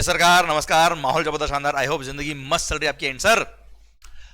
Yes सरकार, नमस्कार। माहौल जबरदस्त, शानदार। आई होप जिंदगी मस्त चल रही है आपकी एंड। सर,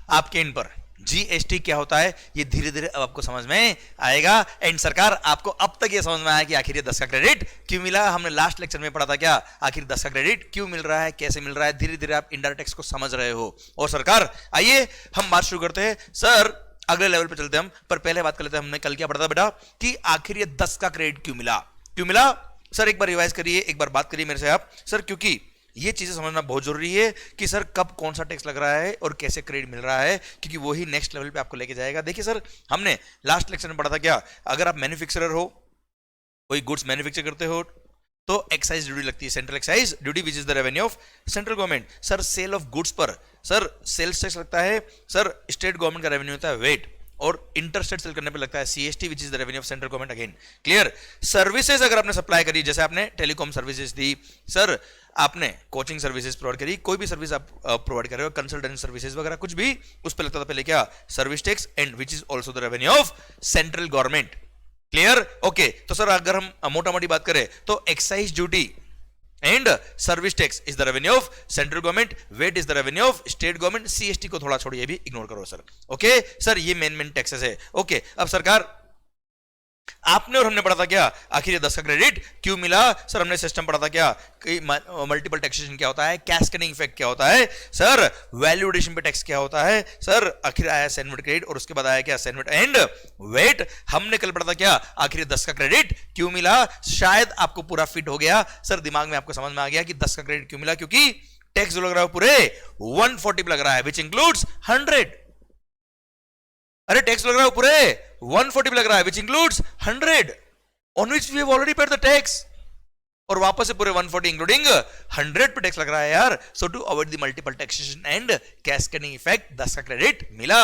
आपके एंड पर जीएसटी क्या होता है ये धीरे धीरे अब आपको समझ में आएगा। एंड सरकार, आपको अब तक ये समझ में आया कि आखिर ये 10 का क्रेडिट क्यों मिला। हमने लास्ट लेक्चर में पढ़ा था क्या, आखिर 10 का क्रेडिट क्यों मिल रहा है, कैसे मिल रहा है। धीरे धीरे आप इनडायरेक्ट टैक्स को समझ रहे हो। और सरकार, आइए हम बात शुरू करते हैं। सर, अगले लेवल पे चलते हम, पर पहले बात कर लेते हैं हमने कल क्या पढ़ा था बेटा, कि आखिर ये 10 का क्रेडिट क्यों मिला। क्यों मिला सर, एक बार रिवाइज करिए, एक बार बात करिए मेरे से आप। सर, क्योंकि ये चीजें समझना बहुत जरूरी है कि सर कब कौन सा टैक्स लग रहा है और कैसे क्रेडिट मिल रहा है, क्योंकि वही नेक्स्ट लेवल पे आपको लेके जाएगा। देखिए सर, हमने लास्ट लेक्चर में पढ़ा था क्या, अगर आप मैन्युफैक्चरर हो, कोई गुड्स मैन्युफैक्चर करते हो, तो एक्साइज ड्यूटी लगती है, central excise duty which is the revenue of central government. Sir, sale of goods पर सर सेल्स टैक्स लगता है। सर, स्टेट गवर्नमेंट का रेवेन्यू होता है वेट, और इंटरस्टेट सेल करने पे लगता है CST which is the revenue of central government. Again clear. Services अगर आपने सप्लाई करी, जैसे आपने टेलीकॉम सर्विसेज दी, सर आपने कोचिंग सर्विसेज प्रोवाइड करी, कोई भी सर्विस आप प्रोवाइड कर रहे हो, कंसल्टेंसी सर्विसेज वगैरह कुछ भी, उस पर लगता था पहले क्या, service tax, and which is also the revenue of central government. Clear. Okay, तो सर अगर हम मोटा मोटी बात करें तो excise duty and service tax is the revenue of central government, VAT is the revenue of state government, CST को थोड़ा छोड़िए, भी इग्नोर करो सर। ओके सर, ये मेन टैक्सेस है। ओके, अब सरकार, आपने और हमने पढ़ा था क्या, आखिर ये 10 का क्रेडिट क्यों मिला। सर, हमने सिस्टम पढ़ा था क्या कि मल्टीपल टैक्सेशन क्या होता है, कैस्केडिंग इफेक्ट क्या होता है, सर वैल्यू एडिशन पे टैक्स क्या होता है, सर आखिर आया सैनवेट क्रेडिट, और उसके बाद आया क्या, सैनवेट एंड वेट। हमने कल पढ़ा था क्या, आखिर 10 का क्रेडिट क्यों मिला। शायद आपको पूरा फिट हो गया सर, दिमाग में आपको समझ में आ गया कि 10 का क्रेडिट क्यों मिला, क्योंकि टैक्स जो लग रहा है पूरे 140 पे लग रहा है, विच इंक्लूड्स 100। अरे टैक्स लग रहा है पूरे 140 लग रहा है, which includes 100 on which we have already paid the tax, और वापस से पूरे 140 इंक्लूडिंग 100 पे टैक्स लग रहा है यार। So to avoid the multiple taxation and cascading effect 10 का क्रेडिट मिला।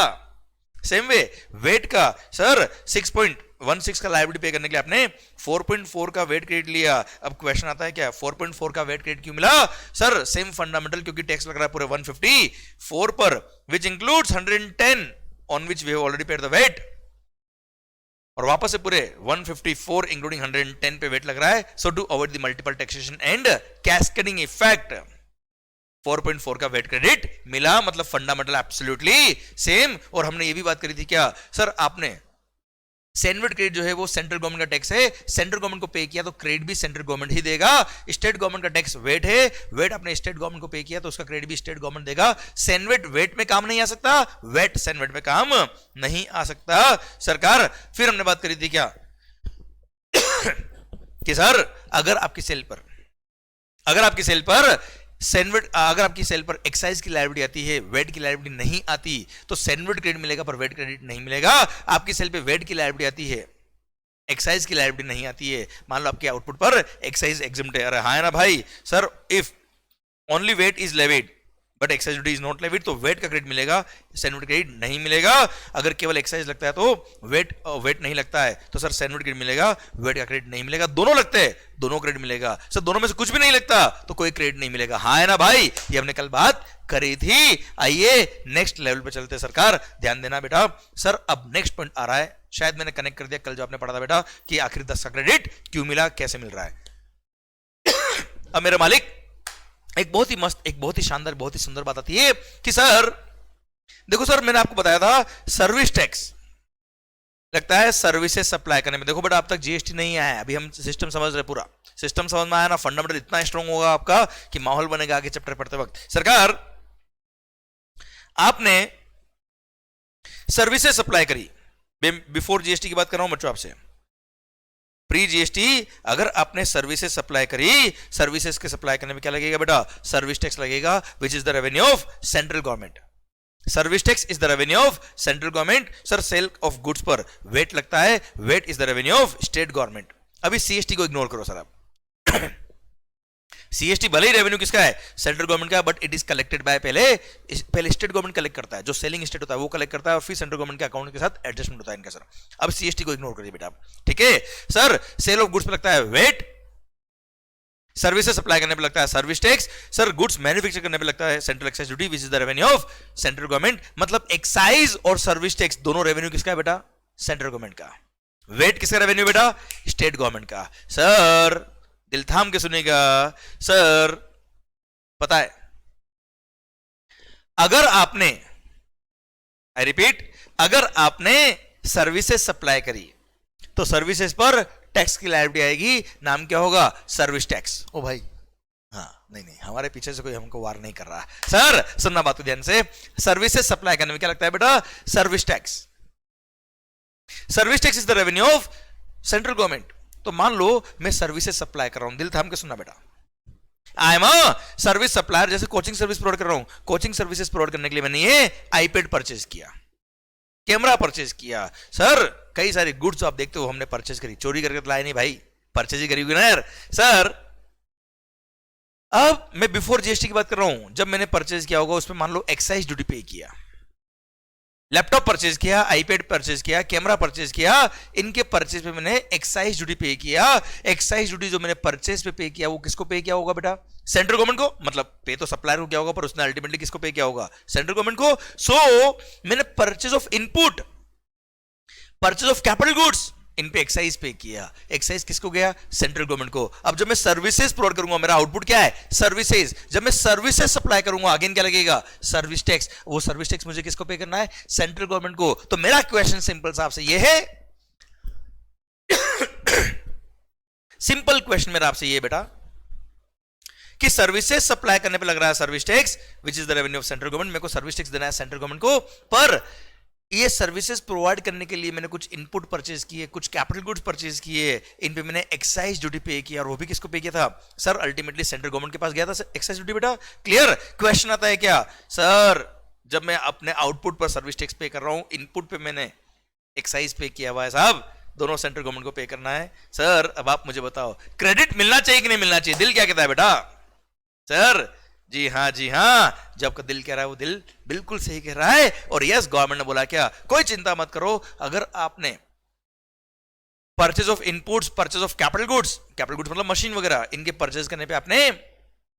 सेम वे वेट का, सर 6.16 का लायबिलिटी पे करने के लिए आपने 4.4 का वेट क्रेडिट लिया। अब क्वेश्चन आता है क्या, 4.4 का वेट क्रेडिट क्यों मिला। सर सेम फंडामेंटल, क्योंकि टैक्स लग रहा है पूरे 154 पर, which includes 110 on which we have already paid the weight, और वापस से पूरे 154 इंक्लूडिंग 110 पे वेट लग रहा है। So to avoid the multiple taxation and cascading effect 4.4 का वेट क्रेडिट मिला, मतलब फंडामेंटल एब्सोल्युटली सेम। और हमने ये भी बात करी थी क्या सर, आपने सैनवेट क्रेडिट जो है वो सेंट्रल गवर्नमेंट का टैक्स है, सेंट्रल गवर्नमेंट को पे किया तो क्रेडिट भी सेंट्रल गवर्नमेंट ही देगा। स्टेट गवर्नमेंट का टैक्स वेट है, वेट आपने स्टेट गवर्नमेंट को पे किया तो उसका क्रेडिट भी स्टेट गवर्नमेंट देगा। सैनवेट वेट में काम नहीं आ सकता, वेट सैनवेट में काम नहीं आ सकता। सरकार, फिर हमने बात करी थी क्या कि सर अगर आपकी सेल पर सैनवेट, अगर आपकी सेल पर एक्साइज की लायबिलिटी आती है, वेट की लायबिलिटी नहीं आती, तो सैनवेट क्रेडिट मिलेगा पर वेट क्रेडिट नहीं मिलेगा। आपकी सेल पे वेट की लायबिलिटी आती है, एक्साइज की लायबिलिटी नहीं आती है, मान लो आपके आउटपुट पर एक्साइज एग्जम्प्ट है, अरे हाँ ना भाई sir, if only VAT is levied but excise duty is not levied, तो वेट का क्रेडिट मिलेगा, सैनवेट क्रेडिट नहीं मिलेगा। अगर केवल एक्साइज लगता है तो वेट नहीं लगता है तो सर सैनवेट क्रेडिट मिलेगा, वेट का क्रेडिट नहीं मिलेगा। दोनों लगते हैं, दोनों क्रेडिट मिलेगा। सर दोनों में से कुछ भी नहीं लगता तो कोई क्रेडिट नहीं मिलेगा। हाँ है ना भाई, ये हमने कल बात करी थी। आइए नेक्स्ट लेवल पे चलते सरकार, ध्यान देना बेटा। सर अब नेक्स्ट पॉइंट आ रहा है, शायद मैंने कनेक्ट कर दिया कल जो आपने पढ़ा था बेटा, कि आखिर 10 का क्रेडिट क्यों मिला, कैसे मिल रहा है। अब मेरे मालिक, एक बहुत ही मस्त, एक बहुत ही शानदार, बहुत ही सुंदर बात आती है कि सर देखो सर, मैंने आपको बताया था सर्विस टैक्स लगता है सर्विसेज सप्लाई करने में। देखो बेटा, अब तक जीएसटी नहीं आया है, अभी हम सिस्टम समझ रहे, पूरा सिस्टम समझ में आया ना, फंडामेंटल इतना स्ट्रांग होगा आपका कि माहौल बनेगा आगे चैप्टर पढ़ते वक्त। सरकार, आपने सर्विसेज सप्लाई करी, बिफोर जीएसटी की बात कर रहा हूं बच्चों आपसे, प्री जीएसटी अगर आपने सर्विसेज सप्लाई करी, सर्विसेज के सप्लाई करने में क्या लगेगा बेटा, सर्विस टैक्स लगेगा, which is the revenue of central government. Service tax is the revenue of central government. Sir sale of goods पर वेट लगता है, VAT is the revenue of state government. अभी सीएसटी को इग्नोर करो sir आप। CST भले ही revenue किसका है, सेंट्रल गवर्नमेंट का, but it is collected by पहले स्टेट गवर्नमेंट कलेक्ट करता है, जो सेलिंग स्टेट होता है वो कलेक्ट करता है, और फिर सेंट्रल गवर्नमेंट के अकाउंट के साथ एडजस्टमेंट होता है इनका। सर अब सीएसटी को इग्नोर करिए बेटा, ठीक है। सर सेल ऑफ गुड्स पे लगता है वेट, सर्विसेज सप्लाई करने पे लगता है service tax, sir goods manufacture करने पे लगता है central excise duty which is the revenue of central government. मतलब एक्साइज और सर्विस टैक्स दोनों रेवेन्यू किसका है बेटा, सेंट्रल गवर्नमेंट का। वेट किसका रेवेन्यू बेटा, स्टेट गवर्नमेंट का। सर दिल थाम के सुनेगा, सर पता है, अगर आपने, आई रिपीट, अगर आपने सर्विसेज सप्लाई करी तो सर्विसेज पर टैक्स की लायबिलिटी आएगी, नाम क्या होगा, सर्विस टैक्स। ओ भाई, हाँ, नहीं नहीं, हमारे पीछे से कोई हमको वार नहीं कर रहा। सर सुनना बात को ध्यान से, सर्विसेज सप्लाई करने में क्या लगता है बेटा, service tax. Service tax is the revenue of central government. तो मान लो मैं सर्विसेज सप्लाई कर रहा हूं, दिल थाम के सुनना बेटा, I am a service supplier, जैसे कोचिंग सर्विस प्रोवाइड कर रहा हूं, कोचिंग सर्विसेज प्रोवाइड करने के लिए मैंने ये आईपैड परचेज किया, कैमरा परचेज किया, सर कई सारे गुड्स आप देखते हो हमने परचेज करी, चोरी करके तो लाए नहीं भाई, परचेज ही करी हुई ना यार। सर अब मैं बिफोर जीएसटी की बात कर रहा हूं, जब मैंने परचेज किया होगा उसमें मान लो एक्साइज ड्यूटी पे किया, लैपटॉप परचेज किया, आईपैड परचेज किया, कैमरा परचेज किया, इनके परचेज पे मैंने एक्साइज ड्यूटी पे किया। एक्साइज ड्यूटी जो मैंने परचेज पे किया वो किसको पे किया होगा बेटा, सेंट्रल गवर्नमेंट को, मतलब पे तो सप्लायर को किया होगा पर उसने अल्टीमेटली किसको पे किया होगा, सेंट्रल गवर्नमेंट को। सो मैंने purchase of input, purchase of capital goods, इन पे एक्साइज पे किया, एक्साइज किसको गया, सेंट्रल गवर्नमेंट को। अब जब मैं सर्विसेज प्रोवाइड करूंगा, मेरा आउटपुट क्या है, सर्विसेज, जब मैं सर्विसेज सप्लाई करूंगा अगेन क्या लगेगा, सर्विस टैक्स। वो सर्विस टैक्स मुझे किसको पे करना है, सेंट्रल गवर्नमेंट को। तो मेरा क्वेश्चन सिंपल सा आपसे ये है, सिंपल क्वेश्चन मेरा आपसे ये बेटा, कि सर्विसेज सप्लाई करने पे लग रहा है service tax which is the revenue of central government, मेरे को सर्विस टैक्स देना है सेंट्रल गवर्नमेंट को, पर ये सर्विसेज प्रोवाइड करने के लिए मैंने कुछ इनपुट परचेज किए, कुछ कैपिटल गुड्स परचेज किए, इन पे मैंने एक्साइज ड्यूटी पे किया, और वो भी किसको पे किया था, सर अल्टीमेटली सेंट्रल गवर्नमेंट के पास गया था एक्साइज ड्यूटी बेटा। क्लियर। क्वेश्चन आता है क्या, सर जब मैं अपने आउटपुट पर सर्विस टैक्स पे कर रहा हूं, इनपुट पे मैंने एक्साइज पे किया हुआ है साहब, दोनों सेंट्रल गवर्नमेंट को पे करना है। सर अब आप मुझे बताओ क्रेडिट मिलना चाहिए कि नहीं मिलना चाहिए, दिल क्या कहता है बेटा, सर जी हाँ जी हाँ, जब आपका दिल कह रहा है वो दिल बिल्कुल सही कह रहा है। और यस, गवर्नमेंट ने बोला क्या, कोई चिंता मत करो, अगर आपने purchase of inputs, purchase of capital goods मतलब मशीन वगैरह, इनके परचेज करने पे आपने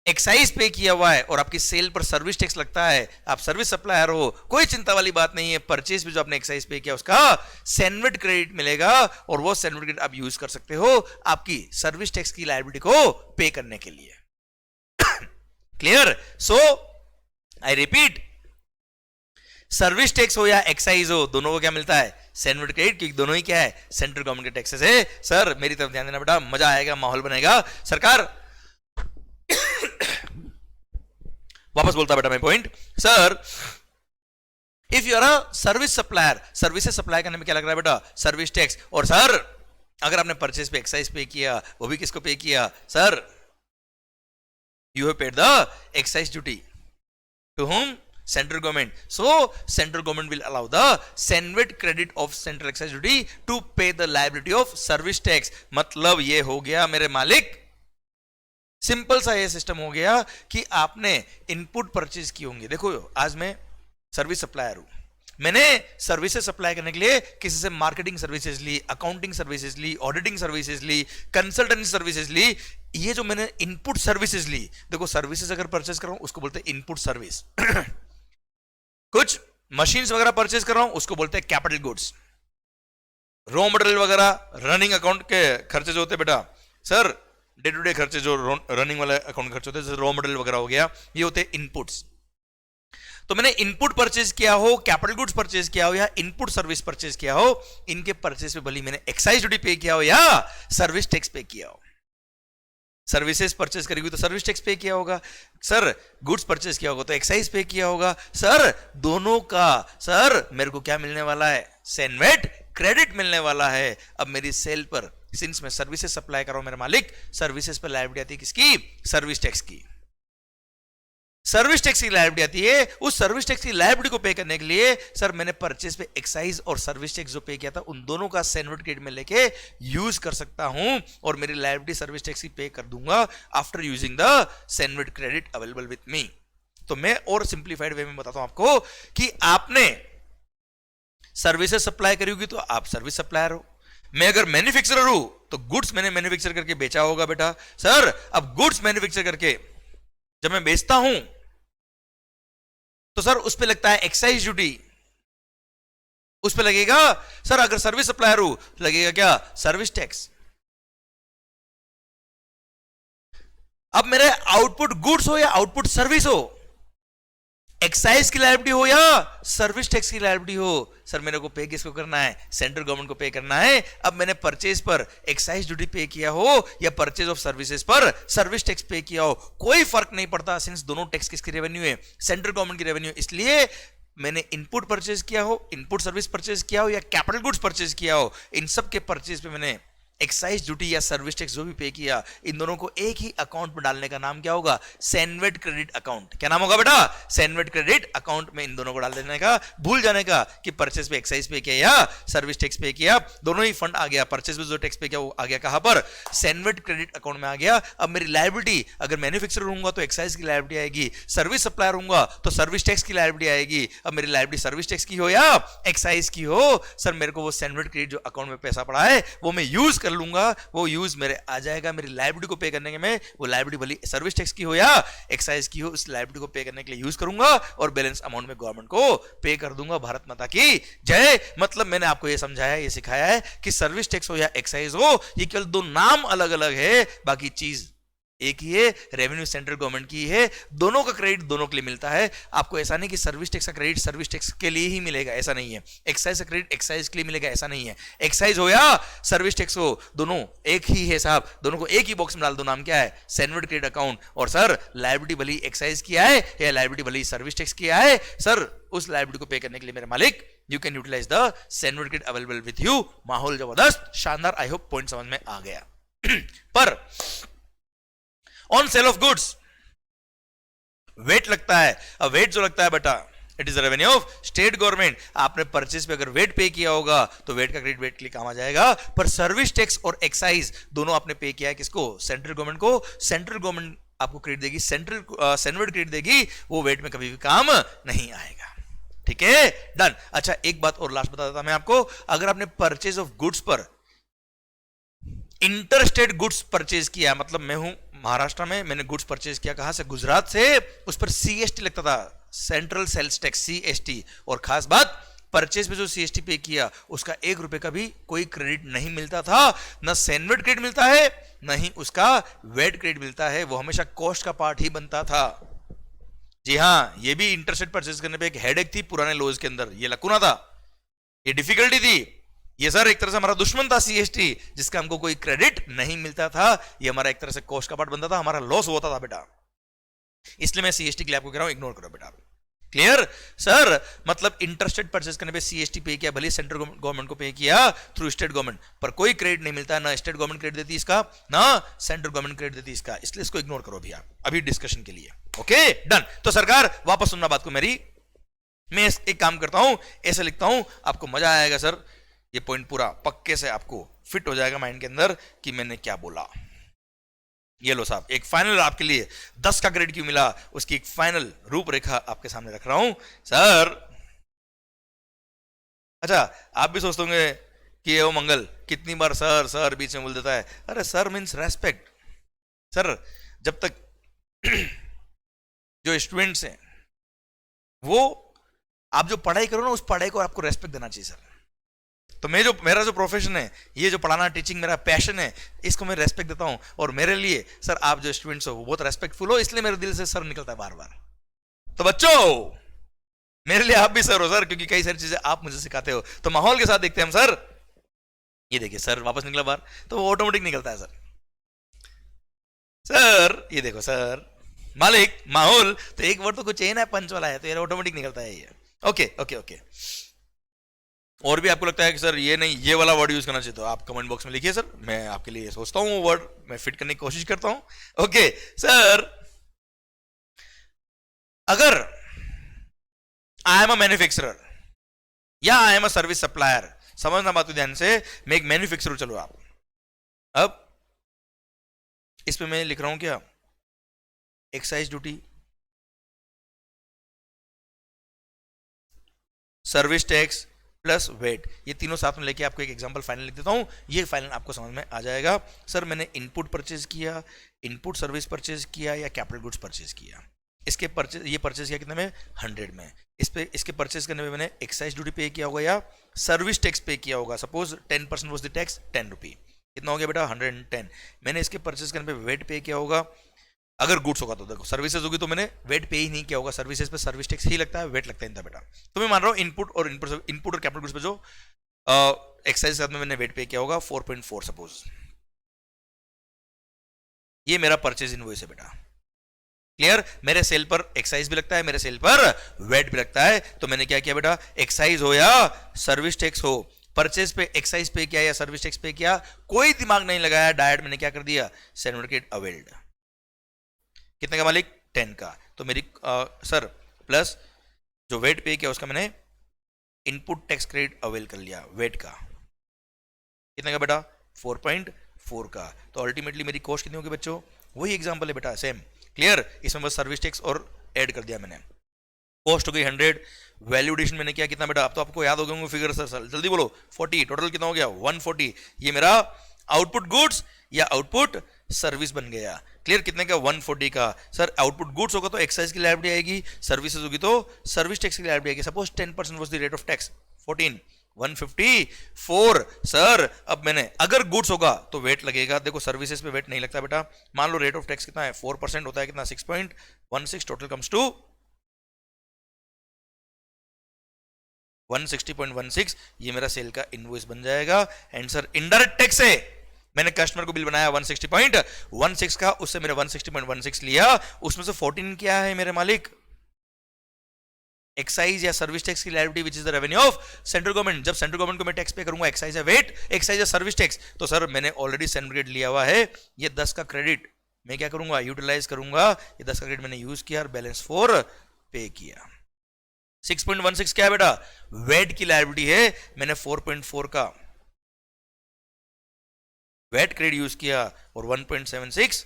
एक्साइज पे किया हुआ है और आपकी सेल पर सर्विस टैक्स लगता है, आप सर्विस सप्लायर हो, कोई चिंता वाली बात नहीं है। परचेज पे जो आपने एक्साइज पे किया उसका सेनविट क्रेडिट मिलेगा, और वो सेनविट क्रेडिट आप यूज कर सकते हो आपकी सर्विस टैक्स की लायबिलिटी को पे करने के लिए। Clear. So I repeat, service tax हो या एक्साइज हो, दोनों को क्या मिलता है, सेनविट क्रेडिट, क्योंकि दोनों ही क्या है, सेंट्रल गवर्नमेंट के टैक्सेस है। सर मेरी तरफ ध्यान देना बेटा, मजा आएगा, माहौल बनेगा। सरकार वापस बोलता बेटा मैं point, sir if you are a service supplier, services supply करने में क्या लग रहा है बेटा, सर्विस टैक्स। और सर अगर आपने परचेज पे एक्साइज पे किया, वो भी किसको पे किया, sir you have paid the excise duty to whom, central government. So central government will allow the senvit credit of central excise duty to pay the liability of service tax. मतलब ये हो गया मेरे मालिक, सिंपल सा ये system हो गया कि आपने इनपुट परचेज किए होंगे। देखो आज मैं सर्विस सप्लायर हूं, मैंने सर्विसेज सप्लाई करने के लिए किसी से मार्केटिंग सर्विसेज ली, अकाउंटिंग सर्विसेज ली, ऑडिटिंग सर्विसेज ली, कंसल्टेंसी सर्विसेज ली। ये जो मैंने इनपुट सर्विसेज ली, देखो सर्विसेज अगर परचेज कर रहा हूं उसको बोलते हैं इनपुट सर्विस। कुछ मशीन्स वगैरह परचेज कर रहा हूं उसको बोलते हैं कैपिटल गुड्स। रॉ मटेरियल वगैरह, रनिंग अकाउंट के खर्चे जो होते हैं बेटा, सर डे टू डे खर्चे जो रनिंग वाले अकाउंट खर्चे होते हैं, जैसे रॉ मटेरियल वगैरह हो गया, ये होते हैं इनपुट्स। तो मैंने इनपुट परचेज किया हो, कैपिटल गुड्स परचेज किया हो या इनपुट सर्विस परचेज किया हो, इनके परचेज पे भले मैंने एक्साइज ड्यूटी पे किया हो या सर्विस टैक्स पे किया हो। सर्विसेज परचेज करेगी तो सर्विस टैक्स पे किया होगा, सर गुड्स परचेज किया होगा तो एक्साइज पे किया होगा। सर दोनों का, सर मेरे को क्या मिलने वाला है, सेनवेट क्रेडिट मिलने वाला है। अब मेरी सेल पर, सिंस मैं सर्विसेज सप्लाई कर रहा हूं मेरे मालिक, सर्विसेज पर लायबिलिटी आती है किसकी, सर्विस टैक्स की। सर्विस टैक्स की लायबिलिटी आती है, उस सर्विस टैक्स की लायबिलिटी को पे करने के लिए सर मैंने परचेज पे एक्साइज और सर्विस टैक्स जो पे किया था उन दोनों का सेनविट क्रेडिट में लेके यूज कर सकता हूं, और मेरी लायबिलिटी सर्विस टैक्स की पे कर दूंगा after using the CENVAT credit available with me. तो मैं और सिंप्लीफाइड वे में बताता हूं आपको कि आपने सर्विसेज सप्लाई करी होगी तो आप सर्विस सप्लायर हो, मैं अगर मैन्युफैक्चरर हूं तो गुड्स मैंने मैन्युफैक्चर करके बेचा होगा बेटा। सर अब गुड्स मैन्युफैक्चर करके जब मैं बेचता हूं तो सर उस पे लगता है एक्साइज ड्यूटी, उस पे लगेगा सर, अगर सर्विस सप्लायर हूं लगेगा क्या, सर्विस टैक्स। अब मेरे आउटपुट गुड्स हो या आउटपुट सर्विस हो, एक्साइज की लायबिलिटी हो या सर्विस टैक्स की लायबिलिटी हो, सर मेरे को पे किसको करना है, सेंट्रल गवर्नमेंट को पे करना है। अब मैंने परचेज पर एक्साइज ड्यूटी पे किया हो या परचेज ऑफ सर्विसेज पर सर्विस टैक्स पे किया हो, कोई फर्क नहीं पड़ता, सिंस दोनों टैक्स किसकी रेवेन्यू है, सेंट्रल गवर्नमेंट की रेवेन्यू। इसलिए मैंने इनपुट परचेज किया हो, इनपुट सर्विस परचेज किया हो या कैपिटल गुड्स परचेज किया हो, इन सब के परचेज पे मैंने एक्साइज ड्यूटी या सर्विस टैक्स जो भी पे किया, इन दोनों को एक ही अकाउंट में डालने का नाम क्या होगा, सैनवेट क्रेडिट अकाउंट। क्या नाम होगा बेटा, सैनवेट क्रेडिट अकाउंट में इन दोनों को डाल देने का, भूल जाने का कि परचेज पे एक्साइज पे किया या सर्विस टैक्स पे किया, दोनों ही फंड आ गया। परचेज पे जो टैक्स पे किया वो आ गया कहां पर, सैनवेट क्रेडिट अकाउंट में आ गया। अब मेरी लायबिलिटी, अगर मैन्युफैक्चरर होऊंगा तो एक्साइज की लायबिलिटी आएगी, सर्विस सप्लायर होऊंगा तो सर्विस टैक्स की लायबिलिटी आएगी। अब मेरी लायबिलिटी सर्विस टैक्स की हो या एक्साइज की हो, सर मेरे को वो सैनवेट क्रेडिट जो अकाउंट में पैसा पड़ा है वो मैं यूज कर लूंगा, वो यूज मेरे आ जाएगा मेरी लायबिलिटी को पे करने के में। वो लायबिलिटी भली सर्विस टैक्स की हो या एक्साइज की हो, उस लायबिलिटी को पे करने के लिए यूज करूंगा और बैलेंस अमाउंट में गवर्नमेंट को पे कर दूंगा। भारत माता की जय। मतलब मैंने आपको ये समझाया, ये सिखाया है कि सर्विस टैक्स हो या एक्साइज हो, ये केवल दो नाम अलग अलग है, बाकी चीज एक ही है, रेवेन्यू सेंट्रल गवर्नमेंट की है, दोनों का क्रेडिट दोनों के लिए मिलता है। आपको ऐसा नहीं कि सर्विस टैक्स का क्रेडिट सर्विस टैक्स के लिए ही मिलेगा, ऐसा नहीं है। एक्साइज का क्रेडिट एक्साइज के लिए मिलेगा, ऐसा नहीं है। एक्साइज हो या सर्विस टैक्स हो, दोनों एक ही है साहब, दोनों को एक ही बॉक्स में डाल दो, नाम क्या है, सैनवेट क्रेडिट अकाउंट। और सर लायबिलिटी भली एक्साइज किया है या लायबिलिटी भली सर्विस टैक्स किया है, सर उस लायबिलिटी को पे करने के लिए मेरे मालिक you can utilise the CENVAT credit available with you. माहौल जबरदस्त, शानदार, आई होप पॉइंट समझ में आ गया। पर on sale of goods VAT लगता है। अब वेट जो लगता है बेटा, it is revenue of state government. आपने परचेज पे अगर वेट पे किया होगा तो वेट का क्रेडिट वेट के लिए काम आ जाएगा। पर सर्विस टैक्स और एक्साइज दोनों आपने पे किया है किसको, सेंट्रल गवर्नमेंट को। सेंट्रल गवर्नमेंट आपको क्रेडिट देगी, सेंट्रल सैनवेट क्रेडिट देगी, वो वेट में कभी भी काम नहीं आएगा। ठीक है, डन। अच्छा एक बात और लास्ट बता देता मैं आपको, अगर आपने परचेज ऑफ गुड्स पर इंटरस्टेट गुड्स परचेज किया, मतलब मैं हूं महाराष्ट्र में, मैंने गुड्स परचेज किया कहां से, गुजरात से, उस पर सीएसटी लगता था, सेंट्रल सेल्स टैक्स सीएसटी। और खास बात, परचेज पे जो सीएसटी पे किया उसका 1 रुपए का भी कोई क्रेडिट नहीं मिलता था, ना सैनवेट क्रेडिट मिलता है ना ही उसका वेट क्रेडिट मिलता है, वो हमेशा कॉस्ट का पार्ट ही बनता था। जी हाँ, ये भी इंटरस्टेट परचेज करने पे एक हेडेक थी पुराने लॉज के अंदर, ये लकुना था, ये डिफिकल्टी थी। ये सर एक तरह से हमारा दुश्मन था सीएसटी, जिसका हमको कोई क्रेडिट नहीं मिलता था, ये हमारा एक तरह से कॉस्ट का पार्ट बनता था, हमारा लॉस होता था बेटा। इसलिए मैं सीएसटी के लिए आपको कह रहा हूं, इग्नोर करो बेटा। क्लियर सर, मतलब इंटरस्टेट परचेज करने पे सीएसटी पे किया, भले सेंट्रल गवर्नमेंट को पे किया थ्रू स्टेट गवर्नमेंट, पर कोई क्रेडिट नहीं मिलता, ना स्टेट गवर्नमेंट क्रेडिट देती इसका, ना सेंट्रल गवर्नमेंट क्रेडिट देती इसका, इसलिए इसको इग्नोर करो भैया अभी डिस्कशन के लिए। Okay done. तो सरकार वापस सुनना बात को मेरी, मैं एक काम करता हूं, ऐसे लिखता हूं, आपको मजा आएगा सर, ये पॉइंट पूरा पक्के से आपको फिट हो जाएगा माइंड के अंदर कि मैंने क्या बोला। ये लो साहब, एक फाइनल आपके लिए 10 का ग्रेड क्यों मिला, उसकी एक फाइनल रूपरेखा आपके सामने रख रहा हूं सर। अच्छा आप भी सोचते होंगे कि वो मंगल कितनी बार सर सर बीच में बोल देता है। अरे सर मीन्स रेस्पेक्ट। सर जब तक जो स्टूडेंट्स हैं वो, आप जो पढ़ाई करो ना, उस पढ़ाई को आपको रेस्पेक्ट देना चाहिए सर। तो मेरा जो प्रोफेशन है, ये जो पढ़ाना टीचिंग मेरा पैशन है, इसको मैं रेस्पेक्ट देता हूं। और मेरे लिए सर आप जो स्टूडेंट्स हो वो बहुत रेस्पेक्टफुल हो, इसलिए मेरे दिल से सर निकलता है बार बार। तो बच्चों मेरे लिए आप भी सर हो सर, क्योंकि कई सारी चीजें आप मुझे सिखाते हो। तो माहौल के साथ देखते हैं हम सर। ये देखिए सर वापस निकला बार, तो वो ऑटोमेटिक निकलता है सर। सर ये देखो सर, मालिक माहौल, तो एक वर्ड तो कुछ चेन है, पंच वाला है, तो ये ऑटोमेटिक निकलता है ये। Okay okay okay. और भी आपको लगता है कि सर ये नहीं, ये वाला वर्ड यूज करना चाहिए, तो आप कमेंट बॉक्स में लिखिए सर, मैं आपके लिए सोचता हूं वो वर्ड मैं फिट करने की कोशिश करता हूं। ओके सर, अगर आई एम अ मैन्युफैक्चरर या I am a service supplier, समझना बात को ध्यान से, मैं एक मैन्युफैक्चरर, चलो आप, अब इस पे मैं लिख रहा हूं क्या, excise duty, service tax plus VAT, ये तीनों साथ में लेके आपको एक एग्जांपल फाइनल लिख देता हूं, ये फाइनल आपको समझ में आ जाएगा। सर मैंने इनपुट परचेज किया, इनपुट सर्विस परचेज किया या कैपिटल गुड्स परचेज किया, इसके परचेज, ये परचेज किया कितने में, 100 में। इस पे इसके परचेज करने में मैंने एक्साइज ड्यूटी पे किया होगा या सर्विस टैक्स पे किया होगा, सपोज 10% वॉज द टैक्स, 10 रुपी, कितना हो गया बेटा 110। मैंने इसके परचेज करने पे वेट पे किया होगा, अगर गुड्स होगा तो देखो सर्विसेज होगी तो मैंने वेट पे ही नहीं किया होगा, सर्विसेज पे सर्विस टैक्स ही लगता है, वेट लगता है इनका बेटा। तो मैं मान रहा हूँ इनपुट और कैपिटल गुड्स पे जो एक्साइज के साथ में मैंने वेट पे किया होगा 4.4 सपोज, ये मेरा परचेज इनवॉइस है बेटा। क्लियर? मेरे सेल पर एक्साइज भी लगता है, मेरे सेल पर वेट भी लगता है, तो मैंने क्या किया बेटा, एक्साइज हो या सर्विस टैक्स हो, परचेज पे एक्साइज पे किया या सर्विस टैक्स पे किया, कोई दिमाग नहीं लगाया, डायरेक्ट मैंने क्या कर दिया, सर्टिफिकेट अवेल्ड। कितने का मालिक? 10 का। तो मेरी सर प्लस जो वेट पे किया उसका मैंने इनपुट टैक्स क्रेडिट अवेल कर लिया, वेट का कितने का बेटा, 4.4 का। तो अल्टीमेटली मेरी कॉस्ट कितनी होगी बच्चों, वही एग्जांपल है बेटा, सेम। क्लियर? इसमें बस सर्विस टैक्स और ऐड कर दिया मैंने, कॉस्ट हो गई 100, वैल्यू एडिशन मैंने क्या कितना बेटा, अब तो आपको याद हो गए फिगर, सर जल्दी बोलो, 40, टोटल कितना हो गया 140। ये मेरा आउटपुट गुड्स या आउटपुट सर्विस बन गया। क्लियर? कितने का, 140 का। सर आउटपुट गुड्स होगा तो एक्साइज की लायबिलिटी आएगी, सर्विसेज होगी तो सर्विस टैक्स की लायबिलिटी आएगी। Suppose 10% was the rate of tax, 14, 154। Sir अब मैंने अगर गुड्स होगा तो वेट लगेगा, देखो सर्विसेज पे वेट नहीं लगता बेटा। मान लो रेट ऑफ टैक्स कितना है, 4% होता है, कितना 6.16, टोटल कम्स टू 160.16। ये मेरा सेल का इनवॉइस बन जाएगा। एंड सर इनडायरेक्ट टैक्स है, मैंने कस्टमर को बिल बनाया 160.16 का, उससे मैंने 160.16 लिया, उसमें से 14 क्या है मेरे मालिक, एक्साइज या सर्विस टैक्स की liability which is the revenue of central government. जब सेंट्रल गवर्नमेंट को मैं टैक्स पे करूंगा, एक्साइज या वेट, एक्साइज या सर्विस टैक्स, तो सर मैंने ऑलरेडी सर्टिफिकेट लिया हुआ है, ये 10 का क्रेडिट मैं क्या करूंगा, यूटिलाइज करूंगा, ये 10 का क्रेडिट मैंने यूज किया और बैलेंस 4 पे किया। 6.16 क्या है बेटा, वेट की लायबिलिटी है, मैंने 4.4 का वेट क्रेडिट यूज किया और 1.76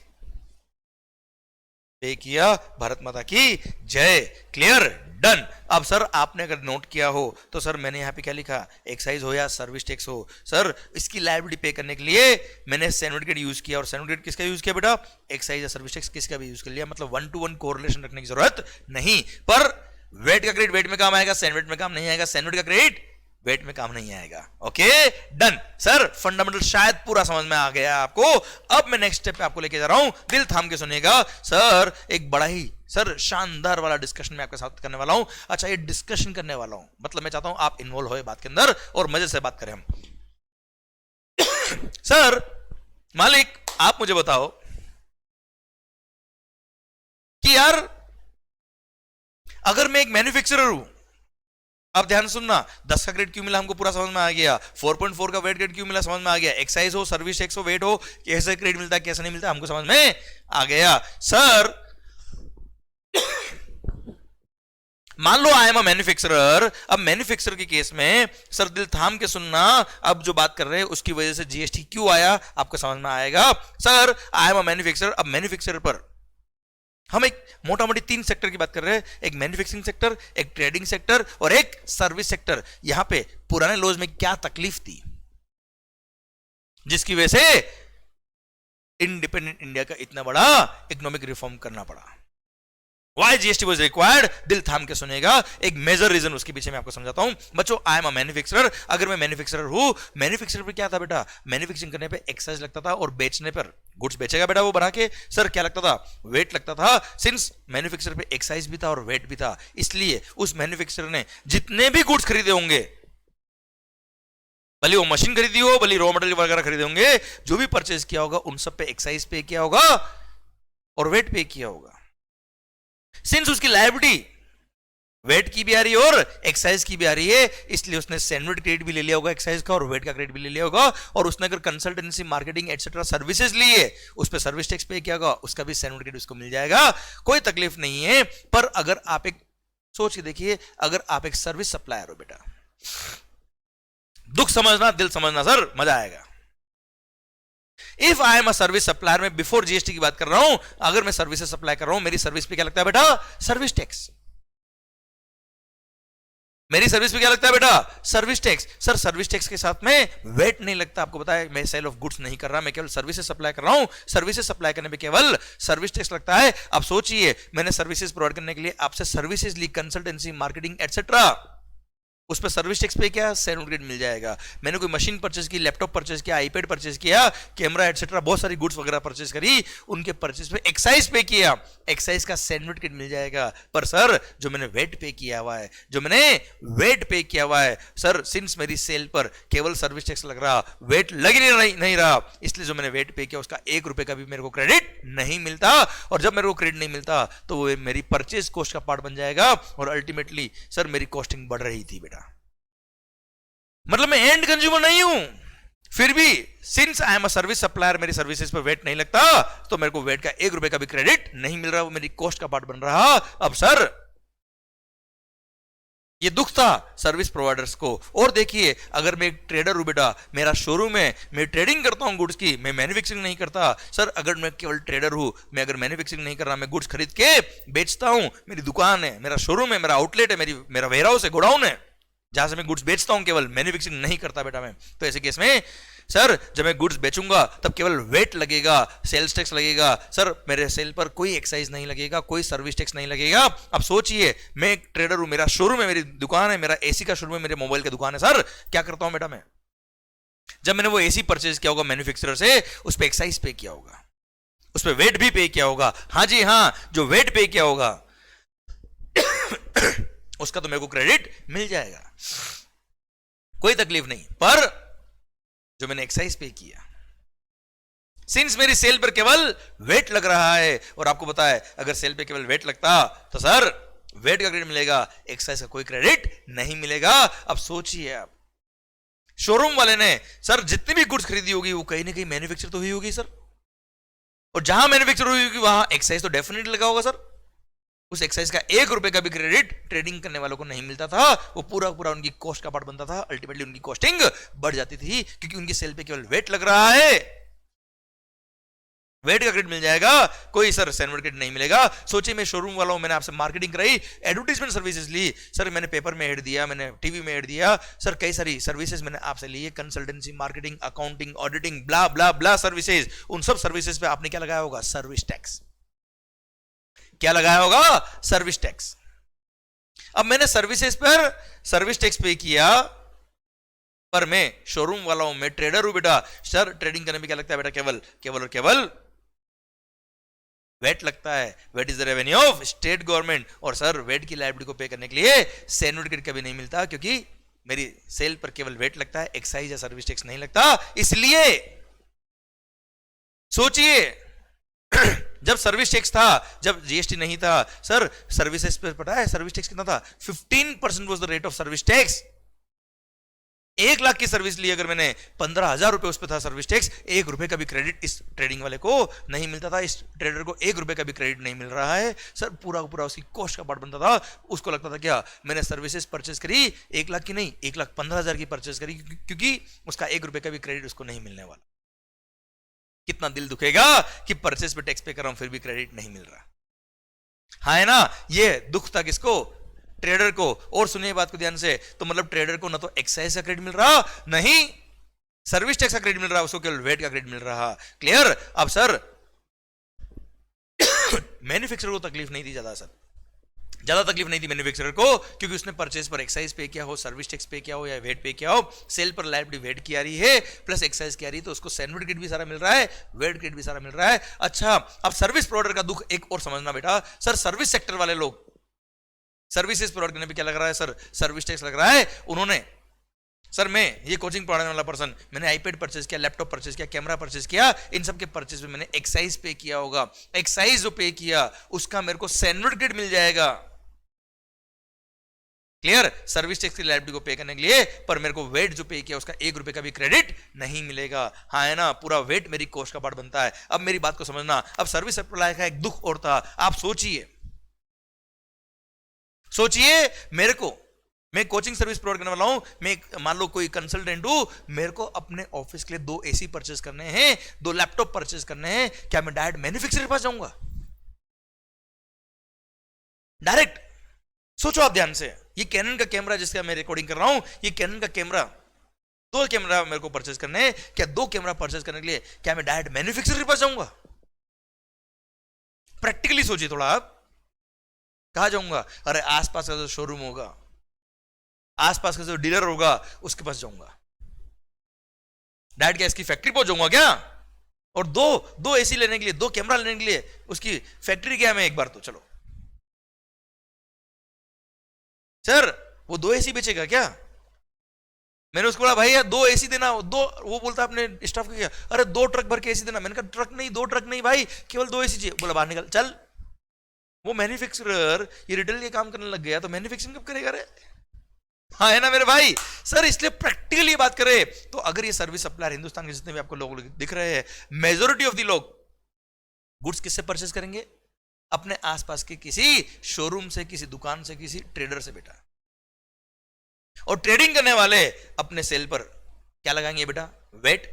पे किया। भारत माता की जय। क्लियर? डन। अब सर आपने अगर नोट किया हो तो सर मैंने यहां पे क्या लिखा, एक्साइज हो या सर्विस टैक्स हो, सर इसकी लायबिलिटी पे करने के लिए मैंने सर्टिफिकेट यूज किया, और सर्टिफिकेट किसका यूज किया बेटा, एक्साइज या सर्विस टैक्स किसका भी यूज कर लिया। मतलब 1-to-1 कोरिलेशन रखने की जरूरत नहीं। पर वेट का क्रेडिट वेट में काम आएगा, सैंडविच में काम नहीं आएगा, सैंडविच का क्रेडिट वेट में काम नहीं आएगा। Okay done. सर फंडामेंटल शायद पूरा समझ में आ गया आपको। अब मैं नेक्स्ट स्टेप पे आपको लेके जा रहा हूं, दिल थाम के सुनिएगा। सर एक बड़ा ही सर शानदार वाला डिस्कशन मैं आपके साथ करने वाला हूं। अच्छा ये डिस्कशन करने वाला हूं मतलब मैं चाहता हूं आप इन्वॉल्व होए बात के अंदर और मजे से बात करें हम। सर मालिक आप मुझे बताओ कि यार अगर मैं एक मैन्युफैक्चरर हूं, अब ध्यान सुनना, 10 का ग्रेड क्यों मिला हमको पूरा समझ में आ गया, 4.4 का वेट ग्रेड क्यों मिला समझ में आ गया, एक्साइज हो सर्विस टैक्स हो वेट हो, कैसे ग्रेड मिलता है कैसे नहीं मिलता हमको समझ में आ गया। सर मान लो आई एम अ मैन्युफैक्चरर। अब मैन्युफैक्चरर के केस में सर दिल थाम के सुनना, अब जो बात कर रहे हैं उसकी वजह से जीएसटी क्यों आया आपको समझ में आएगा। Sir I am a manufacturer. अब मैन्युफैक्चरर पर हम एक मोटा मोटी 3 सेक्टर की बात कर रहे हैं, एक मैन्युफैक्चरिंग सेक्टर, एक ट्रेडिंग सेक्टर और एक सर्विस सेक्टर। यहां पे पुराने लॉज में क्या तकलीफ थी जिसकी वजह से इंडिपेंडेंट इंडिया का इतना बड़ा इकोनॉमिक रिफॉर्म करना पड़ा। Why GST was required? दिल थाम के सुनेगा, एक मेजर रीजन उसके पीछे मैं आपको समझाता हूं। बच्चों आई एम अ मैन्युफैक्चरर। अगर मैं मैन्युफैक्चरर हूं, मैन्युफैक्चरर पे क्या था बेटा, मैन्युफैक्चरिंग करने पे एक्साइज लगता था और बेचने पर गुड्स बेचेगा बेटा वो बना के, सर क्या लगता था, वेट लगता था। सिंस मैन्युफैक्चरर पे एक्साइज भी था और वेट भी था, इसलिए उस मैन्युफैक्चरर ने जितने भी गुड्स खरीदे होंगे, भले वो मशीन खरीदी हो, भले रॉ मटेरियल वगैरह खरीदे होंगे, जो भी परचेज किया होगा उन सब पे एक्साइज पे किया होगा और वेट पे किया होगा। सिंस उसकी लायबिलिटी वेट की भी आ रही है और एक्साइज की भी आ रही है, इसलिए उसने सैंडविच क्रेडिट भी ले लिया होगा एक्साइज का और वेट का क्रेडिट भी ले लिया होगा। और उसने अगर कंसल्टेंसी मार्केटिंग एटसेट्रा सर्विसेज ली है, उस पर सर्विस टैक्स पे किया होगा, उसका भी सैंडविच क्रेडिट उसको मिल जाएगा, कोई तकलीफ नहीं है। पर अगर आप एक सोच के देखिए, अगर आप एक सर्विस सप्लायर हो बेटा, दुख समझना दिल समझना सर, मजा आएगा। If I am a service supplier, में बिफोर जीएसटी की बात कर रहा हूं, अगर मैं सर्विसेज सप्लाई कर रहा हूं, मेरी सर्विस पे क्या लगता है बेटा, सर्विस टैक्स। मेरी सर्विस पे क्या लगता है बेटा, service tax. Sir service tax के साथ में वेट नहीं लगता, आपको पता है मैं सेल ऑफ गुड्स नहीं कर रहा, मैं केवल सर्विसेज सप्लाई कर रहा हूं। सर्विसेज सप्लाई करने पे केवल सर्विस टैक्स लगता है। अब सोचिए मैंने सर्विसेज प्रोवाइड करने के लिए आपसे सर्विसेज ली, कंसल्टेंसी मार्केटिंग एटसेट्रा, उस पर सर्विस टैक्स पे किया, सैंडविच ग्रेड मिल जाएगा। मैंने कोई मशीन परचेज की, लैपटॉप परचेज किया, आईपैड परचेज किया, कैमरा एटसेट्रा बहुत सारी गुड्स वगैरह परचेज करी, उनके परचेज पे एक्साइज पे किया, एक्साइज का सैंडविच ग्रेड मिल जाएगा। पर सर जो मैंने वेट पे किया हुआ है, जो मैंने वेट पे किया हुआ है सर, सिंस मेरी सेल पर केवल सर्विस टैक्स लग रहा, वेट लग नहीं रहा, इसलिए जो मैंने वेट पे किया उसका 1 रुपए का भी मेरे को क्रेडिट नहीं मिलता। और जब मेरे को क्रेडिट नहीं मिलता तो वो मेरी परचेज कॉस्ट का पार्ट बन जाएगा और अल्टीमेटली सर मेरी कॉस्टिंग बढ़ रही थी बेटा। मतलब मैं एंड कंज्यूमर नहीं हूं, फिर भी since I am a service supplier, मेरी सर्विसेज पर वेट नहीं लगता, तो मेरे को वेट का 1 रुपए का भी क्रेडिट नहीं मिल रहा, वो मेरी कॉस्ट का पार्ट बन रहा। अब सर ये दुख था सर्विस प्रोवाइडर्स को। और देखिए अगर मैं एक ट्रेडर हूं बेटा, मेरा शोरूम है, मैं ट्रेडिंग करता हूं गुड्स की, मैं मैन्युफैक्चरिंग नहीं करता। सर अगर मैं केवल ट्रेडर हूं, मैं अगर मैन्युफैक्चरिंग नहीं कर रहा, मैं गुड्स खरीद के बेचता हूं, मेरी दुकान है, मेरा शोरूम है, मेरा आउटलेट है, मेरा वेयरहाउस है, गोडाउन है, जहां से मैं गुड्स बेचता हूं, केवल मैन्युफैक्चरिंग नहीं करता बेटा मैं। तो ऐसे केस में सर जब मैं गुड्स बेचूंगा तब केवल वेट लगेगा, सेल्स टैक्स लगेगा, सर मेरे सेल पर कोई एक्साइज नहीं लगेगा, कोई सर्विस टैक्स नहीं लगेगा। अब सोचिए मैं एक ट्रेडर हूं, मेरा शोरूम है, मेरी दुकान है, मेरा एसी का शोरूम है, मेरे मोबाइल की दुकान है। सर क्या करता हूं बेटा मैं, जब मैंने वो एसी परचेज किया होगा मैन्युफैक्चरर से, उस पर एक्साइज पे किया होगा, उस पर वेट भी पे किया होगा। हाँ जी हाँ, जो वेट पे किया होगा उसका तो मेरे को क्रेडिट मिल जाएगा, कोई तकलीफ नहीं। पर जो मैंने एक्साइज पे किया, सिंस मेरी सेल पर केवल वेट लग रहा है, और आपको पता है अगर सेल पे केवल वेट लगता तो सर वेट का क्रेडिट मिलेगा, एक्साइज का कोई क्रेडिट नहीं मिलेगा। अब सोचिए आप, शोरूम वाले ने सर जितनी भी गुड्स खरीदी होगी वो कहीं ना कहीं मैन्युफैक्चर तो हुई होगी सर, और जहां मैन्युफैक्चर हुई होगी वहां एक्साइज तो डेफिनेटली लगा होगा सर। उस एक्साइज का 1 रुपए का भी क्रेडिट ट्रेडिंग करने वालों को नहीं मिलता था, वो पूरा पूरा उनकी कॉस्ट का पार्ट बनता था, अल्टीमेटली उनकी कॉस्टिंग बढ़ जाती थी, क्योंकि उनकी सेल पे केवल वेट लग रहा है। वेट का क्रेडिट मिल जाएगा, कोई सर सैंडविच क्रेडिट नहीं मिलेगा। सोचिए मैं शोरूम वाला हूं, मैंने आपसे मार्केटिंग कराई, एडवर्टाइजमेंट सर्विसेज ली, सर मैंने पेपर में ऐड दिया, मैंने टीवी में ऐड दिया, सर कई सारी सर्विसेज मैंने आपसे ली है, कंसल्टेंसी, मार्केटिंग, अकाउंटिंग, ऑडिटिंग, ब्ला ब्ला ब्ला सर्विसेज। उन सब सर्विसेज पे आपने क्या लगाया होगा, सर्विस टैक्स। क्या लगाया होगा, सर्विस टैक्स। अब मैंने सर्विसेज पर सर्विस टैक्स पे किया, पर मैं शोरूम वाला हूं, मैं ट्रेडर हूं बेटा। सर ट्रेडिंग करने में क्या लगता है बेटा, केवल केवल और केवल वेट लगता है। VAT is the revenue of state government, और सर वेट की लायबिलिटी को पे करने के लिए सैंडविच क्रेडिट कभी नहीं मिलता, क्योंकि मेरी सेल पर केवल वेट लगता है, एक्साइज या सर्विस टैक्स नहीं लगता। इसलिए सोचिए जब सर्विस टैक्स था, जब जीएसटी नहीं था, सर सर्विसेज पे पता है सर्विस टैक्स कितना था, 15% was the rate of service tax. 1 lakh की सर्विस ली अगर मैंने, 15,000 रुपए उस पर था सर्विस टैक्स, 1 रुपए का भी क्रेडिट इस ट्रेडिंग वाले को नहीं मिलता था, इस ट्रेडर को 1 रुपए का भी क्रेडिट नहीं मिल रहा है। सर पूरा पूरा उसकी कॉस्ट का पार्ट बनता था। उसको लगता था क्या, मैंने सर्विसेज परचेज करी 1 लाख की नहीं, 1,15,000 की परचेज करी, क्योंकि उसका 1 रुपए का भी क्रेडिट उसको नहीं मिलने वाला। कितना दिल दुखेगा कि परचेज पे टैक्स पे कर रहा हूं फिर भी क्रेडिट नहीं मिल रहा। हाँ है ना, ये दुख था किसको, ट्रेडर को। और सुनिए बात को ध्यान से, तो मतलब ट्रेडर को ना तो एक्साइज का क्रेडिट मिल रहा, नहीं सर्विस टैक्स का क्रेडिट मिल रहा, उसको केवल वेट का क्रेडिट मिल रहा। क्लियर। अब सर मैन्युफैक्चरर को तकलीफ नहीं थी ज्यादा, सर ज्यादा तकलीफ नहीं थी मैन्युफैक्चरर को, क्योंकि उसने परचेज पर एक्साइज पे किया हो, सर्विस टैक्स पे किया हो या वेट पे किया हो, सेल पर लायबिलिटी वेट की आ रही है प्लस एक्साइज की आ रही है, तो उसको सैंडविच क्रेडिट भी सारा मिल रहा है, वेट क्रेडिट भी सारा मिल रहा है। अच्छा अब सर्विस प्रोवाइडर का दुख एक और समझना बेटा। सर सर्विस सेक्टर वाले लोग सर्विसेज प्रोवाइड करने पे क्या लग रहा है, सर सर्विस टैक्स लग रहा है। उन्होंने, सर मैं ये कोचिंग पढ़ाने वाला पर्सन, मैंने आईपैड परचेज किया, लैपटॉप परचेज किया, कैमरा परचेज किया, इन सब के परचेज में मैंने एक्साइज पे किया होगा, एक्साइज जो पे किया उसका मेरे को सैंडविच क्रेडिट मिल जाएगा। क्लियर। सर्विस टैक्स की लायबिलिटी को पे करने के लिए, पर मेरे को वेट जो पे किया उसका 1 रुपए का भी क्रेडिट नहीं मिलेगा। हाँ है ना, पूरा वेट मेरी कॉस्ट का पार्ट बनता है। अब मेरी बात को समझना, अब सर्विस सप्लाई का एक दुख और था। आप सोचिए मेरे को, मैं कोचिंग सर्विस प्रोवाइड करने वाला हूं, मैं मान लो कोई कंसल्टेंट हूं, मेरे को अपने ऑफिस के लिए 2 एसी परचेज करने हैं, 2 लैपटॉप परचेज करने हैं, क्या मैं डायरेक्ट मैन्युफैक्चरर के पास जाऊंगा डायरेक्ट? सोचो आप ध्यान से, ये कैनन का कैमरा जिसका मैं रिकॉर्डिंग कर रहा हूं, ये कैनन का कैमरा, 2 कैमरा मेरे को परचेज करने हैं, क्या 2 कैमरा परचेज करने के लिए क्या मैं डायरेक्ट मैन्युफैक्चरर के पास जाऊंगा? प्रैक्टिकली सोचिए थोड़ा आप, कहा जाऊंगा? अरे आसपास का जो शोरूम होगा, आसपास का जो डीलर होगा उसके पास जाऊंगा, डैड क्या इसकी फैक्ट्री पहुंच जाऊंगा क्या, और दो एसी लेने के लिए, 2 कैमरा लेने के लिए उसकी फैक्ट्री क्या, मैं एक बार तो चलो सर वो 2 एसी बेचेगा क्या। मैंने उसको बोला भाई यार 2 एसी देना, वो बोलता अपने स्टाफ को क्या, अरे 2 ट्रक भर के एसी देना। मैंने कहा ट्रक नहीं, 2 ट्रक नहीं भाई, केवल 2 एसी चाहिए। बोला बाहर निकल चल। वो मैन्युफैक्चरर ये रिटेल के काम करने लग गया तो मैन्युफैक्चरिंग कब करेगा रे। हाँ है ना मेरे भाई। सर इसलिए प्रैक्टिकली बात करें तो अगर ये सर्विस सप्लायर हिंदुस्तान के जितने भी आपको लोग दिख रहे हैं, मेजोरिटी ऑफ द लोग गुड्स किससे परचेज करेंगे, अपने आसपास के किसी शोरूम से, किसी दुकान से, किसी ट्रेडर से बेटा। और ट्रेडिंग करने वाले अपने सेल पर क्या लगाएंगे बेटा, VAT.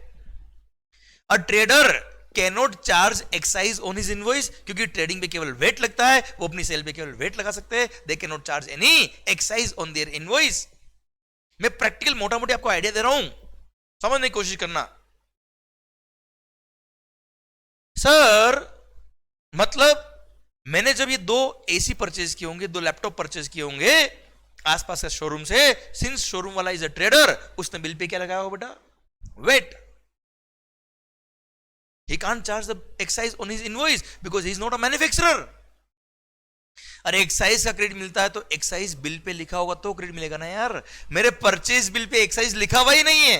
A trader can not charge excise on his invoice, क्योंकि ट्रेडिंग पे केवल वेट लगता है, वो अपनी सेल पे केवल वेट लगा सकते हैं। They can not charge any excise on their invoice. मैं प्रैक्टिकल मोटा मोटी आपको आइडिया दे रहा हूं, समझने की कोशिश करना। सर मतलब मैंने जब ये 2 एसी परचेज किए होंगे, 2 लैपटॉप परचेज किए होंगे आसपास के शोरूम से, सिंस शोरूम वाला इज अ ट्रेडर, उसने बिल पे क्या लगाया होगा बेटा, wait. He can't charge the excise on his invoice because he is not a manufacturer. अरे एक्साइज का क्रेडिट मिलता है तो एक्साइज बिल पे लिखा होगा तो क्रेडिट मिलेगा ना यार। मेरे परचेज बिल पे एक्साइज लिखा हुआ ही नहीं है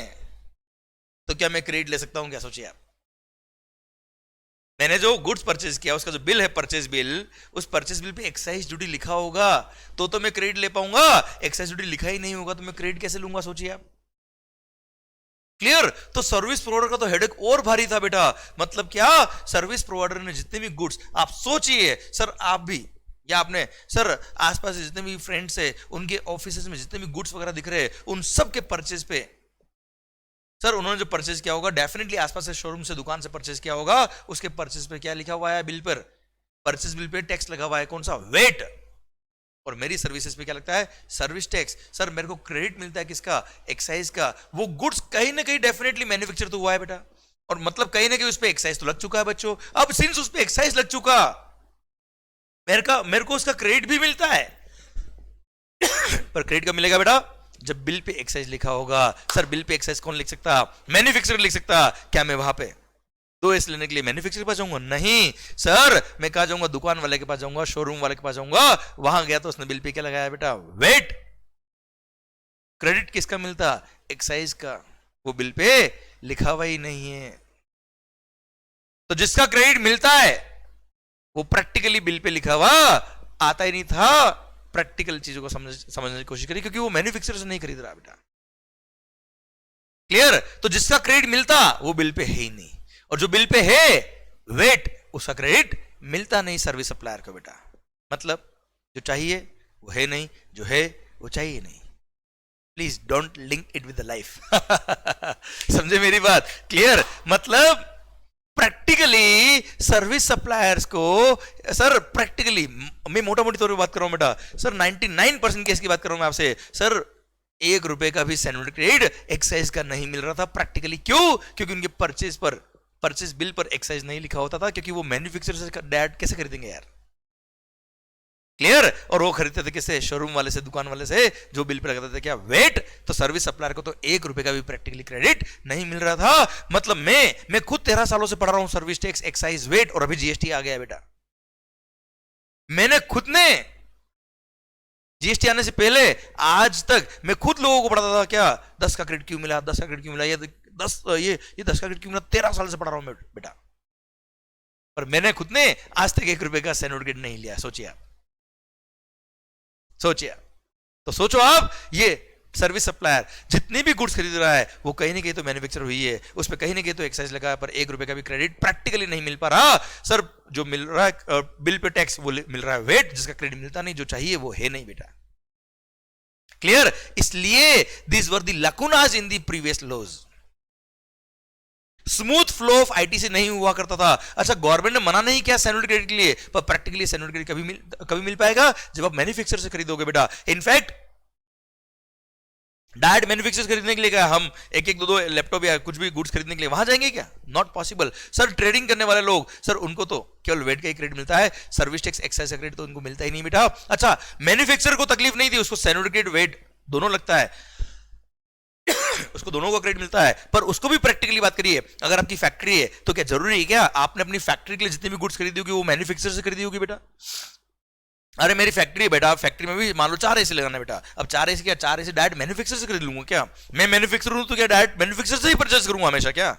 तो क्या मैं क्रेडिट ले सकता हूं क्या, सोचिए आप। मैंने जो गुड्स परचेज किया उसका जो बिल है परचेज बिल, उस purchase bill pay excise duty लिखा होगा तो मैं क्रेडिट ले पाऊंगा। एक्साइज ड्यूटी लिखा ही नहीं होगा तो मैं क्रेडिट कैसे लूंगा, सोचिए आप। क्लियर। तो सर्विस प्रोवाइडर का तो हेडेक और भारी था बेटा। मतलब क्या, सर्विस प्रोवाइडर ने जितने भी गुड्स, आप सोचिए सर, आप भी या आपने सर आसपास जितने भी फ्रेंड्स है उनके ऑफिसेज में जितने भी गुड्स वगैरह दिख रहे हैं उन सब के परचेज पे सर उन्होंने जो परचेज किया होगा डेफिनेटली आसपास से शोरूम से, दुकान से परचेज किया होगा, उसके परचेज पे क्या लिखा हुआ है बिल पर, परचेज बिल पे टैक्स लगा हुआ है, कौन सा, वेट। और मेरी सर्विसेज पे क्या लगता है, सर्विस टैक्स। सर मेरे को क्रेडिट मिलता है किसका, एक्साइज का। वो गुड्स कहीं ना कहीं डेफिनेटली मैन्युफैक्चर तो हुआ है बेटा, और मतलब कहीं ना कहीं उस पे एक्साइज तो लग चुका है बच्चों। अब सिंस उस पे एक्साइज लग चुका, मेरे को उसका क्रेडिट भी मिलता है पर क्रेडिट कब मिलेगा बेटा, जब बिल पे एक्साइज लिखा होगा। सर बिल पे एक्साइज कौन लिख सकता, मैन्युफैक्चरर लिख सकता। क्या मैं वहां पे 2 एसी लेने के लिए मैन्युफैक्चरर के पास जाऊंगा, नहीं सर। मैं कहा जाऊंगा दुकान वाले के पास जाऊंगा, शोरूम वाले के पास जाऊंगा। वहां गया तो उसने बिल पे क्या लगाया बेटा, वेट। क्रेडिट किसका मिलता, एक्साइज का। वो बिल पे लिखा हुआ ही नहीं है। तो जिसका क्रेडिट मिलता है वो प्रैक्टिकली बिल पे लिखा हुआ आता ही नहीं था। प्रैक्टिकल चीजों को समझने की कोशिश करिए, क्योंकि वो मैन्युफैक्चरर से नहीं खरीद रहा बेटा। क्लियर। तो जिसका क्रेडिट मिलता वो बिल पे है ही नहीं, और जो बिल पे है वेट, उसका क्रेडिट मिलता नहीं सर्विस सप्लायर को बेटा। मतलब जो चाहिए वो है नहीं, जो है वो चाहिए नहीं। Please don't link it with the life समझे मेरी बात, क्लियर। मतलब प्रैक्टिकली सर्विस सप्लायर्स को, सर प्रैक्टिकली मैं मोटा मोटी तौर पे बात कर रहा हूं बेटा। सर 99% केस की बात कर रहा हूं मैं आपसे। सर 1 रुपए का भी सैनिटरी क्रेडिट एक्साइज का नहीं मिल रहा था प्रैक्टिकली। क्यों, क्योंकि उनके परचेज बिल पर एक्साइज नहीं लिखा होता था, क्योंकि वो मैन्युफैक्चरर से डैड कैसे खरीदेंगे यार। क्लियर। और वो खरीदते थे किससे, शोरूम वाले से, दुकान वाले से, जो बिल पे लगाते थे क्या, वेट। तो सर्विस सप्लायर को तो 1 रुपए का भी प्रैक्टिकली क्रेडिट नहीं मिल रहा था। मतलब मैं खुद 13 सालों से पढ़ रहा हूं सर्विस टैक्स, एक्साइज, वेट, और अभी जीएसटी आ गया बेटा। मैंने खुद ने जीएसटी आने से पहले आज तक मैं खुद लोगों को पढ़ाता था क्या, 10 का क्रेडिट क्यों मिला, 10 का क्रेडिट क्यों मिला, ये 10 का क्रेडिट क्यों मिला। 13 साल से पढ़ा रहा हूं मैं बेटा, पर मैंने खुद ने आज तक 1 रुपए का सैनिटरी क्रेडिट नहीं लिया। सोचिए आप, सोचिए। तो सोचो आप, ये सर्विस सप्लायर जितनी भी गुड्स खरीद रहा है वो कहीं ना कहीं तो मैन्युफैक्चर हुई है, उस पर कहीं ना कहीं तो एक्साइज लगा है, पर 1 रुपए का भी क्रेडिट प्रैक्टिकली नहीं मिल पा रहा। सर जो मिल रहा है बिल पे टैक्स वो मिल रहा है वेट, जिसका क्रेडिट मिलता नहीं, जो चाहिए वो है नहीं बेटा। क्लियर। इसलिए this were the lacunas in the previous laws. Smooth flow of ITC नहीं हुआ करता था। अच्छा गवर्नमेंट ने मना नहीं किया सैनिटरी क्रेडिट के लिए, पर प्रैक्टिकली सैनिटरी क्रेडिट कभी मिल पाएगा, जब आप मैन्युफैक्चरर से खरीदोगे बेटा। इनफैक्ट डायरेक्ट मैन्युफैक्चरर खरीदने के लिए क्या हम एक 2 लैपटॉप या कुछ भी गुड्स खरीदने के लिए वहां जाएंगे क्या, नॉट पॉसिबल। सर ट्रेडिंग करने वाले लोग, सर उनको तो केवल वेट का ही क्रेडिट मिलता है, सर्विस टैक्स, एक्साइज का क्रेडिट तो उनको मिलता ही नहीं बेटा। अच्छा मैन्युफैक्चरर को तकलीफ नहीं थी, उसको सैनिटरी क्रेडिट, वेट दोनों लगता है, उसको दोनों को क्रेडिट मिलता है। पर उसको भी प्रैक्टिकली बात करिए, अगर आपकी फैक्ट्री है तो क्या जरूरी है क्या आपने अपनी फैक्ट्री के लिए जितनी भी गुड्स खरीदी होगी वो मैन्युफैक्चरर से खरीदी होगी बेटा? अरे मेरी फैक्ट्री है बेटा, फैक्ट्री में भी मान लो 4 एसी लगाना है बेटा, अब 4 एसी क्या 4 एसी डायरेक्ट मैन्युफैक्चरर से खरीद लूंगा क्या? मैं मैन्युफैक्चरर हूं तो क्या डायरेक्ट मैन्युफैक्चरर से ही परचेस करूंगा हमेशा क्या?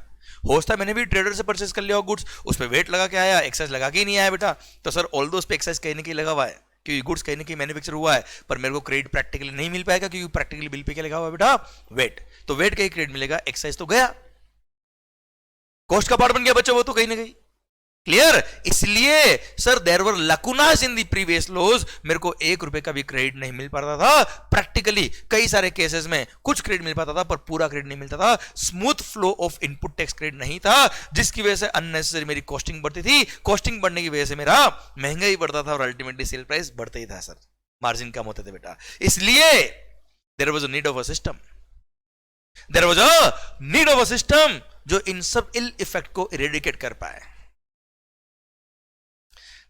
हो सकता है मैंने भी ट्रेडर से परचेस कर लिया गुड्स, उस पर वेट लगा के आया, एक्साइज लगा के ही नहीं आया बेटा, तो सर ऑल दो उस पर एक्साइज कहीं ना कहीं लगा हुआ है क्योंकि गुड्स कहीं ना कहीं मैन्युफैक्चर हुआ है, पर मेरे को क्रेडिट प्रैक्टिकली नहीं मिल पाएगा क्योंकि प्रैक्टिकली बिल पे क्या लगा हुआ है बेटा? वेट। तो वेट का ही क्रेडिट मिलेगा, एक्साइज तो गया, कॉस्ट का पार्ट बन गया बच्चा वो तो कहीं ना कहीं। क्लियर? इसलिए sir there were lacunas in the previous laws, मेरे को 1 रुपए का भी क्रेडिट नहीं मिल पाता था प्रैक्टिकली, कई सारे केसेस में कुछ क्रेडिट मिल पाता था पर पूरा क्रेडिट नहीं मिलता था, smooth flow of input tax credit नहीं था, जिसकी वजह से अननेसेसरी मेरी कॉस्टिंग बढ़ती थी, कॉस्टिंग बढ़ने की वजह से मेरा महंगाई बढ़ता था और अल्टीमेटली सेल प्राइस बढ़ता ही था सर, मार्जिन कम होते थे बेटा। इसलिए there was a need of a system, there was a need of a system जो इन सब इल इफेक्ट को इरेडिकेट कर पाए।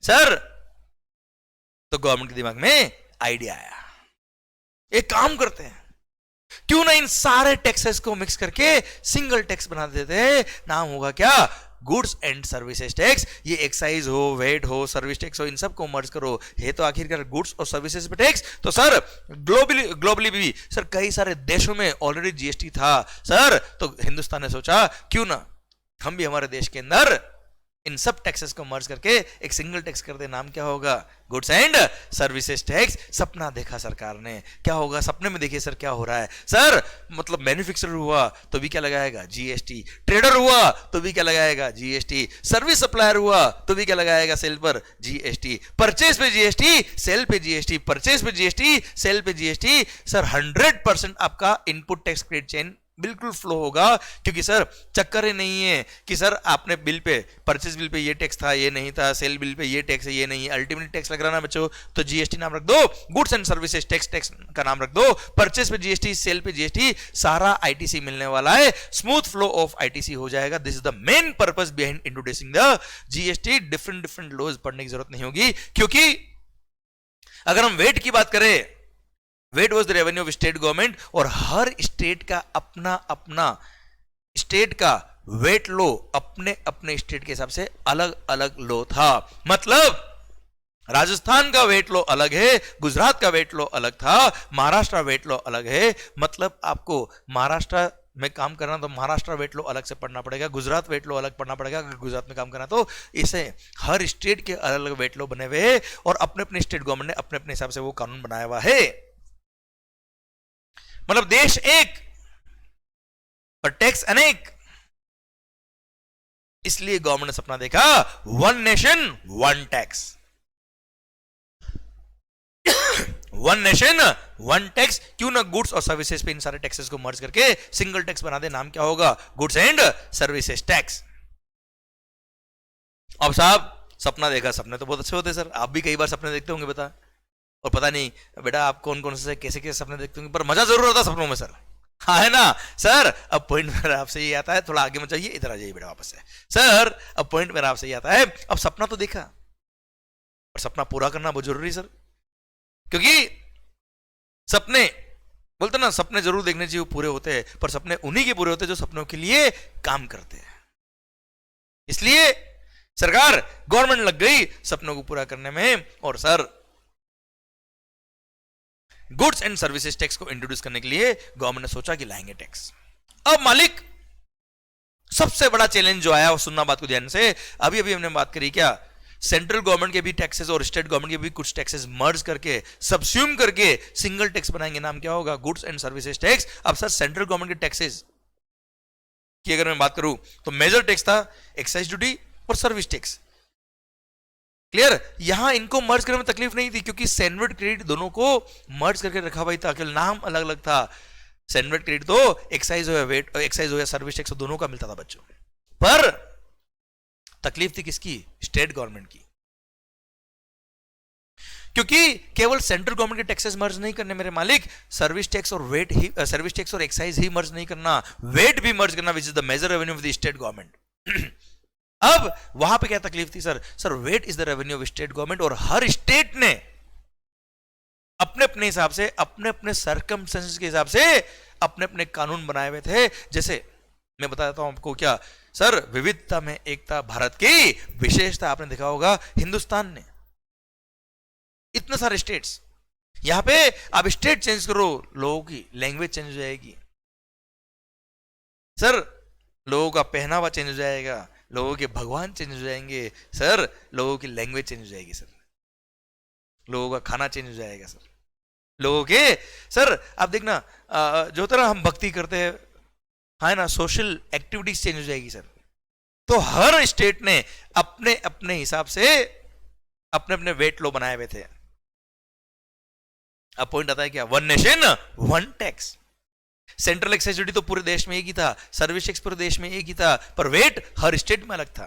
सर तो गवर्नमेंट के दिमाग में आइडिया आया, एक काम करते हैं, क्यों ना इन सारे टैक्सेस को मिक्स करके सिंगल टैक्स बना देते हैं, नाम होगा क्या? Goods and services tax. ये एक्साइज हो, वेट हो, सर्विस टैक्स हो, इन सब को मर्ज करो, है तो आखिरकार गुड्स और सर्विसेज पे टैक्स। तो सर ग्लोबली भी सर कई सारे देशों में ऑलरेडी जीएसटी था सर, तो हिंदुस्तान ने सोचा क्यों ना हम भी हमारे देश के अंदर इन सब टैक्सेस को मर्ज करके एक सिंगल टैक्स कर दे, नाम क्या होगा? Goods and services tax. सपना देखा सरकार ने, क्या होगा? सपने में देखिए सर क्या हो रहा है सर, मतलब मैन्युफैक्चरर हुआ तो भी क्या लगाएगा? जीएसटी। ट्रेडर हुआ तो भी क्या लगाएगा? जीएसटी। सर्विस सप्लायर हुआ तो भी क्या लगाएगा? सेल पर जीएसटी। परचेज पे जीएसटी, सेल पे जीएसटी, परचेज पे जीएसटी, सेल पे जीएसटी। सर 100% आपका इनपुट टैक्स क्रेडिट चेन बिल्कुल फ्लो होगा, क्योंकि सर चक्कर ही नहीं है कि सर आपने bill pay, purchase bill pay ये टैक्स था, ये नहीं था, सेल बिल पे ये टैक्स है, ये नहीं है, अल्टीमेटली टैक्स लग रहा ना बच्चों, तो जीएसटी नाम रख दो, गुड्स एंड सर्विसेज टैक्स का नाम रख दो, परचेज पे जीएसटी, सेल पे जीएसटी, सारा आईटीसी मिलने वाला है, स्मूथ फ्लो ऑफ आईटीसी हो जाएगा। This is the main purpose behind introducing the GST. Different laws पढ़ने की जरूरत नहीं होगी, क्योंकि अगर हम वेट की बात करें, wait was the revenue of state government, और हर स्टेट का अपना अपना स्टेट का वेट लो, अपने अपने स्टेट के हिसाब से अलग अलग लो था। मतलब राजस्थान का वेट लो अलग है, गुजरात का वेट लो अलग था, महाराष्ट्र वेट लो अलग है। मतलब आपको महाराष्ट्र में काम करना तो महाराष्ट्र वेट लो अलग से पढ़ना पड़ेगा, गुजरात वेट लो अलग पढ़ना पड़ेगा, अगर गुजरात में काम करना तो इसे हर स्टेट के अलग अलग वेट लो बने हुए हैं, और अपने अपने स्टेट गवर्नमेंट ने अपने अपने हिसाब से वो कानून बनाया हुआ है। मतलब देश एक पर टैक्स अनेक, इसलिए गवर्नमेंट ने सपना देखा one nation one tax. One nation one tax, क्यों ना गुड्स और सर्विसेज पे इन सारे टैक्सेस को मर्ज करके सिंगल टैक्स बना दे, नाम क्या होगा? Goods and services tax. अब साहब सपना देखा, सपने तो बहुत अच्छे होते हैं सर, आप भी कई बार सपने देखते होंगे बता, और पता नहीं बेटा आप कौन कौन से कैसे कैसे सपने देखते होंगे, पर मजा जरूर आता सपनों में सर, हाँ है ना सर। अब पॉइंट मेरा आपसे ये आता है, थोड़ा आगे मत जाइए, इधर आ जाइए बेटा वापस से सर। अब पॉइंट मेरा आपसे ये आता है, अब सपना तो देखा, और सपना पूरा करना बहुत जरूरी सर, क्योंकि सपने बोलते ना, सपने जरूर देखने चाहिए, वो पूरे होते हैं, पर सपने उन्हीं के पूरे होते हैं जो सपनों के लिए काम करते हैं। इसलिए सरकार गवर्नमेंट लग गई सपनों को पूरा करने में, और sir goods and services tax को इंट्रोड्यूस करने के लिए गवर्नमेंट ने सोचा कि लाएंगे टैक्स। अब मालिक सबसे बड़ा चैलेंज जो आया वो सुनना बात को ध्यान से, अभी अभी हमने बात करी क्या, सेंट्रल गवर्नमेंट के भी टैक्सेस और स्टेट गवर्नमेंट के भी कुछ टैक्सेस मर्ज करके सबस्यूम करके सिंगल टैक्स बनाएंगे, नाम क्या होगा? Goods and services tax. अब सर सेंट्रल गवर्नमेंट के टैक्सेस की अगर मैं बात करूं तो मेजर टैक्स था एक्साइज ड्यूटी और सर्विस टैक्स। क्लियर? यहां इनको मर्ज करने में तकलीफ नहीं थी, क्योंकि सैंडविच क्रेडिट दोनों को मर्ज करके रखा हुआ था, केवल नाम अलग अलग था। सैंडविच क्रेडिट तो एक्साइज हो या वेट, एक्साइज हो या सर्विस टैक्स दोनों का मिलता था बच्चों, पर तकलीफ थी किसकी? स्टेट गवर्नमेंट की, क्योंकि केवल सेंट्रल गवर्नमेंट के टैक्सेस मर्ज नहीं करने मेरे मालिक, सर्विस टैक्स और वेट ही, सर्विस टैक्स और एक्साइज ही मर्ज नहीं करना, वेट भी मर्ज करना, which is the major revenue of the state government. अब वहां पे क्या तकलीफ थी sir? Sir VAT is the revenue of state government, और हर स्टेट ने अपने अपने हिसाब से, अपने अपने सर्कमस्टेंसेस के हिसाब से अपने अपने कानून बनाए हुए थे। जैसे मैं बताता हूं आपको, क्या सर, विविधता में एकता भारत की विशेषता। आपने देखा होगा हिंदुस्तान ने इतने सारे स्टेट्स, यहां पे आप स्टेट चेंज करो, लोगों की लैंग्वेज चेंज हो जाएगी सर, लोगों का पहनावा चेंज हो जाएगा, लोगों के भगवान चेंज हो जाएंगे सर, लोगों की लैंग्वेज चेंज हो जाएगी सर, लोगों का खाना चेंज हो जाएगा सर, लोगों के सर आप देखना जो तरह हम भक्ति करते हैं, है ना, सोशल एक्टिविटीज चेंज हो जाएगी सर। तो हर स्टेट ने अपने अपने हिसाब से अपने अपने वेट लो बनाए हुए थे। अब पॉइंट आता है क्या, one nation one tax. Central excise duty तो पूरे देश में एक ही था, सर्विस टैक्स पूरे देश में एक ही था, पर वेट हर स्टेट में अलग था,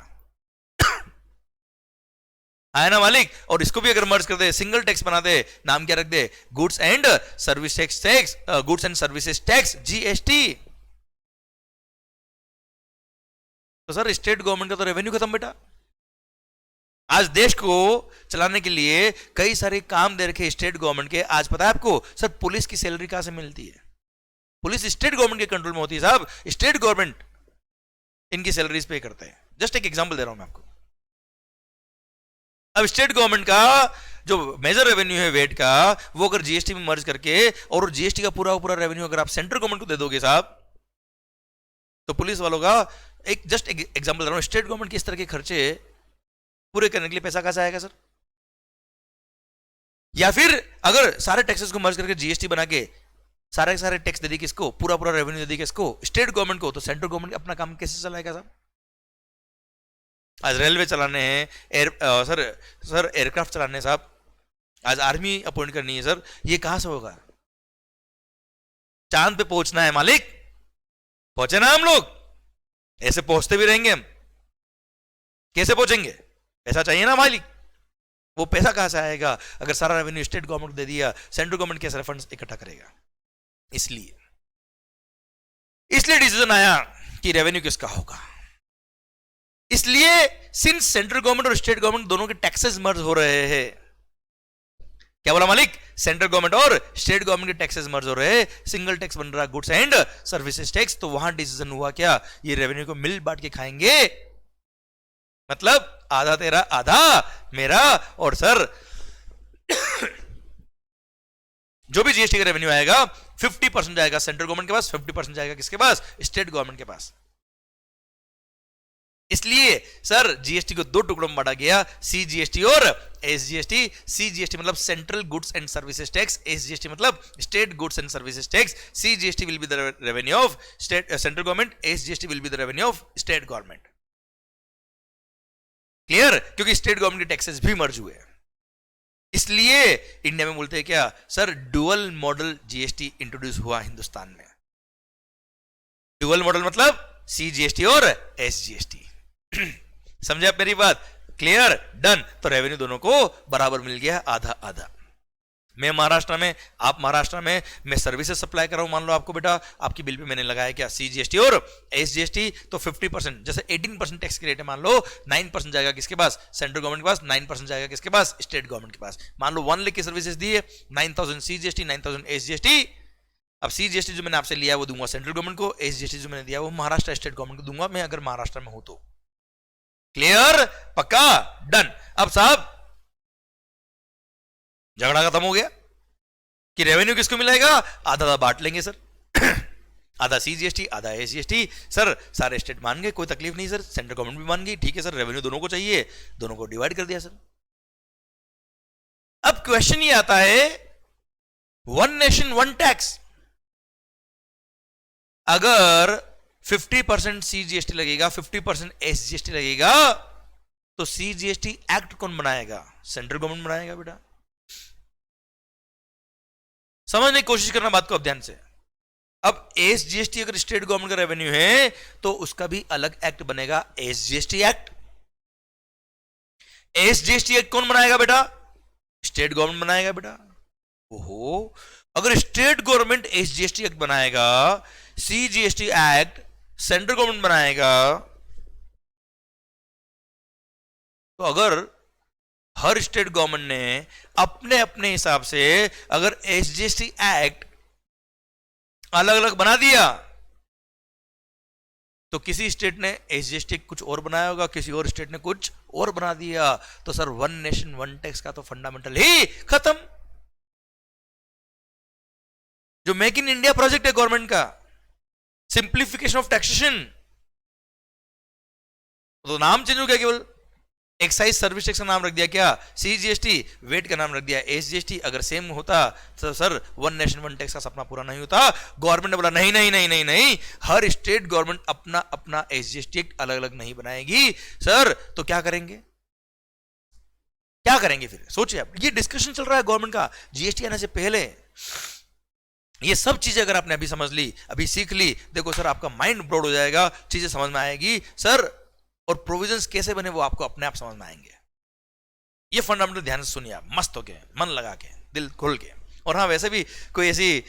है ना मालिक। और इसको भी अगर मर्ज कर दे, सिंगल टैक्स बना दे, नाम क्या रख दे, goods and service tax, goods and services tax, GST. तो सर स्टेट गवर्नमेंट का तो रेवेन्यू खत्म बेटा। आज देश को चलाने के लिए कई सारे काम दे रखे स्टेट गवर्नमेंट के। आज पता है आपको सर, पुलिस की सैलरी कहां से मिलती है? पुलिस स्टेट गवर्नमेंट के कंट्रोल में होती है साहब, स्टेट गवर्नमेंट इनकी सैलरीज पे करते हैं। जस्ट एक एग्जांपल दे रहा हूं मैं आपको। अब स्टेट गवर्नमेंट का जो मेजर रेवेन्यू है वेट का, वो अगर जीएसटी में मर्ज करके और जीएसटी का पूरा पूरा रेवेन्यू अगर आप सेंट्रल गवर्नमेंट को दे दोगे साहब, तो पुलिस वालों का एक जस्ट एग्जांपल दे रहा हूं, स्टेट गवर्नमेंट के इस तरह के खर्चे पूरे करने के लिए पैसा कहां से आएगा सर? या फिर अगर सारे टैक्सेस को मर्ज करके जीएसटी बना के सारे सारे टैक्स दे दी किसको, पूरा पूरा रेवेन्यू दे दी किसको, स्टेट गवर्नमेंट को, तो सेंट्रल गवर्नमेंट अपना काम कैसे चलाएगा साहब? आज रेलवे चलाने हैं, सर एयरक्राफ्ट चलाने हैं साहब, आज आर्मी अपॉइंट करनी है सर, ये कहां से होगा? चांद पे पहुंचना है मालिक, पहुंचे ना हम लोग, ऐसे पहुंचते भी रहेंगे हम, कैसे पहुंचेंगे? पैसा चाहिए ना मालिक, वो पैसा कहां से आएगा? अगर सारा रेवेन्यू स्टेट गवर्नमेंट को दे दिया, सेंट्रल गवर्नमेंट कैसे फंड्स इकट्ठा करेगा? इसलिए डिसीजन आया कि रेवेन्यू किसका होगा। इसलिए सिंस सेंट्रल गवर्नमेंट और स्टेट गवर्नमेंट दोनों के टैक्सेस मर्ज हो रहे हैं, क्या बोला मालिक, सेंट्रल गवर्नमेंट और स्टेट गवर्नमेंट के टैक्सेस मर्ज हो रहे हैं, सिंगल टैक्स बन रहा गुड्स एंड सर्विसेज टैक्स। तो वहां डिसीजन हुआ क्या, ये रेवेन्यू को मिल बांट के खाएंगे, मतलब आधा तेरा आधा मेरा, और सर जो भी जीएसटी का रेवेन्यू आएगा 50% जाएगा सेंट्रल गवर्नमेंट के पास, 50% जाएगा किसके पास, स्टेट गवर्नमेंट के पास। इसलिए सर जीएसटी को दो टुकड़ों में बांटा गया, सीजीएसटी और एसजीएसटी। सीजीएसटी मतलब central goods and services tax, SGST मतलब state goods and services tax. CGST will be the revenue of state central government, SGST will be the revenue of state government. Clear? क्योंकि state government के taxes भी merge हुए, इसलिए India में बोलते हैं क्या sir, dual model GST introduce हुआ हिंदुस्तान में। डुअल मॉडल मतलब सीजीएसटी और एसजीएसटी। समझे आप मेरी बात? क्लियर? डन। तो रेवेन्यू दोनों को बराबर मिल गया, आधा आधा। मैं महाराष्ट्र में, आप महाराष्ट्र में, मैं सर्विसेज सप्लाई कर रहा हूं, मान लो आपको बेटा, आपकी बिल पे मैंने लगाया क्या, सीजीएसटी और एसजीएसटी, तो 50%, जैसे 18% टैक्स की रेट है, मान लो 9% जाएगा किसके पास, सेंट्रल गवर्नमेंट के पास, 9% जाएगा किसके पास, स्टेट गवर्नमेंट के पास। मान लो 1 लाख की सर्विसेज दी है, 9000 सीजीएसटी, 9000 एसजीएसटी। अब सीजीएसटी जो मैंने आपसे लिया वो दूंगा सेंट्रल गवर्नमेंट को, एसजीएसटी जो मैंने दिया वो महाराष्ट्र स्टेट गवर्नमेंट को दूंगा, मैं अगर महाराष्ट्र में हूं तो। क्लियर? पक्का? डन। अब साहब झगड़ा खत्म हो गया कि रेवेन्यू किसको मिलेगा, आधा आधा बांट लेंगे सर, आधा सीजीएसटी आधा एसजीएसटी। सर सारे स्टेट मान गए, कोई तकलीफ नहीं सर, सेंट्रल गवर्नमेंट भी मान गई, ठीक है सर, रेवेन्यू दोनों को चाहिए, दोनों को डिवाइड कर दिया सर। अब क्वेश्चन ये आता है, वन नेशन वन टैक्स, अगर 50% सीजीएसटी लगेगा, 50% एसजीएसटी लगेगा, तो सीजीएसटी एक्ट कौन बनाएगा, सेंट्रल गवर्नमेंट बनाएगा बेटा। समझने की कोशिश करना बात को अब ध्यान से। अब एसजीएसटी अगर स्टेट गवर्नमेंट का रेवेन्यू है तो उसका भी अलग एक्ट बनेगा, एसजीएसटी एक्ट। एसजीएसटी एक्ट कौन बनाएगा बेटा, स्टेट गवर्नमेंट बनाएगा बेटा। ओहो, अगर स्टेट गवर्नमेंट एसजीएसटी एक्ट बनाएगा, सीजीएसटी एक्ट सेंट्रल गवर्नमेंट बनाएगा, तो अगर हर स्टेट गवर्नमेंट ने अपने अपने हिसाब से अगर एसजीएसटी एक्ट अलग अलग बना दिया तो किसी स्टेट ने एसजीएसटी कुछ और बनाया होगा, किसी और स्टेट ने कुछ और बना दिया, तो sir one nation one tax का तो फंडामेंटल ही खत्म। जो मेक इन इंडिया प्रोजेक्ट है गवर्नमेंट का, सिंप्लीफिकेशन ऑफ टैक्सेशन, तो नाम चेंज हो गया, केवल एक्साइज सर्विस टैक्स का नाम रख दिया, क्या सीजीएसटी, वेट का नाम रख दिया एसजीएसटी। अगर सेम होता तो sir one nation one tax का सपना पूरा नहीं होता। गवर्नमेंट ने बोला नहीं नहीं नहीं नहीं नहीं, हर स्टेट गवर्नमेंट अपना अपना एसजीएसटी अलग अलग नहीं बनाएगी सर, तो क्या करेंगे, क्या करेंगे फिर सोचिए आप। ये डिस्कशन चल रहा है गवर्नमेंट का जीएसटी आने से पहले। ये सब चीजें अगर आपने अभी समझ ली, अभी सीख ली, देखो सर आपका माइंड ब्रॉड हो जाएगा, चीजें समझ में आएगी सर, और प्रोविजंस कैसे बने वो आपको अपने आप समझ में आएंगे। ये फंडामेंटल ध्यान से सुनिए आप, मस्त होके, मन लगा के, दिल खोल के। और हाँ, वैसे भी कोई ऐसी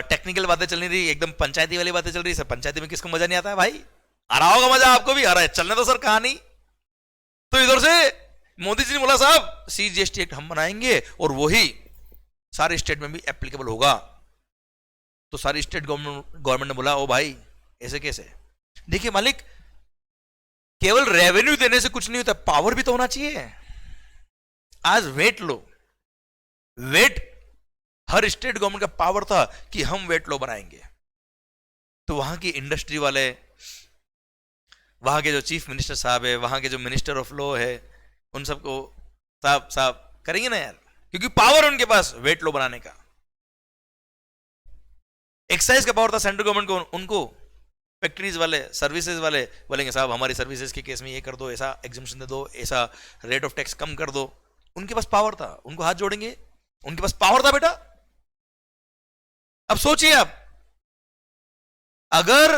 टेक्निकल बातें चल नहीं रही, एकदम पंचायती वाली बातें चल रही। सर पंचायती में किसको मजा नहीं आता है भाई? आ रहा होगा मजा, आपको भी आ रहा है, चलने तो सर कहानी। तो इधर से मोदी जी ने बोला साहब सीजीएसटी एक्ट हम बनाएंगे और वही सारे स्टेट में भी एप्लीकेबल होगा। तो सारी स्टेट गवर्नमेंट ने बोला ओ भाई ऐसे कैसे? देखिए मालिक, केवल रेवेन्यू देने से कुछ नहीं होता, पावर भी तो होना चाहिए। आज वेट लो, वेट हर स्टेट गवर्नमेंट का पावर था कि हम वेट लो बनाएंगे, तो वहां की इंडस्ट्री वाले, वहां के जो चीफ मिनिस्टर साहब है, वहां के जो मिनिस्टर ऑफ लॉ है, उन सबको साहब साहब करेंगे ना यार, क्योंकि पावर उनके पास वेट लो बनाने का। एक्साइज का पावर था सेंट्रल गवर्नमेंट को, उनको फैक्ट्रीज वाले, सर्विसेज वाले बोलेंगे साहब हमारी सर्विसेज के केस में ये कर दो, ऐसा एग्जम्पशन दे दो, ऐसा रेट ऑफ टैक्स कम कर दो। उनके पास पावर था, उनको हाथ जोड़ेंगे, उनके पास पावर था बेटा। अब सोचिए आप, अगर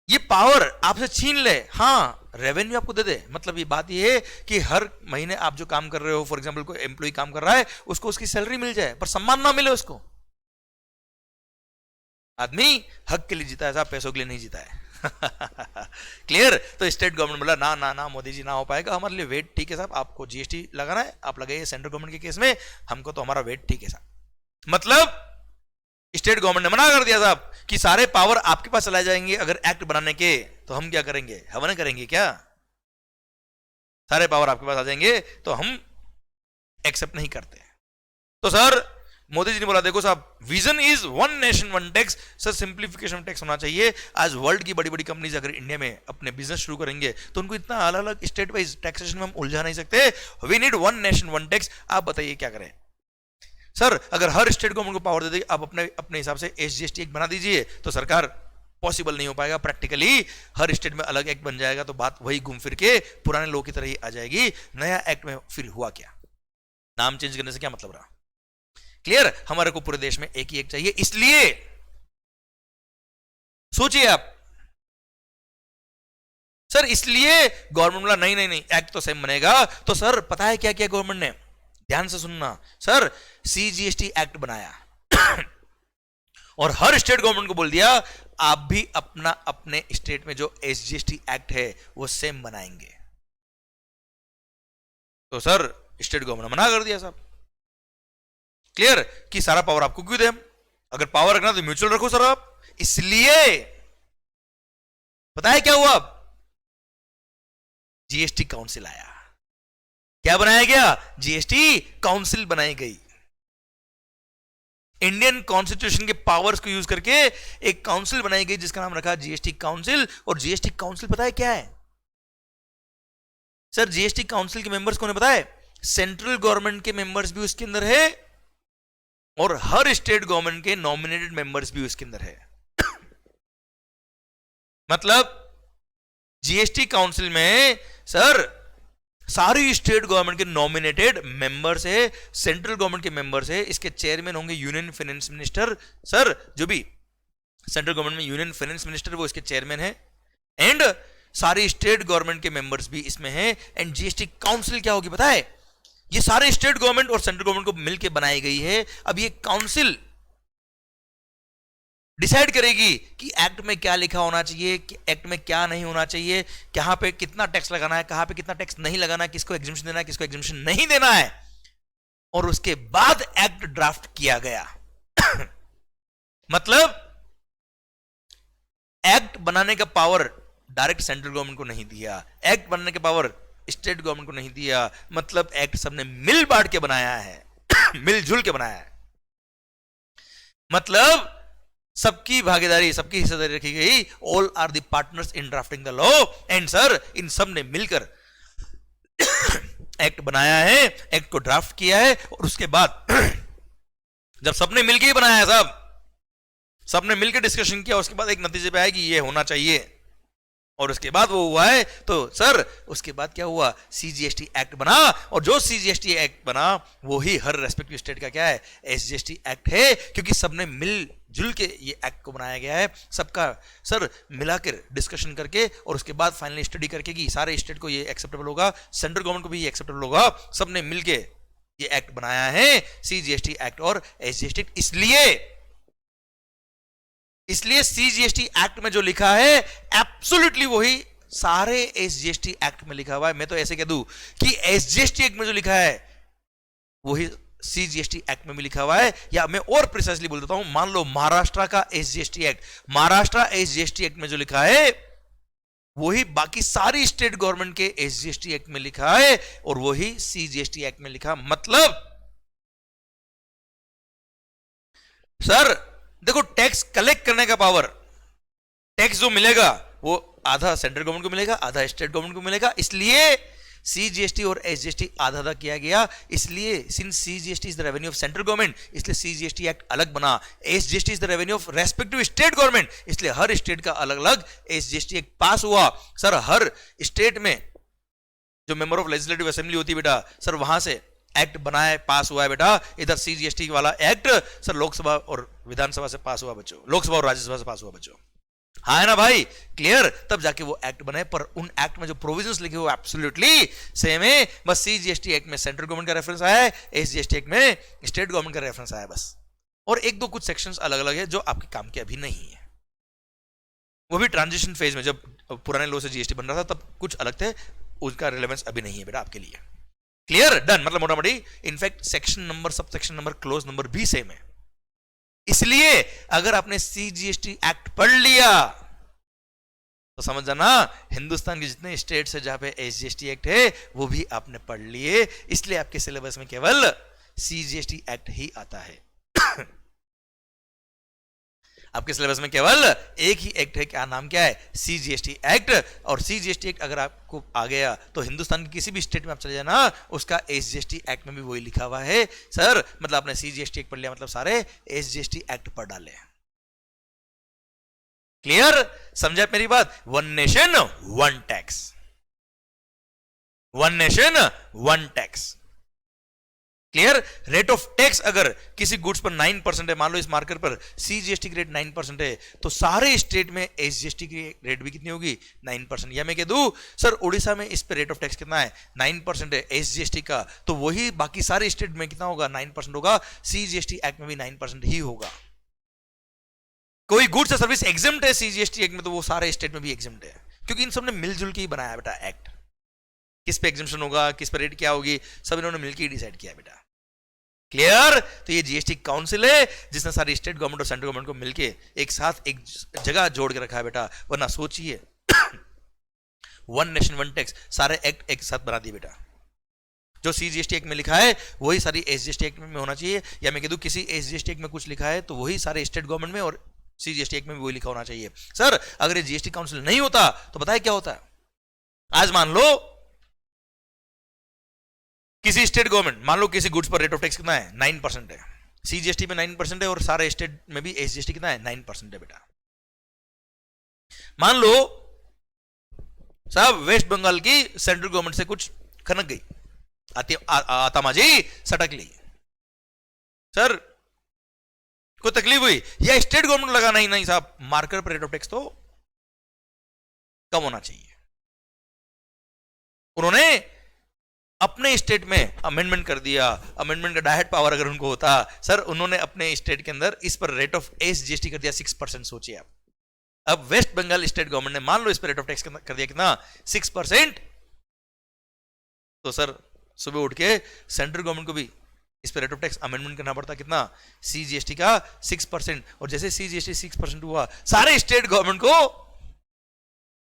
ये पावर आपसे छीन ले, हाँ रेवेन्यू आपको दे दे, मतलब ये बात ये है कि हर महीने आप जो काम कर रहे हो, फॉर एग्जाम्पल कोई एम्प्लॉय काम कर रहा है, उसको उसकी सैलरी मिल जाए पर सम्मान ना मिले उसको। आदमी हक के लिए जीता है साहब, पैसों के लिए नहीं जीता है। क्लियर? तो स्टेट गवर्नमेंट बोला ना ना ना मोदी जी ना हो पाएगा, हमारे लिए वेट ठीक है साहब, आपको जीएसटी लगाना है आप लगाइए सेंट्रल गवर्नमेंट के केस में, हमको तो हमारा वेट ठीक है साहब। मतलब स्टेट गवर्नमेंट ने मना कर दिया साहब कि सारे पावर आपके पास चलाए जाएंगे अगर एक्ट बनाने के, तो हम क्या करेंगे, हवन करेंगे क्या? सारे पावर आपके पास आ जाएंगे तो हम एक्सेप्ट नहीं करते। तो सर मोदी जी ने बोला देखो साहब, vision is one nation one tax. Sir simplification tax होना चाहिए। आज वर्ल्ड की बड़ी बड़ी कंपनीज अगर इंडिया में अपने बिजनेस शुरू करेंगे तो उनको इतना अलग अलग स्टेट वाइज टैक्सेशन में हम उलझा नहीं सकते। We need one nation one tax. आप बताइए क्या करें? सर अगर हर स्टेट गवर्नमेंट को पावर दे देगी, आप अपने अपने हिसाब से एसजीएसटी एक्ट बना दीजिए, तो सरकार पॉसिबल नहीं हो पाएगा प्रैक्टिकली। हर स्टेट में अलग एक्ट बन जाएगा तो बात वही घूम फिर के पुराने लोग की तरह ही आ जाएगी। नया एक्ट में फिर हुआ क्या? नाम चेंज करने से क्या मतलब रहा? क्लियर? हमारे को पूरे देश में एक ही एक चाहिए। इसलिए सोचिए आप सर, इसलिए गवर्नमेंट बोला नहीं नहीं नहीं एक्ट तो सेम बनेगा। तो सर पता है क्या किया गवर्नमेंट ने? ध्यान से सुनना सर, सीजीएसटी एक्ट बनाया और हर स्टेट गवर्नमेंट को बोल दिया आप भी अपना अपने स्टेट में जो एसजीएसटी एक्ट है वो सेम बनाएंगे। तो सर स्टेट गवर्नमेंट ने मना कर दिया साहब। क्लियर? कि सारा पावर आपको क्यों दे? अगर पावर रखना तो म्यूचुअल रखो सर आप। इसलिए पता है क्या हुआ? अब जीएसटी काउंसिल आया। क्या बनाया गया? जीएसटी काउंसिल बनाई गई। इंडियन कॉन्स्टिट्यूशन के पावर्स को यूज करके एक काउंसिल बनाई गई जिसका नाम रखा जीएसटी काउंसिल। और जीएसटी काउंसिल पता है क्या है सर? जीएसटी काउंसिल के मेंबर्स कौन है पता है? सेंट्रल गवर्नमेंट के मेंबर्स भी उसके अंदर है और हर स्टेट गवर्नमेंट के नॉमिनेटेड मेंबर्स भी उसके अंदर है। मतलब जीएसटी काउंसिल में सर सारी स्टेट गवर्नमेंट के नॉमिनेटेड मेंबर्स है, सेंट्रल गवर्नमेंट के मेंबर्स है। इसके चेयरमैन होंगे यूनियन फाइनेंस मिनिस्टर। सर जो भी सेंट्रल गवर्नमेंट में यूनियन फाइनेंस मिनिस्टर वो इसके चेयरमैन है। एंड सारी स्टेट गवर्नमेंट के मेंबर्स भी इसमें हैं। एंड जीएसटी काउंसिल क्या होगी पता है? ये सारे स्टेट गवर्नमेंट और सेंट्रल गवर्नमेंट को मिलकर बनाई गई है। अब ये काउंसिल डिसाइड करेगी कि एक्ट में क्या लिखा होना चाहिए, कि एक्ट में क्या नहीं होना चाहिए, कहां पे कितना टैक्स लगाना है, कहां पे कितना टैक्स नहीं लगाना है, किसको एग्जिबिशन देना है, किसको एग्जिबिशन नहीं देना है। और उसके बाद एक्ट ड्राफ्ट किया गया। मतलब एक्ट बनाने का पावर डायरेक्ट सेंट्रल गवर्नमेंट को नहीं दिया, एक्ट बनाने का पावर स्टेट गवर्नमेंट को नहीं दिया। मतलब एक्ट सबने मिल बांट के बनाया है, मिलजुल के बनाया है। मतलब सबकी भागीदारी, सबकी हिस्सेदारी रखी गई। All are the partners in drafting the law and sir इन सब ने मिलकर एक्ट बनाया है, एक्ट को ड्राफ्ट किया है। और उसके बाद जब सबने मिलकर ही बनाया है, सबने मिलकर डिस्कशन किया, उसके बाद एक नतीजे पे आया कि ये होना चाहिए और उसके बाद वो हुआ है। तो सर उसके बाद क्या हुआ, सीजीएसटी एक्ट बना। और जो सीजीएसटी एक्ट बना वो ही हर रेस्पेक्टिव स्टेट का क्या है, एसजीएसटी एक्ट है। क्योंकि सबने मिलजुल के ये एक्ट को बनाया गया है, सबका सर मिलाकर डिस्कशन करके और उसके बाद फाइनली स्टडी करके कि सारे स्टेट को ये एक्सेप्टेबल होगा, सेंट्रल गवर्नमेंट को भी ये एक्सेप्टेबल होगा। सबने मिलके ये एक्ट बनाया है, सीजीएसटी एक्ट और एसजीएसटी। इसलिए सीजीएसटी एक्ट में जो लिखा है एब्सोल्युटली वही सारे एसजीएसटी एक्ट में लिखा हुआ है। मैं तो ऐसे कह दूं कि एसजीएसटी एक्ट में जो लिखा है वही सीजीएसटी एक्ट में भी लिखा हुआ है। या मैं और प्रिसाइसली बोल देता हूं, मान लो महाराष्ट्र का SGST act, Maharashtra SGST act में जो लिखा है वही बाकी सारी स्टेट गवर्नमेंट के एसजीएसटी एक्ट में लिखा है और वही सीजीएसटी एक्ट में लिखा। मतलब सर देखो, टैक्स कलेक्ट करने का पावर, टैक्स जो मिलेगा वो आधा सेंट्रल गवर्नमेंट को मिलेगा, आधा स्टेट गवर्नमेंट को मिलेगा। इसलिए सीजीएसटी और एसजीएसटी आधा आधा किया गया। इसलिए since CGST is the revenue of central government, इसलिए सीजीएसटी एक्ट अलग बना। SGST is the revenue of respective state government, इसलिए हर स्टेट का अलग अलग एसजीएसटी एक्ट पास हुआ। सर हर स्टेट में जो मेंबर ऑफ लेजिस्लेटिव असेंबली होती है बेटा, सर वहां से एक्ट बनाए पास हुआ है बेटा। इधर सीजीएसटी वाला एक्ट सर लोकसभा और विधानसभा से पास हुआ बच्चों, लोकसभा और राज्यसभा से पास हुआ बच्चों। हाँ है ना भाई, क्लियर? तब जाके वो एक्ट बने। पर उन एक्ट में जो प्रोविजंस लिखे हुए एब्सोल्युटली सेम है। बस सीजीएसटी एक्ट में सेंट्रल गवर्नमेंट का रेफरेंस आया है, एसजीएसटी एक्ट में स्टेट गवर्नमेंट का रेफरेंस आया बस। और एक दो कुछ सेक्शंस अलग अलग है जो आपके काम के अभी नहीं है, वो भी ट्रांजिशन फेज में, जब पुराने लॉ से जीएसटी बन रहा था तब कुछ अलग थे, उसका रिलेवेंस अभी नहीं है बेटा आपके लिए। क्लियर? डन। मतलब मोटा मोटी in fact section number, sub section number, close number भी सेम है। इसलिए अगर आपने सीजीएसटी एक्ट पढ़ लिया तो समझ जाना हिंदुस्तान के जितने स्टेट है जहां पे एसजीएसटी एक्ट है वो भी आपने पढ़ लिए। इसलिए आपके सिलेबस में केवल सीजीएसटी एक्ट ही आता है। आपके सिलेबस में केवल एक ही एक्ट है, क्या नाम क्या है, सीजीएसटी एक्ट। और सीजीएसटी एक्ट अगर आपको आ गया तो हिंदुस्तान के किसी भी स्टेट में आप चले जाना, उसका एसजीएसटी एक्ट में भी वही लिखा हुआ है। सर मतलब आपने सीजीएसटी एक्ट पढ़ लिया, मतलब सारे एसजीएसटी एक्ट पढ़ डाले। क्लियर? समझा मेरी बात? One nation one tax, one nation one tax. Clear? Rate of tax अगर किसी गुड्स पर 9% है, मान लो इस मार्कर पर सीजीएसटी की रेट 9% है, तो सारे स्टेट में एसजीएसटी की रेट भी कितनी होगी, 9%। या मैं कह दूं सर उड़ीसा में इस पे रेट ऑफ टैक्स कितना है, 9% है एसजीएसटी का, तो वही बाकी सारे स्टेट में कितना होगा, 9% होगा। सीजीएसटी एक्ट में भी 9% ही होगा। कोई गुड्स या सर्विस एग्जम्प्ट है सीजीएसटी एक्ट में तो वो सारे स्टेट में भी एग्जम्प्ट है, क्योंकि इन सब ने मिलजुल के ही बनाया बेटा एक्ट। किस पे एग्जम्पशन होगा, किस पे रेट क्या होगी, सब इन्होंने मिलकर ही डिसाइड किया बेटा। क्लियर? तो ये जीएसटी काउंसिल है जिसने सारी स्टेट गवर्नमेंट और सेंट्रल गवर्नमेंट को मिलके एक साथ एक जगह जोड़ के रखा है बेटा। वरना सोचिए वन नेशन वन टैक्स, सारे एक्ट एक साथ बना दिए बेटा। जो सीजीएसटी एक्ट में लिखा है वही सारी एसजीएसटी एक्ट में होना चाहिए। या मैं कह दूं किसी एसजीएसटी एक्ट में कुछ लिखा है तो वही सारे स्टेट गवर्नमेंट में और सीजीएसटी एक्ट में भी वही लिखा होना चाहिए। सर अगर ये जीएसटी काउंसिल नहीं होता तो बताए क्या होता है? आज मान लो किसी स्टेट गवर्नमेंट, मान लो किसी गुड्स पर रेट ऑफ टैक्स कितना है, 9% है, सीजीएसटी में 9% है और सारे स्टेट में भी एसजीएसटी कितना है, 9% है बेटा। मान लो साहब वेस्ट बंगाल की सेंट्रल गवर्नमेंट से कुछ खनक गई, आतामाजी सटक ली, सर कोई तकलीफ हुई, या स्टेट गवर्नमेंट लगा नहीं साहब मार्कर पर रेट ऑफ टैक्स तो कम होना चाहिए। उन्होंने अपने स्टेट में अमेंडमेंट कर दिया, अमेंडमेंट का डायरेक्ट पावर अगर उनको होता, सर उन्होंने अपने स्टेट के अंदर इस पर रेट ऑफ एसजीएसटी कर दिया 6%। सोचिए आप, अब वेस्ट बंगाल स्टेट गवर्नमेंट ने मान लो इस पर रेट ऑफ टैक्स कर दिया कितना, 6%, तो सर सुबह उठ के सेंट्रल गवर्नमेंट को भी इस पर रेट ऑफ टैक्स अमेंडमेंट करना पड़ता, कितना, सीजीएसटी का 6%। और जैसे सीजीएसटी 6% हुआ, सारे स्टेट गवर्नमेंट को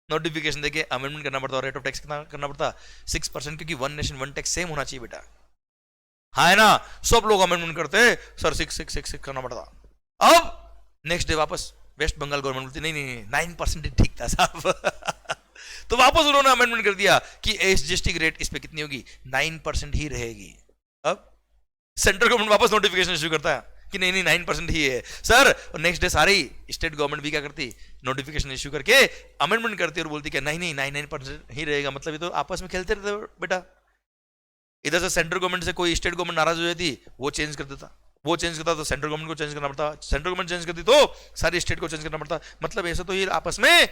नोटिफिकेशन देके अमेंडमेंट करना पड़ता, और रेट ऑफ टैक्स कितना करना पड़ता, 6%, क्योंकि one nation one tax same होना चाहिए बेटा, हाँ है ना, सब लोग अमेंडमेंट करते सर 6 करना पड़ता। अब नेक्स्ट डे वापस वेस्ट बंगाल गवर्नमेंट बोलती नहीं नहीं 9% ठीक था साहब तो वापस उन्होंने अमेंडमेंट कर दिया कि एसजीएसटी की रेट इस पे कितनी होगी, 9% ही रहेगी। अब सेंट्रल गवर्नमेंट वापस नोटिफिकेशन इशू करता है कि नहीं नहीं 9% ही है सर, और नेक्स्ट डे सारी स्टेट गवर्नमेंट भी क्या करती, नोटिफिकेशन इशू करके अमेंडमेंट करती और बोलती कि नहीं नहीं 9% ही रहेगा। मतलब ये तो आपस में खेलते रहते बेटा, इधर से सेंट्रल गवर्नमेंट से कोई स्टेट गवर्नमेंट नाराज हो जाती, वो चेंज कर देता, वो चेंज करता तो सेंट्रल गवर्नमेंट को चेंज करना पड़ता, सेंट्रल गवर्नमेंट चेंज करती तो सारी स्टेट को चेंज करना पड़ता। मतलब ऐसा तो ये आपस में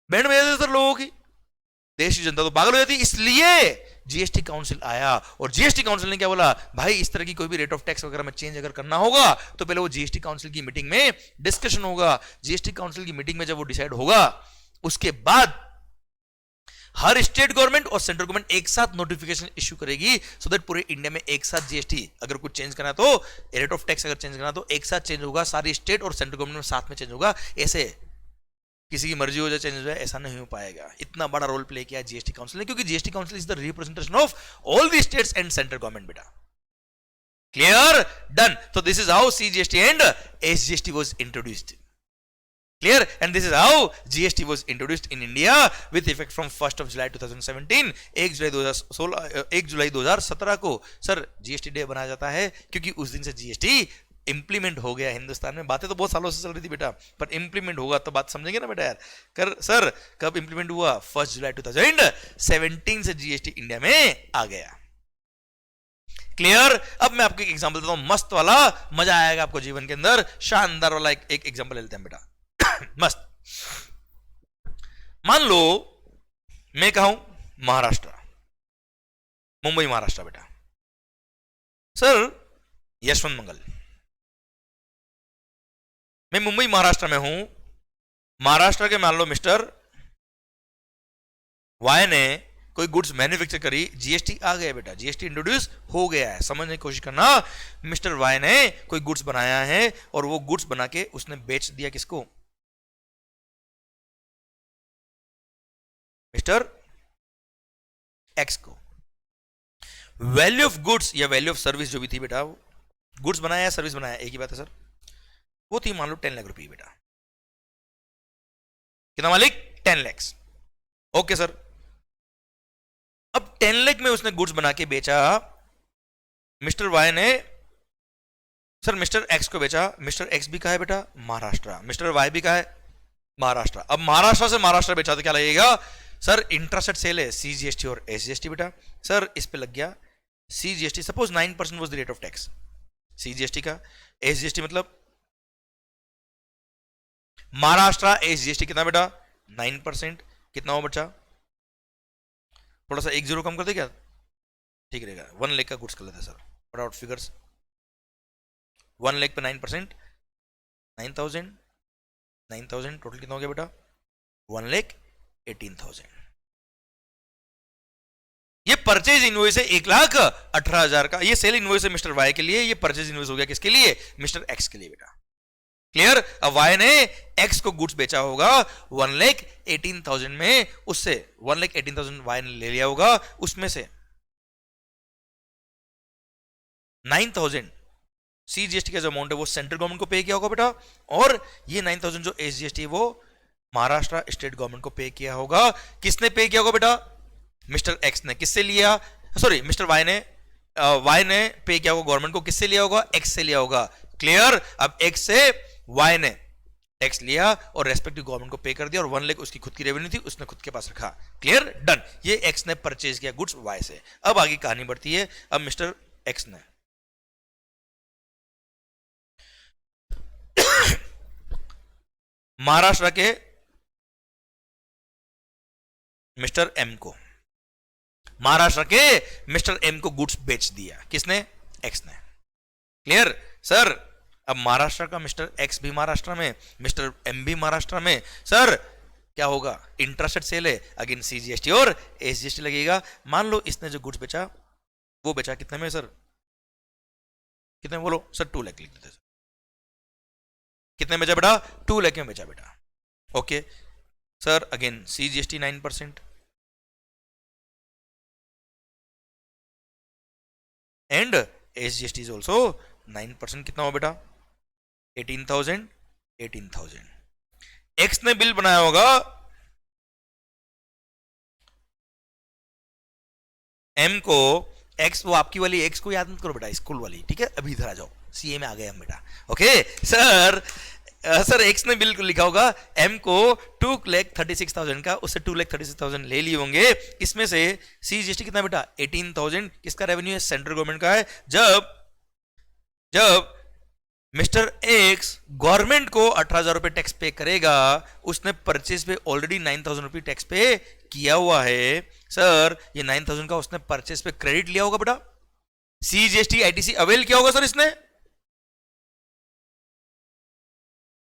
बैंड बजा देते लोगों की, देश की जनता तो पागल हो जाती। इसलिए जीएसटी काउंसिल आया, और जीएसटी काउंसिल ने क्या बोला, भाई इस तरह की कोई भी रेट ऑफ टैक्स वगैरह में चेंज अगर करना होगा तो पहले वो जीएसटी काउंसिल की मीटिंग में डिस्कशन होगा, जीएसटी काउंसिल की मीटिंग में जब वो डिसाइड होगा उसके बाद हर स्टेट गवर्नमेंट और सेंट्रल गवर्नमेंट एक साथ नोटिफिकेशन इशू करेगी, सो दैट पूरे इंडिया में एक साथ जीएसटी अगर कुछ चेंज करना तो, रेट ऑफ टैक्स अगर चेंज करना तो एक साथ चेंज होगा, सारी स्टेट और सेंट्रल गवर्नमेंट में साथ में चेंज होगा। ऐसे किसी की मर्जी हो जाए चेंज हो जाए ऐसा नहीं हो पाएगा। इतना बड़ा रोल प्ले किया जीएसटी काउंसिल ने, क्योंकि GST council is the representation of all the states and central government बेटा। Clear, done. तो this is how CGST and SGST was introduced. Clear? And this is how GST was introduced in India with effect from 1st of July 2017। 1 जुलाई 2017 को sir GST day बनाया जाता है, क्योंकि उस दिन से जीएसटी इंप्लीमेंट हो गया हिंदुस्तान में। बातें तो बहुत सालों से चल रही थी बेटा, पर इंप्लीमेंट होगा तो बात समझेंगे ना बेटा यार। सर कब इंप्लीमेंट हुआ, 1 जुलाई 2017 से जीएसटी इंडिया में आ गया। क्लियर। अब मैं आपको एक एग्जांपल देता हूं मस्त वाला, मजा आएगा आपको जीवन के अंदर, शानदार वाला एक एग्जांपल ले लेते हैं बेटा मस्त। मान लो मैं कहूं महाराष्ट्र, मुंबई महाराष्ट्र बेटा, सर यशवंत मंगल, मैं मुंबई महाराष्ट्र में हूं, महाराष्ट्र के मान लो मिस्टर वाई ने कोई गुड्स मैन्युफैक्चर करी, जीएसटी आ गया बेटा, जीएसटी इंट्रोड्यूस हो गया है। समझने की कोशिश करना, मिस्टर वाई ने कोई गुड्स बनाया है और वो गुड्स बना के उसने बेच दिया किसको, मिस्टर एक्स को। वैल्यू ऑफ गुड्स या वैल्यू ऑफ सर्विस जो भी थी बेटा, वो गुड्स बनाया या सर्विस बनाया एक ही बात है सर, वो थी मान लो 10 लाख रुपए बेटा। कितना मालिक, 10 लाख। ओके सर, अब 10 लाख में उसने गुड्स बना के बेचा, मिस्टर वाई ने सर मिस्टर एक्स को बेचा। मिस्टर एक्स भी कहा है बेटा महाराष्ट्र, मिस्टर वाई भी कहा है महाराष्ट्र। अब महाराष्ट्र से महाराष्ट्र बेचा तो क्या लगेगा सर, इंट्रास्टेट सेल है, सीजीएसटी और एसजीएसटी बेटा। सर इस पे लग गया CGST, suppose 9% was the rate of tax CGST का, एसजीएसटी मतलब महाराष्ट्र एसजीएसटी कितना बेटा 9%, कितना हो बच्चा, थोड़ा सा 1 0 कम कर दे क्या, ठीक रहेगा। 1 लाख का गुड्स कर लेते सर, फटाफट फिगर्स, 1 लाख पे 9%, 9,000 टोटल कितना हो गया बेटा, 1,18,000। ये परचेज इनवॉइस है 1,18,000 का, ये सेल इनवॉइस है मिस्टर वाई के लिए, ये परचेज इनवॉइस हो गया किसके लिए, मिस्टर एक्स के लिए बेटा। क्लियर। अब वाई ने एक्स को गुड्स बेचा होगा 1,18,000 में, उससे 1,18,000 वाई ने ले लिया होगा, उसमें से 9,000 सीजीएसटी का जो अमाउंट है वो सेंट्रल गवर्नमेंट को पे किया होगा बेटा, और ये 9,000 जो एसजीएसटी है वो महाराष्ट्र स्टेट गवर्नमेंट को पे किया होगा। किसने पे किया होगा बेटा, मिस्टर एक्स ने। किससे लिया, सॉरी मिस्टर वाई ने पे किया होगा गवर्नमेंट को, किससे लिया होगा, एक्स से लिया होगा। क्लियर। अब एक्स से वाई ने टैक्स लिया और रेस्पेक्टिव गवर्नमेंट को पे कर दिया, और 1 लाख उसकी खुद की रेवेन्यू थी, उसने खुद के पास रखा। Clear, done. ये एक्स ने परचेज किया गुड्स वाई से। अब आगे कहानी बढ़ती है। अब मिस्टर एक्स ने महाराष्ट्र के मिस्टर एम को महाराष्ट्र के मिस्टर एम को गुड्स बेच दिया। किसने? एक्स ने। Clear sir? अब महाराष्ट्र का मिस्टर एक्स भी महाराष्ट्र में, मिस्टर एम भी महाराष्ट्र में, सर क्या होगा? इंट्रास्टेट सेल है, अगेन सीजीएसटी और एसजीएसटी लगेगा। मान लो इसने जो गुड्स बेचा वो बेचा कितने में सर? कितने में बोलो सर? 2 लाख लिख देते सर। कितने में बेचा बेटा? 2 लाख में बेचा बेटा। Okay sir, again CGST 9% and SGST is also 9%। कितना हो बेटा? 18,000। एक्स ने बिल बनाया होगा एम को, एक्स वो आपकी वाली एक्स को याद मत करो बेटा, स्कूल वाली, ठीक है? अभी इधर आ जाओ, सीए में आ गए हम बेटा। ओके सर, सर एक्स ने बिल लिखा होगा एम को 2,36,000 का, उससे 2,36,000 ले लिए होंगे। इसमें से सीजीएसटी कितना बेटा? 18,000। किसका रेवेन्यू है? सेंट्रल गवर्नमेंट का है। जब मिस्टर एक्स गवर्नमेंट को 18,000 रुपए टैक्स पे करेगा, उसने परचेज पे ऑलरेडी 9,000 रुपए टैक्स पे किया हुआ है। सर ये 9,000 का उसने परचेज पे क्रेडिट लिया होगा बेटा। सीजीएसटी आईटीसी अवेल किया होगा सर इसने।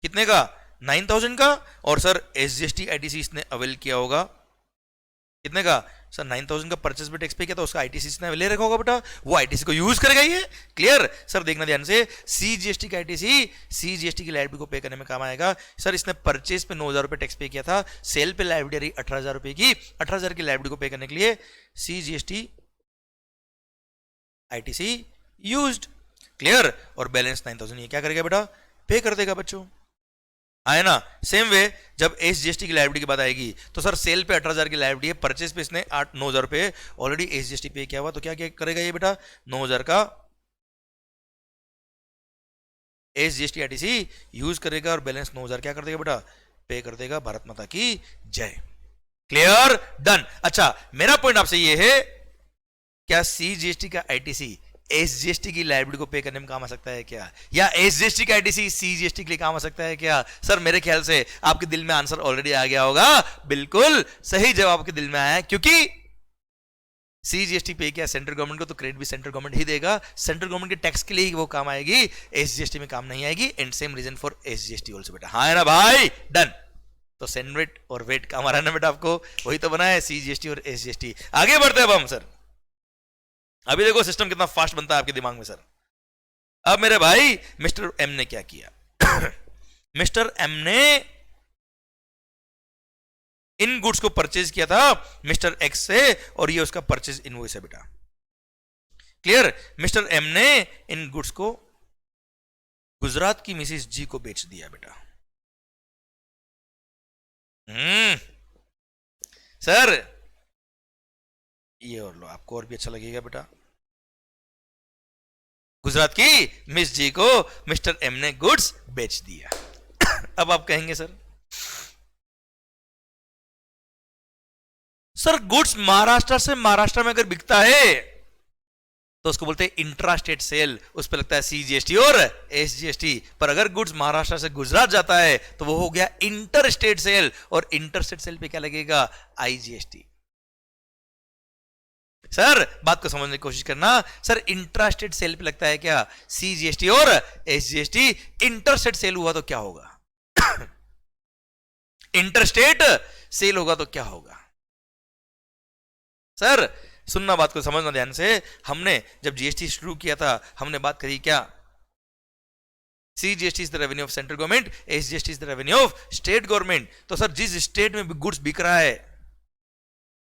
कितने का? 9,000 का। और सर एसजीएसटी आईटीसी इसने अवेल किया होगा कितने का? सर 9,000 का परचेस पे टैक्स पे किया तो उसका आईटीसी इसने ले रखा होगा बेटा, वो आईटीसी को यूज करेगा ये। Clear sir? देखना ध्यान से, सीजीएसटी का आईटीसी सीजीएसटी की लायबिलिटी को पे करने में काम आएगा। सर इसने परचेस पे 9,000 रुपए टैक्स पे किया था, सेल पे लायबिलिटी 18,000 रुपए की, 18,000 की लायबिलिटी को पे करने के लिए सीजीएसटी आईटीसी यूज्ड। क्लियर? और बैलेंस 9,000 ये क्या करेगा बेटा? पे कर देगा बच्चों, आए ना? सेम वे जब एसजीएसटी की लायबिलिटी की बात आएगी तो सर सेल पे 18,000 की लायबिलिटी है, परचेस पे इसने 9,000 रुपए ऑलरेडी एसजीएसटी पे किया हुआ, तो क्या क्या करेगा ये बेटा? 9,000 का एसजीएसटी आईटीसी यूज करेगा और बैलेंस 9,000 क्या कर देगा बेटा? पे कर देगा। भारत माता की जय। क्लियर? डन। अच्छा मेरा पॉइंट आपसे ये है, क्या सीजीएसटी का आईटीसी एसजीएसटी की लायबिलिटी को पे करने में काम आ सकता है क्या? या एसजीएसटी का आईटीसी सीजीएसटी के लिए काम आ सकता है क्या? सर मेरे ख्याल से आपके दिल में आंसर ऑलरेडी आ गया होगा। बिल्कुल सही जवाब आपके दिल में आया है, क्योंकि सीजीएसटी पे किया सेंट्रल गवर्नमेंट को तो क्रेडिट भी सेंट्रल गवर्नमेंट ही देगा, सेंट्रल गवर्नमेंट के टैक्स के लिए ही वो काम आएगी, एसजीएसटी में काम नहीं आएगी। And same reason for SGST also बेटा। हाँ है ना भाई? डन। तो सेनवेट और वेट काम आ रहा है ना बेटा आपको? वही तो बना है सीजीएसटी और एसजीएसटी। आगे बढ़ते हैं अब हम। सर अभी देखो सिस्टम कितना फास्ट बनता है आपके दिमाग में सर। अब मेरे भाई मिस्टर एम ने क्या किया? मिस्टर एम ने इन गुड्स को परचेज किया था मिस्टर एक्स से, और ये उसका परचेज इनवॉइस है बेटा। क्लियर? मिस्टर एम ने इन गुड्स को गुजरात की मिसिस जी को बेच दिया बेटा। सर ये और लो, आपको और भी अच्छा लगेगा बेटा। गुजरात की मिस जी को मिस्टर एम ने गुड्स बेच दिया। अब आप कहेंगे सर गुड्स महाराष्ट्र से महाराष्ट्र में अगर बिकता है तो उसको बोलते हैं इंट्रा स्टेट सेल, उस पर लगता है सीजीएसटी और एसजीएसटी। पर अगर गुड्स महाराष्ट्र से गुजरात जाता है तो वो हो गया इंटर स्टेट सेल, और इंटर स्टेट सेल पे क्या लगेगा? आईजीएसटी। सर बात को समझने की कोशिश करना, सर इंट्रा स्टेट सेल पे लगता है क्या? सीजीएसटी और एसजीएसटी। इंटर स्टेट सेल हुआ तो क्या होगा? इंटर स्टेट सेल होगा तो क्या होगा? सर सुनना, बात को समझना ध्यान से। हमने जब जीएसटी शुरू किया था हमने बात करी क्या? CGST is the revenue of central government, SGST is the revenue of state government. तो सर जिस स्टेट में गुड्स बिक रहा है,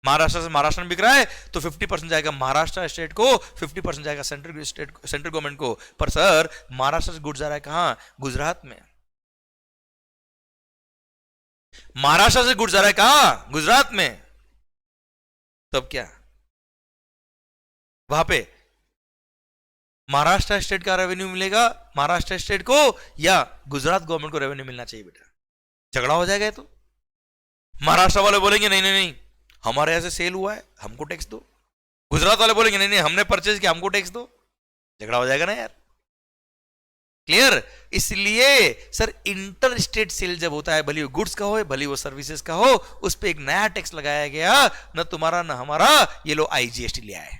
महाराष्ट्र से महाराष्ट्र में बिक रहा है तो 50% जाएगा महाराष्ट्र स्टेट को, 50% जाएगा सेंट्रल गवर्नमेंट को। पर सर महाराष्ट्र से गुड्स जा रहा है कहां? गुजरात में। महाराष्ट्र से गुड्स जा रहा है कहां? गुजरात में। तब क्या वहां पे महाराष्ट्र स्टेट का रेवेन्यू मिलेगा महाराष्ट्र स्टेट को, या गुजरात गवर्नमेंट को रेवेन्यू मिलना चाहिए बेटा? झगड़ा हो जाएगा। तो महाराष्ट्र वाले बोलेंगे नहीं नहीं नहीं हमारे यहां से सेल हुआ है हमको टैक्स दो, गुजरात वाले बोलेंगे नहीं नहीं हमने परचेज किया हमको टैक्स दो। झगड़ा हो जाएगा ना यार। क्लियर। इसलिए सर इंटर स्टेट सेल जब होता है, भले वो गुड्स का हो भले वो सर्विसेज का हो, उस पर एक नया टैक्स लगाया गया, न तुम्हारा न हमारा, ये लो आईजीएसटी ले आए।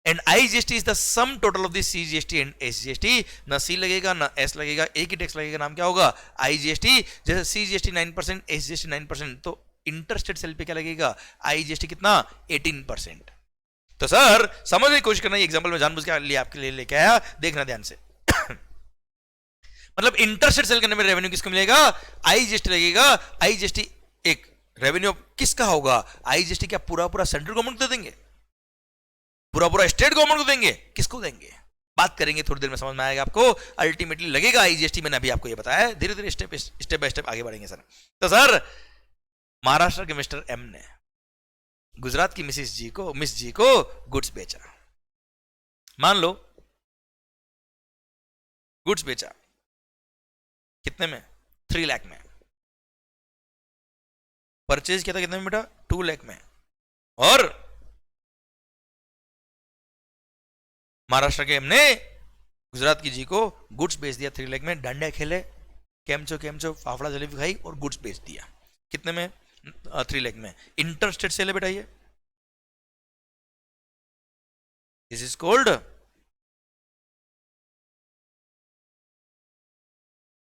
And IGST is the sum total of the CGST and SGST. ना सी लगेगा ना एस लगेगा, एक ही टैक्स लगेगा, नाम क्या होगा, आईजीएसटी। जैसे सीजीएसटी 9%, एसजीएसटी 9%, तो इंटरस्टेट सेल पे क्या लगेगा, आईजीएसटी कितना, 18%। तो सर समझने की कोशिश करना, ये एग्जांपल में जानबूझ के लिए आपके लिए लेके आया, देखना ध्यान से। मतलब इंटरस्टेट सेल करने में रेवेन्यू किसको मिलेगा, आईजीएसटी लगेगा। आईजीएसटी एक रेवेन्यू किसका होगा, आईजीएसटी क्या पूरा पूरा सेंट्रल गवर्नमेंट को दे देंगे, पूरा पूरा स्टेट गवर्नमेंट को देंगे, किसको देंगे, बात करेंगे थोड़ी देर में, समझ में आएगा आपको। अल्टीमेटली लगेगा आईजीएसटी, मैंने अभी आपको ये बताया, धीरे धीरे स्टेप बाय स्टेप आगे बढ़ेंगे सर। तो सर महाराष्ट्र के मिस्टर एम ने गुजरात की मिस जी को गुड्स बेचा। मान लो गुड्स बेचा कितने में, 3 लाख में। परचेज किया था कितने में बेटा, 2 लाख में। और महाराष्ट्र के हमने गुजरात की जी को गुड्स बेच दिया 3 लाख में। डांडिया खेले, केमचो फाफड़ा जलेबी खाई और गुड्स बेच दिया कितने में, 3 लाख में। इंटरस्टेट सेल है बेटा ये, this is called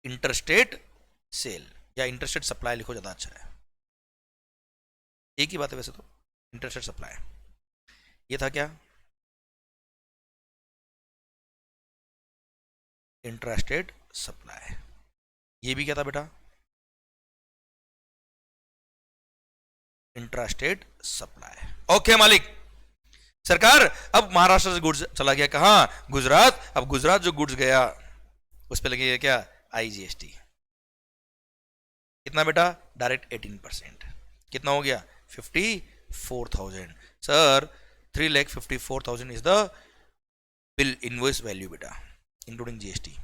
interstate sale, या इंटरस्टेट सप्लाई लिखो ज्यादा अच्छा है, एक ही बात है वैसे तो, इंटरस्टेट सप्लाई। ये था क्या, इंट्रास्टेट सप्लाई। ये भी क्या था बेटा, इंट्रास्टेट सप्लाई। ओके मालिक। सरकार अब महाराष्ट्र से गुड्स चला गया कहां, गुजरात। अब गुजरात जो गुड्स गया उस पे लगेगा क्या, आईजीएसटी। कितना बेटा, डायरेक्ट 18%। कितना हो गया, 54,000। Sir 3,54,000 is the bill invoice value बेटा, इंक्लूडिंग जीएसटी।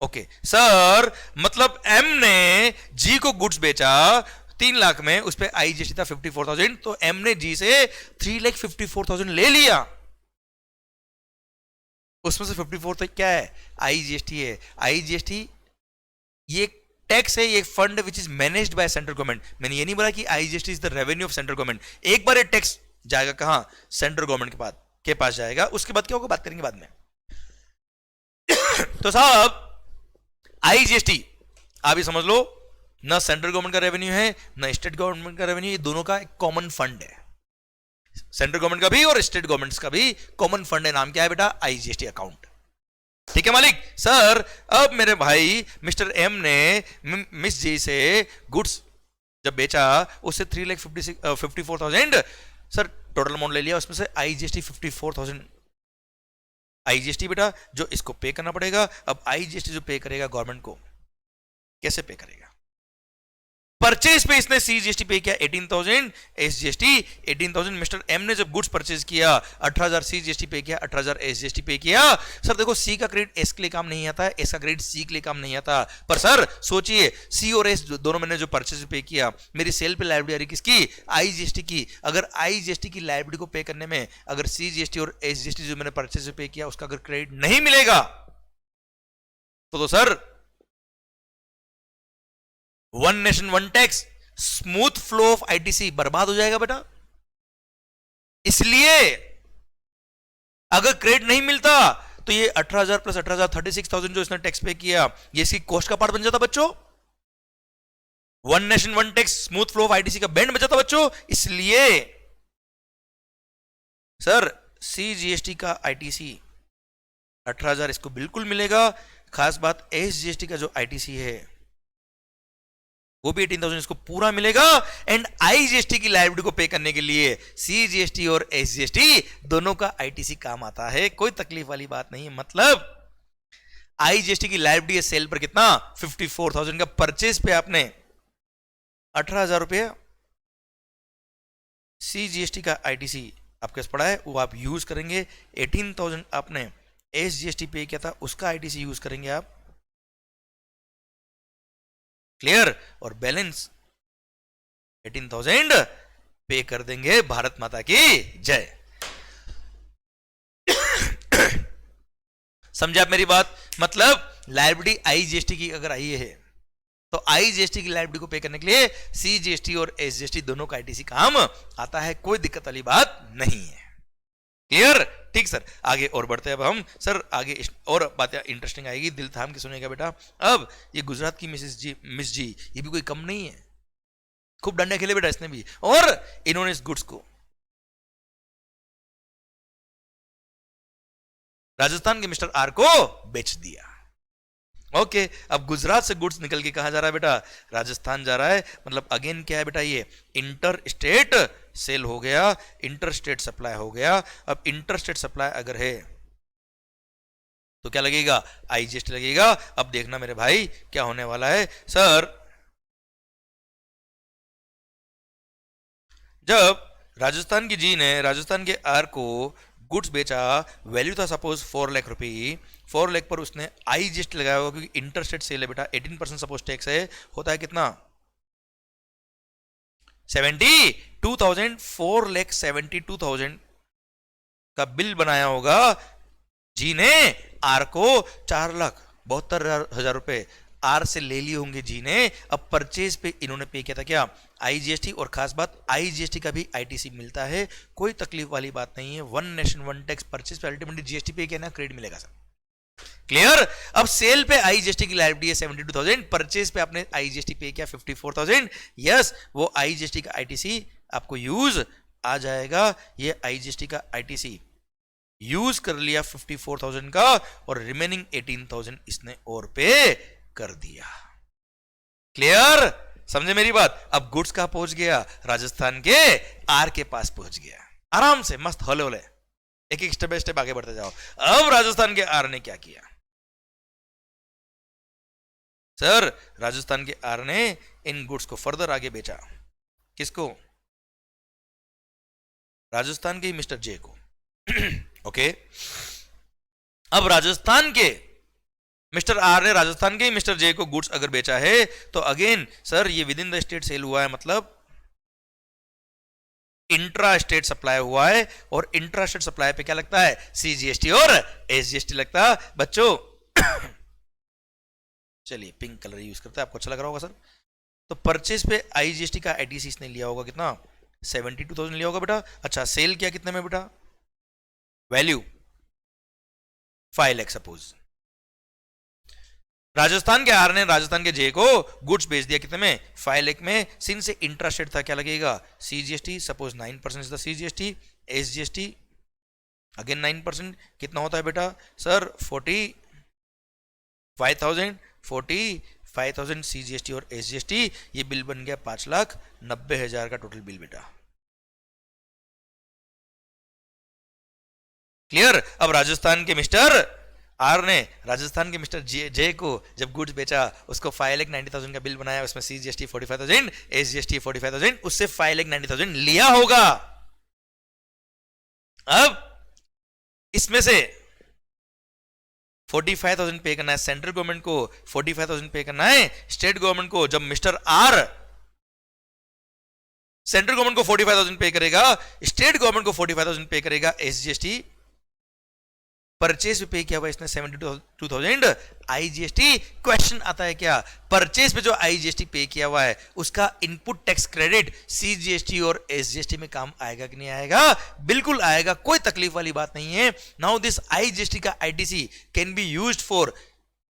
ओके सर, मतलब एम ने जी को गुड्स बेचा 3 लाख में, उस पे आईजीएसटी था 54,000, तो एम ने जी से 3,54,000 ले लिया। उसमें से 54 तो क्या है, आईजीएसटी है। आईजीएसटी ये टैक्स है, ये fund which is managed by central government. मैंने ये नहीं बोला कि IGST is the revenue of central government. एक बार ये टैक्स जाएगा कहां, सेंट्रल गवर्नमेंट के पास जाएगा। उसके बाद क्या होगा, बात करेंगे बाद में। तो साहब आईजीएसटी आप ही समझ लो, ना सेंट्रल गवर्नमेंट का रेवेन्यू है ना स्टेट गवर्नमेंट का रेवेन्यू, ये दोनों का एक कॉमन फंड है। सेंट्रल गवर्नमेंट का भी और स्टेट गवर्नमेंट का भी कॉमन फंड है, नाम क्या है बेटा, आईजीएसटी अकाउंट। ठीक है मालिक। सर अब मेरे भाई मिस्टर एम ने मिस जी से गुड्स जब बेचा, उससे 3,54,000 सर टोटल अमाउंट ले लिया, उसमें से आईजीएसटी 54,000 आईजीएसटी बेटा जो इसको पे करना पड़ेगा। अब आईजीएसटी जो पे करेगा गवर्नमेंट को, कैसे पे करेगा, परचेज पे इसने सीजीएसटी पे किया 18,000, एसजीएसटी 18,000। मिस्टर एम ने जब गुड्स परचेज किया 18,000 सीजीएसटी पे किया, 18,000 एसजीएसटी पे किया। सर देखो सी का क्रेडिट एस के लिए काम नहीं आता है, एस का क्रेडिट सी के लिए काम नहीं आता। पर सर सोचिए सी और एस दोनों मैंने जो परचेज पे किया, मेरी सेल पे लायबिलिटी आ रही किसकी, आईजीएसटी की। अगर आईजीएसटी की लायबिलिटी को पे करने में अगर सीजीएसटी और एसजीएसटी जो मैंने परचेज पे किया उसका अगर क्रेडिट नहीं मिलेगा तो sir one nation one tax, smooth flow of ITC बर्बाद हो जाएगा बेटा। इसलिए अगर क्रेडिट नहीं मिलता तो ये 18,000 प्लस 18,000 36,000 जो इसने टैक्स पे किया, ये इसकी कॉस्ट का पार्ट बन जाता बच्चों। One nation one tax, smooth flow of ITC का बैंड बन जाता बच्चों। इसलिए सर सीजीएसटी का आईटीसी 18,000 इसको बिल्कुल मिलेगा। खास बात एसजीएसटी का जो आईटीसी है वो भी 18,000 इसको पूरा मिलेगा। एंड आईजीएसटी की लायबिलिटी को पे करने के लिए सीजीएसटी और एसजीएसटी दोनों का आईटीसी काम आता है, कोई तकलीफ वाली बात नहीं है। मतलब आईजीएसटी की लायबिलिटी है सेल पर कितना, 54,000 का। परचेज पे आपने 18,000 रुपये, सीजीएसटी का आईटीसी आपके पास पड़ा है वो आप यूज करेंगे। 18,000 आपने एसजीएसटी पे किया था उसका आईटीसी यूज करेंगे आप, क्लियर। और बैलेंस 18,000 पे कर देंगे। भारत माता की जय। समझे आप मेरी बात? मतलब लायबिलिटी आईजीएसटी की अगर आई है तो आईजीएसटी की लायबिलिटी को पे करने के लिए सीजीएसटी और एसजीएसटी दोनों का आईटीसी काम आता है, कोई दिक्कत वाली बात नहीं है। क्लियर? ठीक सर, आगे और बढ़ते हैं अब हम। सर आगे और बातें इंटरेस्टिंग आएगी, दिल थाम के सुनेगा बेटा। अब ये गुजरात की मिस जी ये भी कोई कम नहीं है, खूब डंडे खेले बेटा इसने भी, और इन्होंने इस गुड्स को राजस्थान के मिस्टर आर को बेच दिया। ओके, अब गुजरात से गुड्स निकल के कहां जा रहा है बेटा? राजस्थान जा रहा है। मतलब अगेन क्या है बेटा, ये इंटर स्टेट सेल हो गया, इंटर स्टेट सप्लाई हो गया। अब इंटर स्टेट सप्लाई अगर है तो क्या लगेगा? आईजीएसटी लगेगा। अब देखना मेरे भाई क्या होने वाला है। सर जब राजस्थान की जी ने राजस्थान के आर को गुड्स बेचा, वैल्यू था सपोज 4 लाख रुपए, 4 लाख पर उसने आईजीएसटी लगाया होगा क्योंकि इंटरस्टेट सेल है बेटा, 18% सपोज टैक्स है, होता है कितना? 72,000, 4,72,000 का बिल बनाया होगा जी ने आर को, 4,72,000 रुपए आर से ले लिए होंगे जी ने। अब परचेज पे इन्होंने पे किया था क्या? आईजीएसटी। और खास बात आईजीएसटी का भी आईटीसी मिलता है, कोई तकलीफ वाली बात नहीं है। One nation one tax, purchase पे अल्टीमेटली जीएसटी पे किया ना, क्रेडिट मिलेगा सर। क्लियर? अब सेल पे आईजीएसटी की लायबिलिटी है 72,000, परचेज पे आपने आईजीएसटी पे किया 54,000। यस, वो आईजीएसटी का आईटीसी आपको यूज आ जाएगा। ये आईजीएसटी का आईटीसी यूज कर लिया 54,000 का, और रिमेनिंग 18,000 इसने और पे कर दिया। क्लियर? समझे मेरी बात? अब गुड्स कहां पहुंच गया? राजस्थान के आर के पास पहुंच गया। आराम से मस्त हौले हौले एक एक स्टेप बाय स्टेप आगे बढ़ते जाओ। अब राजस्थान के आर ने क्या किया? सर राजस्थान के आर ने इन गुड्स को फर्दर आगे बेचा। किसको? राजस्थान के मिस्टर जे को। ओके, अब राजस्थान के मिस्टर आर ने राजस्थान के मिस्टर जे को गुड्स अगर बेचा है तो अगेन सर ये within the state sale हुआ है, मतलब इंट्रा स्टेट सप्लाई हुआ है। और इंट्रा स्टेट सप्लाई पे क्या लगता है? सीजीएसटी और एसजीएसटी लगता है बच्चों। चलिए पिंक कलर यूज करते हैं, आपको अच्छा लग रहा होगा सर। तो परचेज पे आईजीएसटी का आईटीसी इसने लिया होगा कितना? 72,000 लिया होगा बेटा। अच्छा, सेल किया कितने में बेटा? Value 5 lakh suppose. राजस्थान के आर ने राजस्थान के जे को गुड्स बेच दिया कितने में? 5 लाख में। सिंस से इंट्रास्टेट था, क्या लगेगा? CGST, suppose 9% is the CGST, SGST again 9%, कितना होता है बेटा? सर 45,000 सीजीएसटी और एसजीएसटी, ये बिल बन गया 5,90,000 का टोटल बिल बेटा। क्लियर? अब राजस्थान के मिस्टर आर ने राजस्थान के मिस्टर जे को जब गुड्स बेचा, उसको 5,90,000 का बिल बनाया, उसमें सीजीएसटी 45,000, एसजीएसटी 45,000, उससे 5,90,000 लिया होगा। अब इसमें से 45,000 पे करना है सेंट्रल गवर्नमेंट को, 45,000 पे करना है स्टेट गवर्नमेंट को। जब मिस्टर आर सेंट्रल गवर्नमेंट को 45,000 पे करेगा, स्टेट गवर्नमेंट को 45,000 पे करेगा एसजीएसटी। परचेज पे किया हुआ इसने 72,000 आईजीएसटी। क्वेश्चन आता है क्या? परचेज पे जो आईजीएसटी पे किया हुआ है उसका इनपुट टैक्स क्रेडिट सीजीएसटी और एसजीएसटी में काम आएगा कि नहीं आएगा? बिल्कुल आएगा, कोई तकलीफ वाली बात नहीं है। नाउ दिस आईजीएसटी का ITC can be used for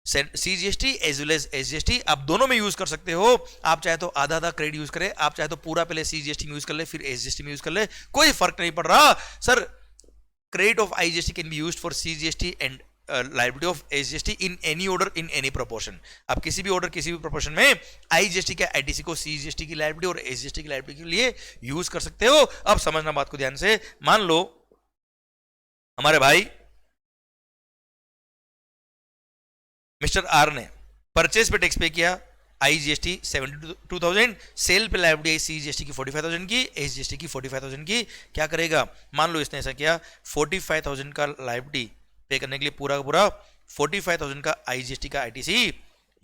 CGST as well as SGST, आप दोनों में यूज कर सकते हो। आप चाहे तो आधा आधा क्रेडिट यूज करें, आप चाहे तो पूरा पहले सीजीएसटी में यूज कर ले फिर एसजीएसटी में यूज कर ले, कोई फर्क नहीं पड़ रहा। Sir credit of IGST can be used for CGST and liability of SGST in any order in any proportion। आप किसी भी ऑर्डर किसी भी प्रोपोर्शन में IGST के ITC को CGST की लायबिलिटी और SGST की लायबिलिटी के लिए यूज कर सकते हो। अब समझना बात को ध्यान से। मान लो हमारे भाई मिस्टर आर ने परचेज पे टैक्स पे किया आईजीएसटी 72,000, सेल पे लायबिलिटी सीजीएसटी की 45,000 की, एसजीएसटी की 45,000 की। क्या करेगा? मान लो इसने ऐसा किया 45,000 का लायबिलिटी पे करने के लिए पूरा का पूरा 45,000 का आईजीएसटी का आईटीसी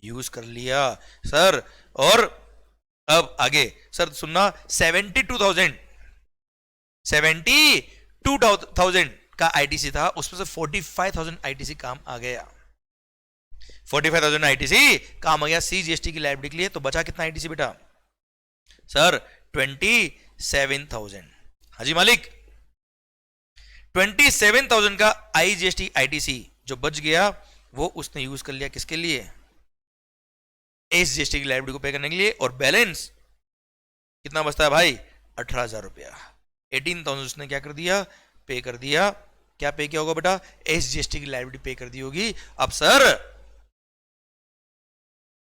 यूज कर लिया सर। और अब आगे सर सुनना, 72,000 का आईटीसी था, उसमें से 45,000 आईटीसी काम आ गया, 45,000 आईटीसी काम आ गया सीजीएसटी की लायबिलिटी के लिए। तो बचा कितना आईटीसी बेटा सर 27,000। हाजी मालिक 27,000 का आईजीएसटी आईटीसी जो बच गया वो उसने यूज कर लिया किसके लिए, एसजीएसटी की लायबिलिटी को पे करने के लिए। और बैलेंस कितना बचता है भाई 18,000 रुपया, 18,000 उसने क्या कर दिया पे कर दिया। क्या पे किया होगा बेटा, एसजीएसटी की लायबिलिटी पे कर दी होगी। अब सर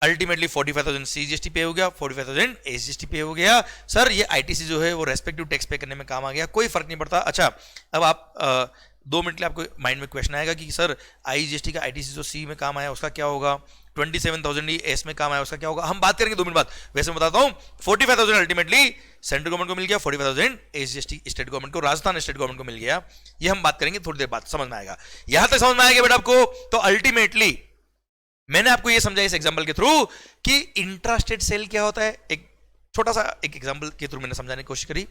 अल्टीमेटली 45,000 सीजीएसटी पे हो गया, 45,000 एसजीएसटी पे हो गया। सर ये आईटीसी जो है वो रेस्पेक्टिव टैक्स पे करने में काम आ गया, कोई फर्क नहीं पड़ता। अच्छा अब आप 2 मिनट के लिए आपको माइंड में क्वेश्चन आएगा कि सर आईजीएसटी का आईटीसी जो सी में काम आया उसका क्या होगा, 27,000 ही एस में काम आया उसका क्या होगा, हम बात करेंगे 2 मिनट बाद। वैसे मैं बताता हूं 45,000 अल्टीमेटली सेंट्रल गवर्नमेंट को मिल गया, 45,000 एसजीएसटी स्टेट गवर्नमेंट को, राजस्थान स्टेट गवर्नमेंट को मिल गया। ये हम बात करेंगे थोड़ी देर बाद, समझ में आएगा। यहां तक समझ में आएगा बेटा आपको। तो अल्टीमेटली मैंने आपको यह समझाया इस एग्जांपल के थ्रू कि इंट्रास्टेट सेल क्या होता है, एक छोटा सा एक एग्जांपल के थ्रू मैंने समझाने की कोशिश करी।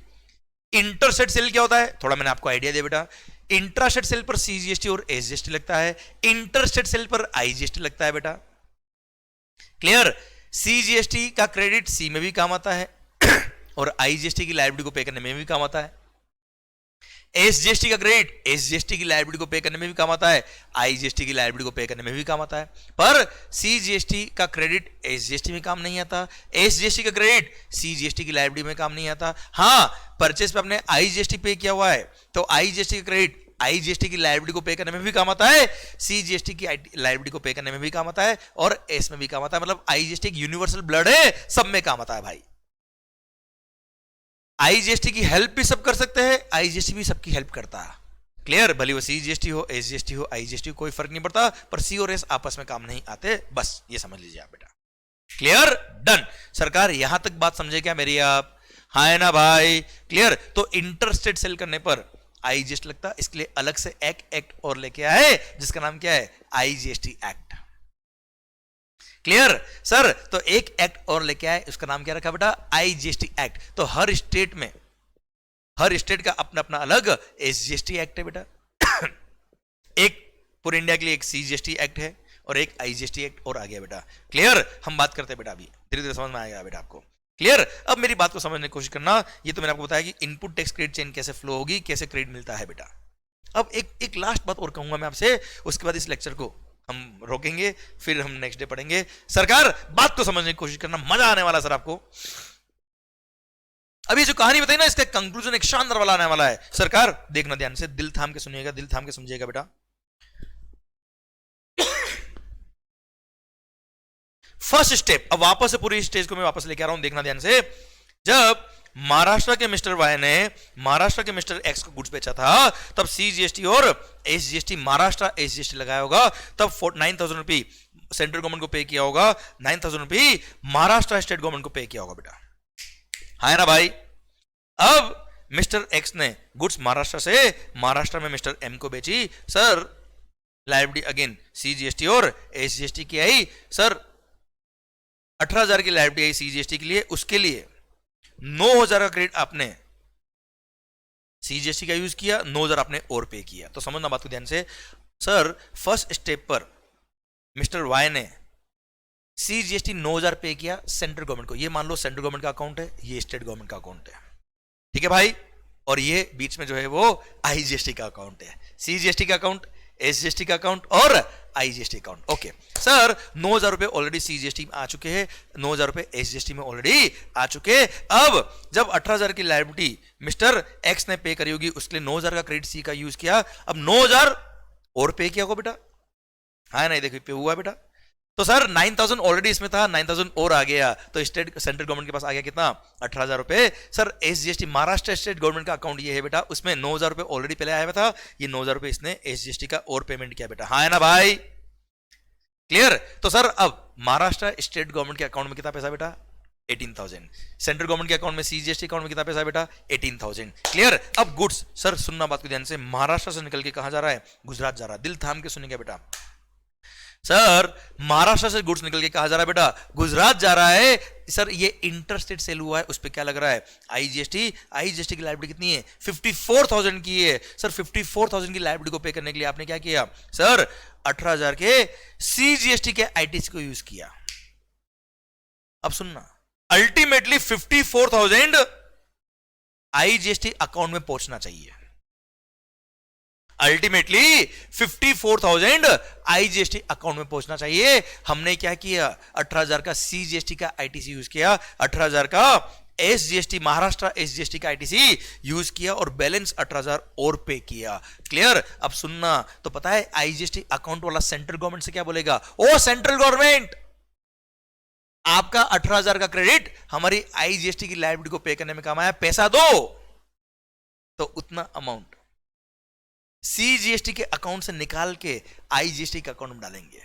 इंटरस्टेट सेल क्या होता है थोड़ा मैंने आपको आइडिया दिया बेटा। इंट्रास्टेट सेल पर सीजीएसटी और एसजीएसटी लगता है, इंटरस्टेट सेल पर आईजीएसटी लगता है बेटा। क्लियर, सीजीएसटी का क्रेडिट सी में भी काम आता है और आईजीएसटी की लायबिलिटी को पे करने में भी काम आता है। एसजीएसटी का क्रेडिट एसजीएसटी की लायबिलिटी को पे करने में भी काम आता है, आईजीएसटी की लायबिलिटी को पे करने में भी काम आता है। पर सीजीएसटी का क्रेडिट एसजीएसटी में काम नहीं आता, एसजीएसटी का क्रेडिट सीजीएसटी की लायबिलिटी में काम नहीं आता। हाँ, परचेस पे आपने आईजीएसटी पे किया हुआ है तो आईजीएसटी का क्रेडिट आईजीएसटी की लायबिलिटी को पे करने में भी काम आता है, सीजीएसटी की लायबिलिटी को पे करने में भी काम आता है और एस में भी काम आता है। मतलब आईजीएसटी एक यूनिवर्सल ब्लड है, सब में काम आता है भाई। आईजीएसटी की हेल्प भी सब कर सकते हैं, आईजीएसटी भी सबकी हेल्प करता है। क्लियर, भले वो सीजीएसटी हो एसजीएसटी हो आईजीएसटी हो कोई फर्क नहीं पड़ता, पर सी और एस आपस में काम नहीं आते, बस ये समझ लीजिए आप बेटा। Clear, done. सरकार यहां तक बात समझे क्या मेरी आप, हाँ है ना भाई। क्लियर, तो इंटरस्टेट सेल करने पर आईजीएसटी लगता है, इसके लिए अलग से एक एक्ट और लेके आए जिसका नाम क्या है, आईजीएसटी एक्ट। क्लियर सर, तो एक एक्ट और लेके आए उसका नाम क्या रखा बेटा, आईजीएसटी एक्ट। तो हर स्टेट में हर स्टेट का अपना अपना अलग एसजीएसटी एक्ट है बेटा। एक पूरे इंडिया के लिए एक सीजीएसटी एक्ट है और एक आईजीएसटी एक्ट और आ गया बेटा। क्लियर, हम बात करते हैं बेटा, अभी धीरे धीरे समझ में आएगा बेटा आपको। क्लियर, अब मेरी बात को समझने की कोशिश करना। ये तो मैंने आपको बताया कि इनपुट टैक्स क्रेडिट चेन कैसे फ्लो होगी, कैसे क्रेडिट मिलता है बेटा। अब एक लास्ट बात और कहूंगा मैं आपसे, उसके बाद इस लेक्चर को हम रोकेंगे, फिर हम नेक्स्ट डे पढ़ेंगे। सरकार बात को समझने की कोशिश करना, मजा आने वाला सर आपको। अभी जो कहानी बताई ना, इसका कंक्लूजन एक शानदार वाला आने वाला है। सरकार देखना ध्यान से, दिल थाम के सुनिएगा, दिल थाम के समझिएगा बेटा। फर्स्ट स्टेप, अब वापस से पूरी स्टेज को मैं वापस लेके आ रहा हूं, देखना ध्यान से। जब महाराष्ट्र के मिस्टर वाई ने महाराष्ट्र के मिस्टर एक्स को गुड्स बेचा था, तब सीजीएसटी और एसजीएसटी महाराष्ट्र एसजीएसटी लगाया होगा, तब 9,000 रुपये सेंट्रल गवर्नमेंट को पे किया होगा, 9,000 रुपये महाराष्ट्र स्टेट गवर्नमेंट को पे किया होगा बेटा। है ना भाई। अब मिस्टर एक्स ने गुड्स महाराष्ट्र से महाराष्ट्र में मिस्टर एम को बेची। सर लायबिलिटी अगेन सीजीएसटी और एसजीएसटी की आई। सर 18,000 की लायबिलिटी आई सीजीएसटी के लिए, उसके लिए 9,000 का क्रेडिट आपने सीजीएसटी का यूज किया, 9,000 आपने और पे किया। तो समझना बात को ध्यान से। सर फर्स्ट स्टेप पर मिस्टर वाई ने सीजीएसटी 9,000 पे किया सेंट्रल गवर्नमेंट को। ये मान लो सेंट्रल गवर्नमेंट का अकाउंट है, ये स्टेट गवर्नमेंट का अकाउंट है, ठीक है भाई। और ये बीच में जो है वो आईजीएसटी का अकाउंट है, सीजीएसटी का अकाउंट, एसजीएसटी का अकाउंट और आईजीएसटी अकाउंट। ओके सर, 9,000 रुपए ऑलरेडी सीजीएसटी में आ चुके हैं, 9,000 रुपए एसजीएसटी में ऑलरेडी आ चुके। अब जब 18,000 की लायबिलिटी मिस्टर एक्स ने पे करी होगी, उसके लिए 9,000 का क्रेडिट सी का यूज किया। अब 9,000 और पे किया होगा बेटा, हाँ नहीं देखिए पे हुआ बेटा। तो सर 9,000 ऑलरेडी इसमें था, 9,000 और आ गया, तो स्टेट सेंट्रल गवर्नमेंट के पास आ गया कितना, 18,000 रुपए। Sir SGST Maharashtra state government का अकाउंट ये है बेटा, उसमें 9,000 रुपए ऑलरेडी पहले आया हुआ था, ये 9,000 रुपए इसने एसजीएसटी का और पेमेंट किया बेटा। हाँ है ना भाई। क्लियर। तो सर अब महाराष्ट्र स्टेट गवर्नमेंट के अकाउंट में कितना पैसा बेटा, 18,000। सेंट्रल गवर्नमेंट के अकाउंट में सीजीएसटी अकाउंट में कितना पैसा बेटा, 18,000। क्लियर। अब गुड्स, सर सुनना बात को ध्यान से, महाराष्ट्र से निकल के कहां जा रहा है, गुजरात जा रहा है। दिल थाम के सुनेंगे बेटा। सर महाराष्ट्र से गुड्स निकल के कहा जा रहा है बेटा, गुजरात जा रहा है। सर ये इंटरस्टेट सेल हुआ है, उस पर क्या लग रहा है? आईजीएसटी। आईजीएसटी की लायबिलिटी कितनी है? 54,000 की है। सर 54,000 की लायबिलिटी को पे करने के लिए आपने क्या किया? सर 18,000 के सीजीएसटी के आईटीसी को यूज किया। अब सुनना, अल्टीमेटली 54,000 आईजीएसटी अकाउंट में पहुंचना चाहिए। अल्टीमेटली 54,000 आईजीएसटी अकाउंट में पहुंचना चाहिए। हमने क्या किया? 18,000 का सीजीएसटी का आईटीसी यूज किया, 18,000 का एसजीएसटी महाराष्ट्र एसजीएसटी का आईटीसी यूज किया और बैलेंस 18,000 और पे किया। क्लियर? अब सुनना, तो पता है आईजीएसटी अकाउंट वाला सेंट्रल गवर्नमेंट से क्या बोलेगा? ओ सेंट्रल गवर्नमेंट, आपका 18,000 का क्रेडिट हमारी आईजीएसटी की लायबिलिटी को पे करने में काम आया, पैसा दो। तो उतना अमाउंट सीजीएसटी के अकाउंट से निकाल के आईजीएसटी के अकाउंट में डालेंगे।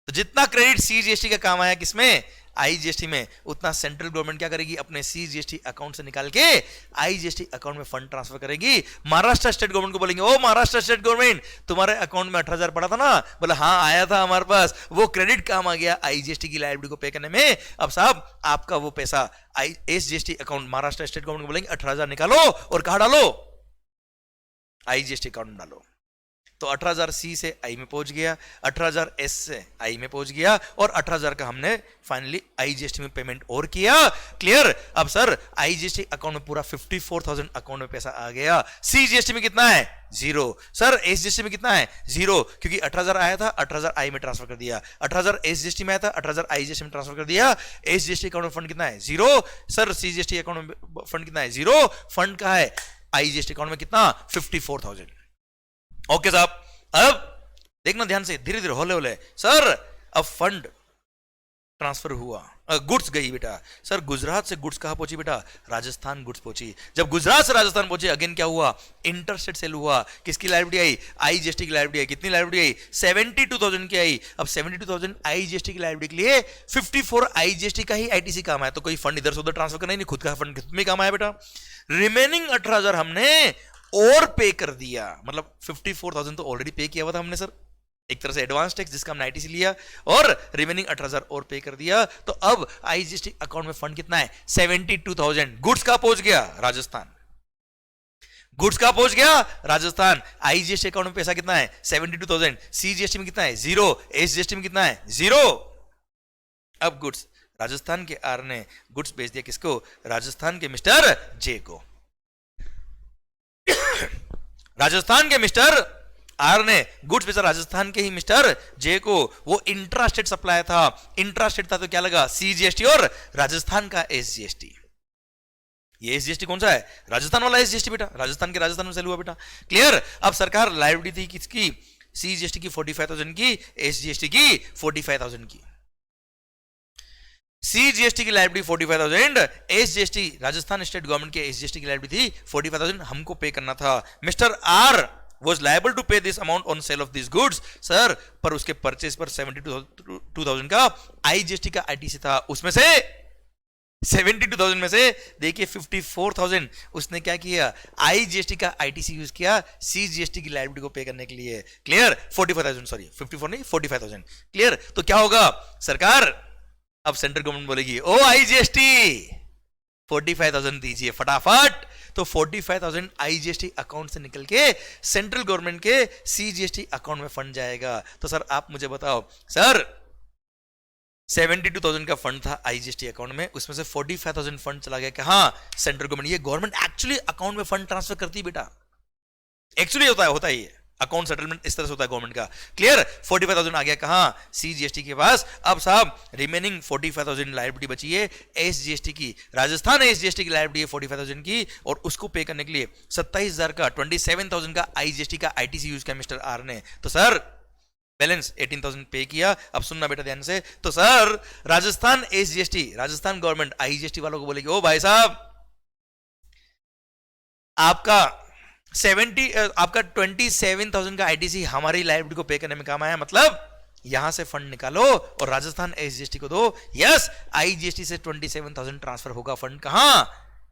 तो जितना क्रेडिट सीजीएसटी का काम आया किसमें? आईजीएसटी में, उतना सेंट्रल गवर्नमेंट क्या करेगी? अपने सीजीएसटी अकाउंट से निकाल के आईजीएसटी अकाउंट में फंड ट्रांसफर करेगी। महाराष्ट्र स्टेट गवर्नमेंट को बोलेंगे, ओ महाराष्ट्र स्टेट गवर्नमेंट, तुम्हारे अकाउंट में 18,000 पड़ा था ना? बोला हाँ आया था हमारे पास, वो क्रेडिट काम आ गया आईजीएसटी की लायबिलिटी को पे करने में। अब साहब आपका वो पैसा SGST account Maharashtra state government को बोलेंगे 18,000 निकालो और कहां डालो? आईजीएसटी अकाउंट में डालो। तो 18,000 सी से आई में पहुंच गया, 18,000 एस से आई में पहुंच गया और 18,000 का हमने फाइनली आईजीएसटी में पेमेंट और किया। क्लियर? अब सर आईजीएसटी अकाउंट में पूरा 54,000 अकाउंट में पैसा आ गया। सीजीएसटी में कितना है? 0। सर एसजीएसटी में कितना है? 0, क्योंकि 18,000 आया था, 18,000 आई में ट्रांसफर कर दिया। 18,000 एसजीएसटी में आया था, 18,000 आईजीएसटी में ट्रांसफर कर दिया। एसजीएसटी अकाउंट में फंड कितना है? 0। सर सीजीएसटी अकाउंट में फंड कितना है? 0। फंड कहां है? आईजीएसटी अकाउंट में कितना? 54,000। ओके साहब, अब देखना ध्यान से, धीरे धीरे होले होले। सर अब फंड ट्रांसफर हुआ, गुड्स गई बेटा। सर गुजरात से गुड्स कहां पहुंची बेटा? राजस्थान गुड्स पहुंची। जब गुजरात से राजस्थान पहुंची, अगेन क्या हुआ? इंटरस्टेट सेल हुआ। किसकी लायबिलिटी आई? आईजीएसटी की लायबिलिटी आई। कितनी लायबिलिटी आई? 72,000 की आई। अब 72,000 आईजीएसटी की लायबिलिटी के लिए 54 आईजीएसटी का ही आईटीसी काम आया। तो कोई फंड इधर से उधर ट्रांसफर करना ही नहीं, खुद का फंड खुद में काम आया बेटा। रिमेनिंग 18,000 हमने और पे कर दिया, मतलब 54,000 तो ऑलरेडी पे किया हुआ था हमने सर, एक तरह से एडवांस टैक्स जिसका हमने आईटीसी लिया, और रिमेनिंग 18,000 और पे कर दिया। तो अब आईजीएसटी अकाउंट में फंड कितना है? 72,000। गुड्स कहां पहुंच गया? राजस्थान। गुड्स कहां पहुंच गया? राजस्थान। आईजीएसटी अकाउंट में पैसा कितना है? 72,000। सीजीएसटी में कितना है? 0। एसजीएसटी में कितना है? 0। अब गुड्स, राजस्थान के आर ने गुड्स बेच दिया किसको? राजस्थान के मिस्टर जे को। राजस्थान के मिस्टर आर ने गुड्स बेचा राजस्थान के ही मिस्टर जे को। वो इंट्रास्टेट सप्लाई था, इंट्रास्टेट था तो क्या लगा? सीजीएसटी और राजस्थान का एसजीएसटी। ये एसजीएसटी कौन सा है? राजस्थान वाला एसजीएसटी बेटा, राजस्थान के राजस्थान में सेल हुआ बेटा। क्लियर? अब सरकार लायबिलिटी थी किसकी? सीजीएसटी की 45,000 की, एसजीएसटी की 45,000 की। सीजीएसटी की liability 45,000, SGST Rajasthan state government के एसजीएसटी की लायबिलिटी थी 45,000, हमको पे करना था। Mister R was liable to pay this amount on sale of these goods, sir पर उसके परचेज पर 72,000 का आईजीएसटी का आईटीसी था, उसमें से 72,000 में से देखिए 54,000 उसने क्या किया? आईजीएसटी का आईटीसी यूज किया सीजीएसटी की लायबिलिटी को पे करने के लिए। क्लियर? 45,000 सॉरी 54 नहीं 45,000। क्लियर? तो क्या होगा? सरकार अब सेंट्रल गवर्नमेंट बोलेगी ओ आईजीएसटी 45,000 दीजिए फटाफट। तो 45,000 आईजीएसटी अकाउंट से निकल के सेंट्रल गवर्नमेंट के सीजीएसटी अकाउंट में फंड जाएगा। तो सर आप मुझे बताओ, सर 72,000 का फंड था आईजीएसटी अकाउंट में, उसमें से 45,000 फंड चला गया कहां? Central government. ये गवर्नमेंट एक्चुअली अकाउंट में फंड ट्रांसफर करती है बेटा, एक्चुअली होता है ये अकाउंट सेटलमेंट इस तरह से होता है गवर्नमेंट का। क्लियर? 45,000 आ गया कहां? सीजीएसटी के पास। अब साहब रिमेनिंग 45,000 लायबिलिटी बची है एसजीएसटी की, राजस्थान एसजीएसटी की लायबिलिटी है 45,000 की, और उसको पे करने के लिए 27,000 का 27,000 का आईजीएसटी का आईटीसी यूज किया मिस्टर आर ने। तो सर बैलेंस 18,000 पे किया। अब सुनना बेटा ध्यान से, तो sir Rajasthan SGST Rajasthan government IGST वालों को बोलेगी ओ भाई साहब आपका 27,000 का आईटीसी हमारी लायबिलिटी को पे करने में काम आया, मतलब यहां से फंड निकालो और राजस्थान एसजीएसटी को दो। यस आईजीएसटी से 27,000 ट्रांसफर होगा फंड कहां?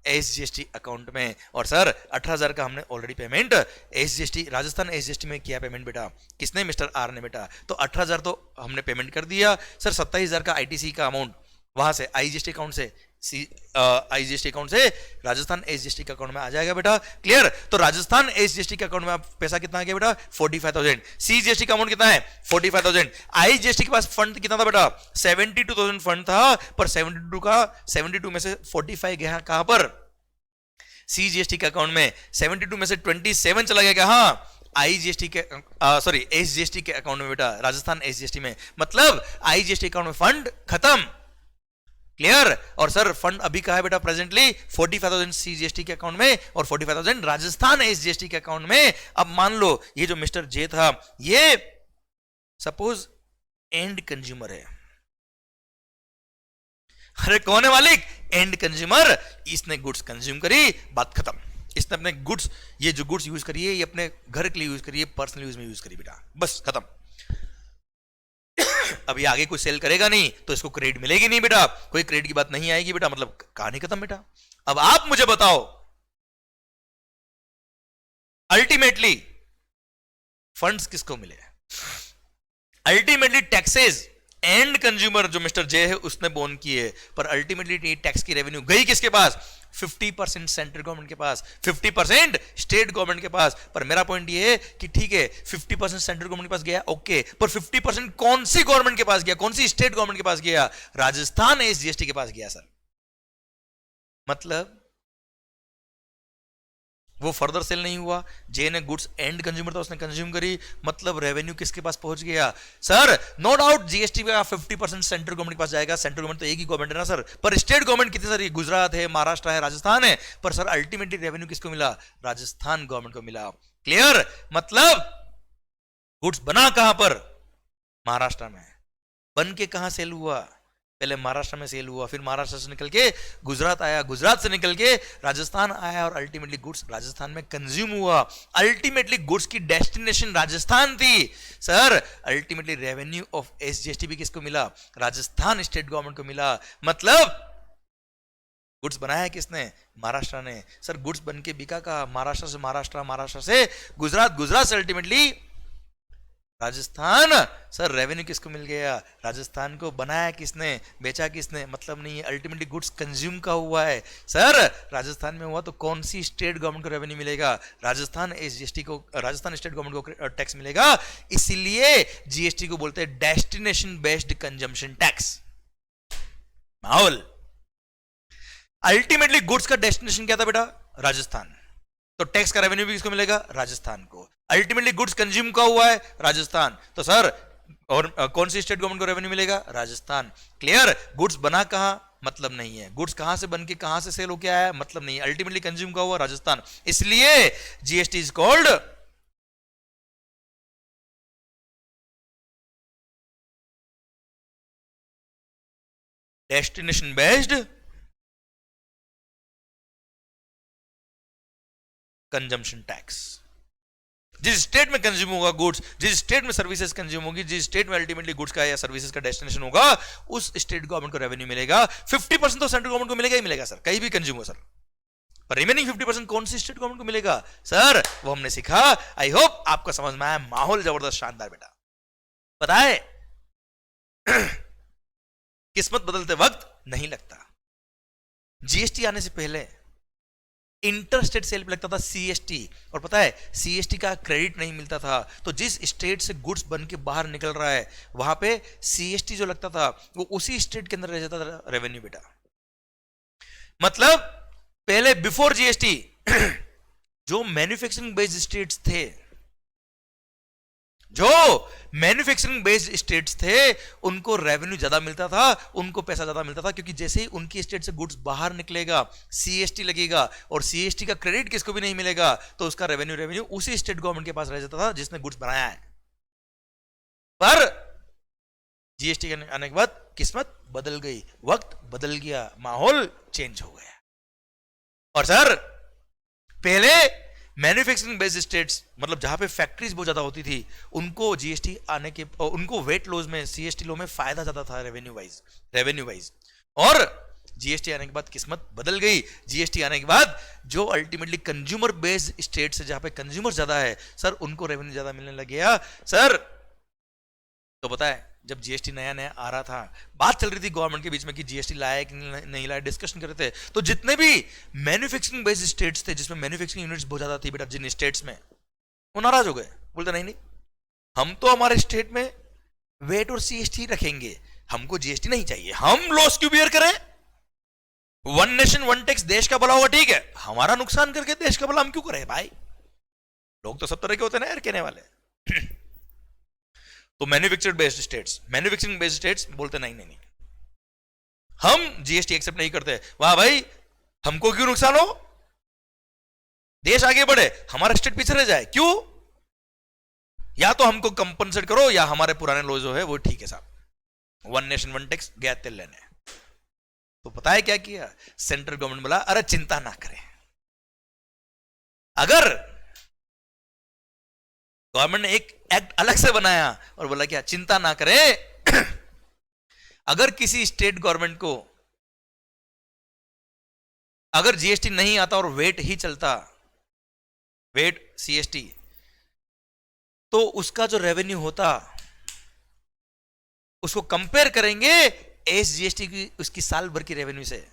एसजीएसटी अकाउंट में। और सर 18,000 का हमने already payment SGST Rajasthan SGST में किया पेमेंट बेटा। किसने? मिस्टर आर ने बेटा। तो 18,000 तो हमने पेमेंट कर दिया सर। 27,000 का आईटीसी का अमाउंट वहां से आईजीएसटी अकाउंट से आईजीएसटी अकाउंट से राजस्थान एसजीएसटी के अकाउंट में आ जाएगा बेटा। क्लियर? तो राजस्थान एसजीएसटी के अकाउंट में आप पैसा कितना आ गया बेटा? 45,000। सीजीएसटी का अमाउंट कितना है? 45,000। आईजीएसटी के पास फंड कितना था बेटा? 72,000 फंड था, पर 72 में से 45 गया कहां पर? सीजीएसटी के अकाउंट में। 72 में से 27 चला गया कहां? आईजीएसटी के सॉरी एसजीएसटी के अकाउंट में बेटा, राजस्थान एसजीएसटी में। मतलब आईजीएसटी अकाउंट में फंड खत्म। क्लियर? और सर फंड अभी कहा है बेटा? प्रेजेंटली 45,000 सीजीएसटी के अकाउंट में और 45,000 राजस्थान एसजीएसटी के अकाउंट में। अब मान लो ये जो मिस्टर जे था, ये सपोज एंड कंज्यूमर है। अरे कौन है मालिक? And consumer. इसने गुड्स कंज्यूम करी, बात खत्म। इसने अपने गुड्स, ये जो गुड्स यूज करिए, ये अपने घर के लिए यूज करिए, पर्सनल यूज में यूज करिए बेटा, बस खत्म। अभी आगे कोई सेल करेगा नहीं तो इसको क्रेडिट मिलेगी नहीं बेटा, कोई क्रेडिट की बात नहीं आएगी बेटा, मतलब कहानी खत्म बेटा। अब आप मुझे बताओ अल्टीमेटली फंड्स किसको मिले? अल्टीमेटली टैक्सेस एंड कंज्यूमर जो मिस्टर जे है उसने बोन किए, पर अल्टीमेटली टैक्स की रेवेन्यू गई किसके पास? 50% सेंट्रल गवर्नमेंट के पास, 50% स्टेट गवर्नमेंट के पास। पर मेरा पॉइंट ये है कि ठीक है 50% सेंट्रल गवर्नमेंट के पास गया, ओके, पर 50% कौन सी गवर्नमेंट के पास गया? कौन सी स्टेट गवर्नमेंट के पास गया? राजस्थान एसजीएसटी के पास गया सर। मतलब वो फर्दर सेल नहीं हुआ। जे ने गुड्स एंड कंज्यूमर था, उसने कंज्यूम करी, मतलब रेवेन्यू किसके पास पहुंच गया? सर नो डाउट जीएसटी का 50% सेंट्रल गवर्नमेंट के पास जाएगा। सेंट्रल गवर्नमेंट तो एक ही गवर्नमेंट है ना सर, पर स्टेट गवर्नमेंट कितने सारी? गुजरात है, महाराष्ट्र है, राजस्थान है, पर सर अल्टीमेटली रेवेन्यू किसको मिला? राजस्थान गवर्नमेंट को मिला। क्लियर? मतलब गुड्स बना कहां पर? महाराष्ट्र में। बन के कहां सेल हुआ? पहले महाराष्ट्र में सेल हुआ, फिर महाराष्ट्र से निकल के गुजरात आया, गुजरात से निकल के राजस्थान आया, और अल्टीमेटली गुड्स राजस्थान में कंज्यूम हुआ। अल्टीमेटली गुड्स की डेस्टिनेशन राजस्थान थी sir. Ultimately revenue of SGST भी किसको मिला? राजस्थान स्टेट गवर्नमेंट को मिला। मतलब गुड्स बनाया किसने? महाराष्ट्र ने। सर गुड्स बन के बिका कहा? महाराष्ट्र से महाराष्ट्र, महाराष्ट्र से गुजरात, गुजरात से अल्टीमेटली राजस्थान। सर रेवेन्यू किसको मिल गया? राजस्थान को। बनाया किसने? बेचा किसने? मतलब नहीं है, अल्टीमेटली गुड्स कंज्यूम का हुआ है सर। राजस्थान में हुआ तो कौन सी स्टेट गवर्नमेंट को रेवेन्यू मिलेगा? राजस्थान एसजीएसटी को, राजस्थान स्टेट गवर्नमेंट को टैक्स मिलेगा। इसीलिए जीएसटी को बोलते हैं डेस्टिनेशन बेस्ड कंजम्पशन टैक्स। माहौल अल्टीमेटली गुड्स का डेस्टिनेशन क्या था बेटा? राजस्थान। तो टैक्स का रेवेन्यू भी किसको मिलेगा? राजस्थान को। अल्टीमेटली गुड्स कंज्यूम का हुआ है राजस्थान, तो सर और कौन सी स्टेट गवर्नमेंट को रेवेन्यू मिलेगा? राजस्थान। क्लियर? गुड्स बना कहां? मतलब नहीं है। गुड्स कहां से बन के कहां से सेल होके आया? मतलब नहीं है। अल्टीमेटली कंज्यूम का हुआ राजस्थान, इसलिए GST is called destination based consumption tax. जिस स्टेट में कंज्यूम होगा गुड्स, जिस स्टेट में सर्विसेज कंज्यूम होगी, जिस स्टेट में अल्टीमेटली गुड्स का या सर्विसेज का डेस्टिनेशन होगा, उस स्टेट गवर्नमेंट को रेवेन्यू मिलेगा। 50% तो सेंट्रल गवर्नमेंट को मिलेगा ही मिलेगा सर, कहीं भी कंज्यूम हो सर, पर रिमेनिंग 50% कौन सी स्टेट गवर्नमेंट को मिलेगा सर? वो हमने सीखा। आई होप आपको समझ में आया। माहौल जबरदस्त शानदार बेटा। पता है किस्मत बदलते वक्त नहीं लगता। जीएसटी आने से पहले इंटरस्टेट सेल पे लगता था सीएसटी, और पता है सीएसटी का क्रेडिट नहीं मिलता था। तो जिस स्टेट से गुड्स बन के बाहर निकल रहा है वहां पे सीएसटी जो लगता था वो उसी स्टेट के अंदर रह जाता था रेवेन्यू बेटा। मतलब पहले बिफोर जीएसटी जो मैन्युफैक्चरिंग बेस्ड स्टेट्स थे, जो मैन्युफैक्चरिंग बेस्ड स्टेट्स थे, उनको रेवेन्यू ज्यादा मिलता था, उनको पैसा ज्यादा मिलता था, क्योंकि जैसे ही उनकी स्टेट से गुड्स बाहर निकलेगा सीएसटी लगेगा, और सीएसटी का क्रेडिट किसको भी नहीं मिलेगा, तो उसका रेवेन्यू उसी स्टेट गवर्नमेंट के पास रह जाता था जिसने गुड्स बनाया है। पर जीएसटी आने के बाद किस्मत बदल गई, वक्त बदल गया, माहौल चेंज हो गया। और सर पहले मैन्युफैक्चरिंग बेस्ड स्टेट्स, मतलब जहां पे फैक्ट्रीज बहुत ज्यादा होती थी, उनको जीएसटी आने के, उनको वेट लॉज में सीएसटी लॉ में फायदा ज्यादा था रेवेन्यू वाइज। और जीएसटी आने के बाद किस्मत बदल गई। जीएसटी आने के बाद जो अल्टीमेटली कंज्यूमर बेस्ड स्टेट से, जहां पे कंज्यूमर ज्यादा है सर, उनको रेवेन्यू ज्यादा मिलने लग गया सर। तो पता है जब जीएसटी नया नया आ रहा था, बात चल रही थी गवर्नमेंट के बीच में कि जीएसटी लाया कि नहीं लाया, डिस्कशन कर रहे थे, तो जितने भी मैन्युफैक्चरिंग बेस्ड स्टेट्स थे जिसमें मैन्युफैक्चरिंग यूनिट्स बहुत ज्यादा थी बेटा, जिन स्टेट्स में, वो नाराज हो गए, बोलते नहीं नहीं, हम तो हमारे स्टेट में वेट और सीएसटी रखेंगे, हमको जीएसटी नहीं चाहिए, हम लॉस क्यों बियर करें? वन नेशन वन टैक्स, देश का भला होगा ठीक है, हमारा नुकसान करके देश का भला हम क्यों करें भाई? लोग तो सब तरह के होते हैं ना यार कहने वाले। तो manufactured based states, manufacturing based states बोलते नहीं नहीं नहीं, हम जीएसटी एक्सेप्ट नहीं करते। वाह भाई, हमको क्यों नुकसान हो, देश आगे बढ़े, हमारा स्टेट पीछे रह जाए, क्यों? या तो हमको कंपनसेट करो या हमारे पुराने लॉ जो है वो ठीक है साहब, वन नेशन वन टैक्स गया तेल लेने। तो पता है क्या किया सेंट्रल गवर्नमेंट? बोला अरे चिंता ना करें, अगर गवर्नमेंट ने एक एक्ट अलग से बनाया और बोला क्या, चिंता ना करें, अगर किसी स्टेट गवर्नमेंट को अगर जीएसटी नहीं आता और वेट ही चलता, वेट सीएसटी, तो उसका जो रेवेन्यू होता उसको कंपेयर करेंगे एसजीएसटी की, उसकी साल भर की रेवेन्यू से।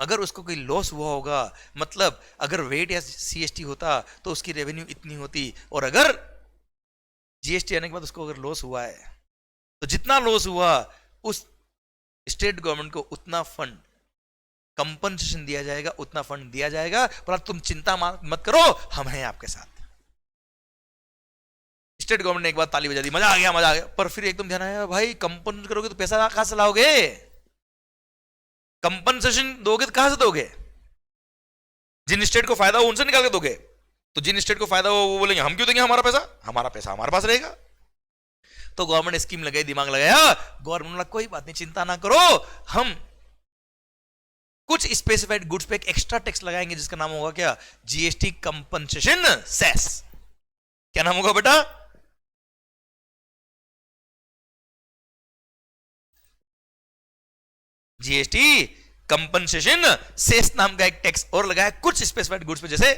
अगर उसको कोई लॉस हुआ होगा, मतलब अगर वेट या सीएसटी होता तो उसकी रेवेन्यू इतनी होती, और अगर जीएसटी आने के बाद उसको अगर लॉस हुआ है तो जितना लॉस हुआ उस स्टेट गवर्नमेंट को उतना फंड कंपनसेशन दिया जाएगा, उतना फंड दिया जाएगा। पर तुम चिंता मत करो, हम हैं आपके साथ। स्टेट गवर्नमेंट ने एक बार ताली बजा दी, मजा आ गया, मजा आ गया, पर फिर एकदम ध्यान आया, भाई कंपनसेशन करोगे तो पैसा कहां से लाओगे? कंपनसेशन दोगे तो कहां से दोगे? जिन स्टेट को फायदा हो उनसे निकाल के दोगे, तो जिन स्टेट को फायदा हो वो बोलेंगे हम क्यों देंगे हमारा पैसा हमारे पास रहेगा। तो गवर्नमेंट स्कीम लगाई, दिमाग लगाया, गवर्नमेंट बोला कोई बात नहीं, चिंता ना करो, हम कुछ स्पेसिफाइड गुड्स पे एक एक्स्ट्रा टैक्स लगाएंगे जिसका नाम होगा क्या, जीएसटी कंपनसेशन सेस। क्या नाम होगा बेटा? जीएसटी कंपनसेशन सेस नाम का एक टैक्स और लगाया कुछ स्पेसिफाइड गुड्स पे। जैसे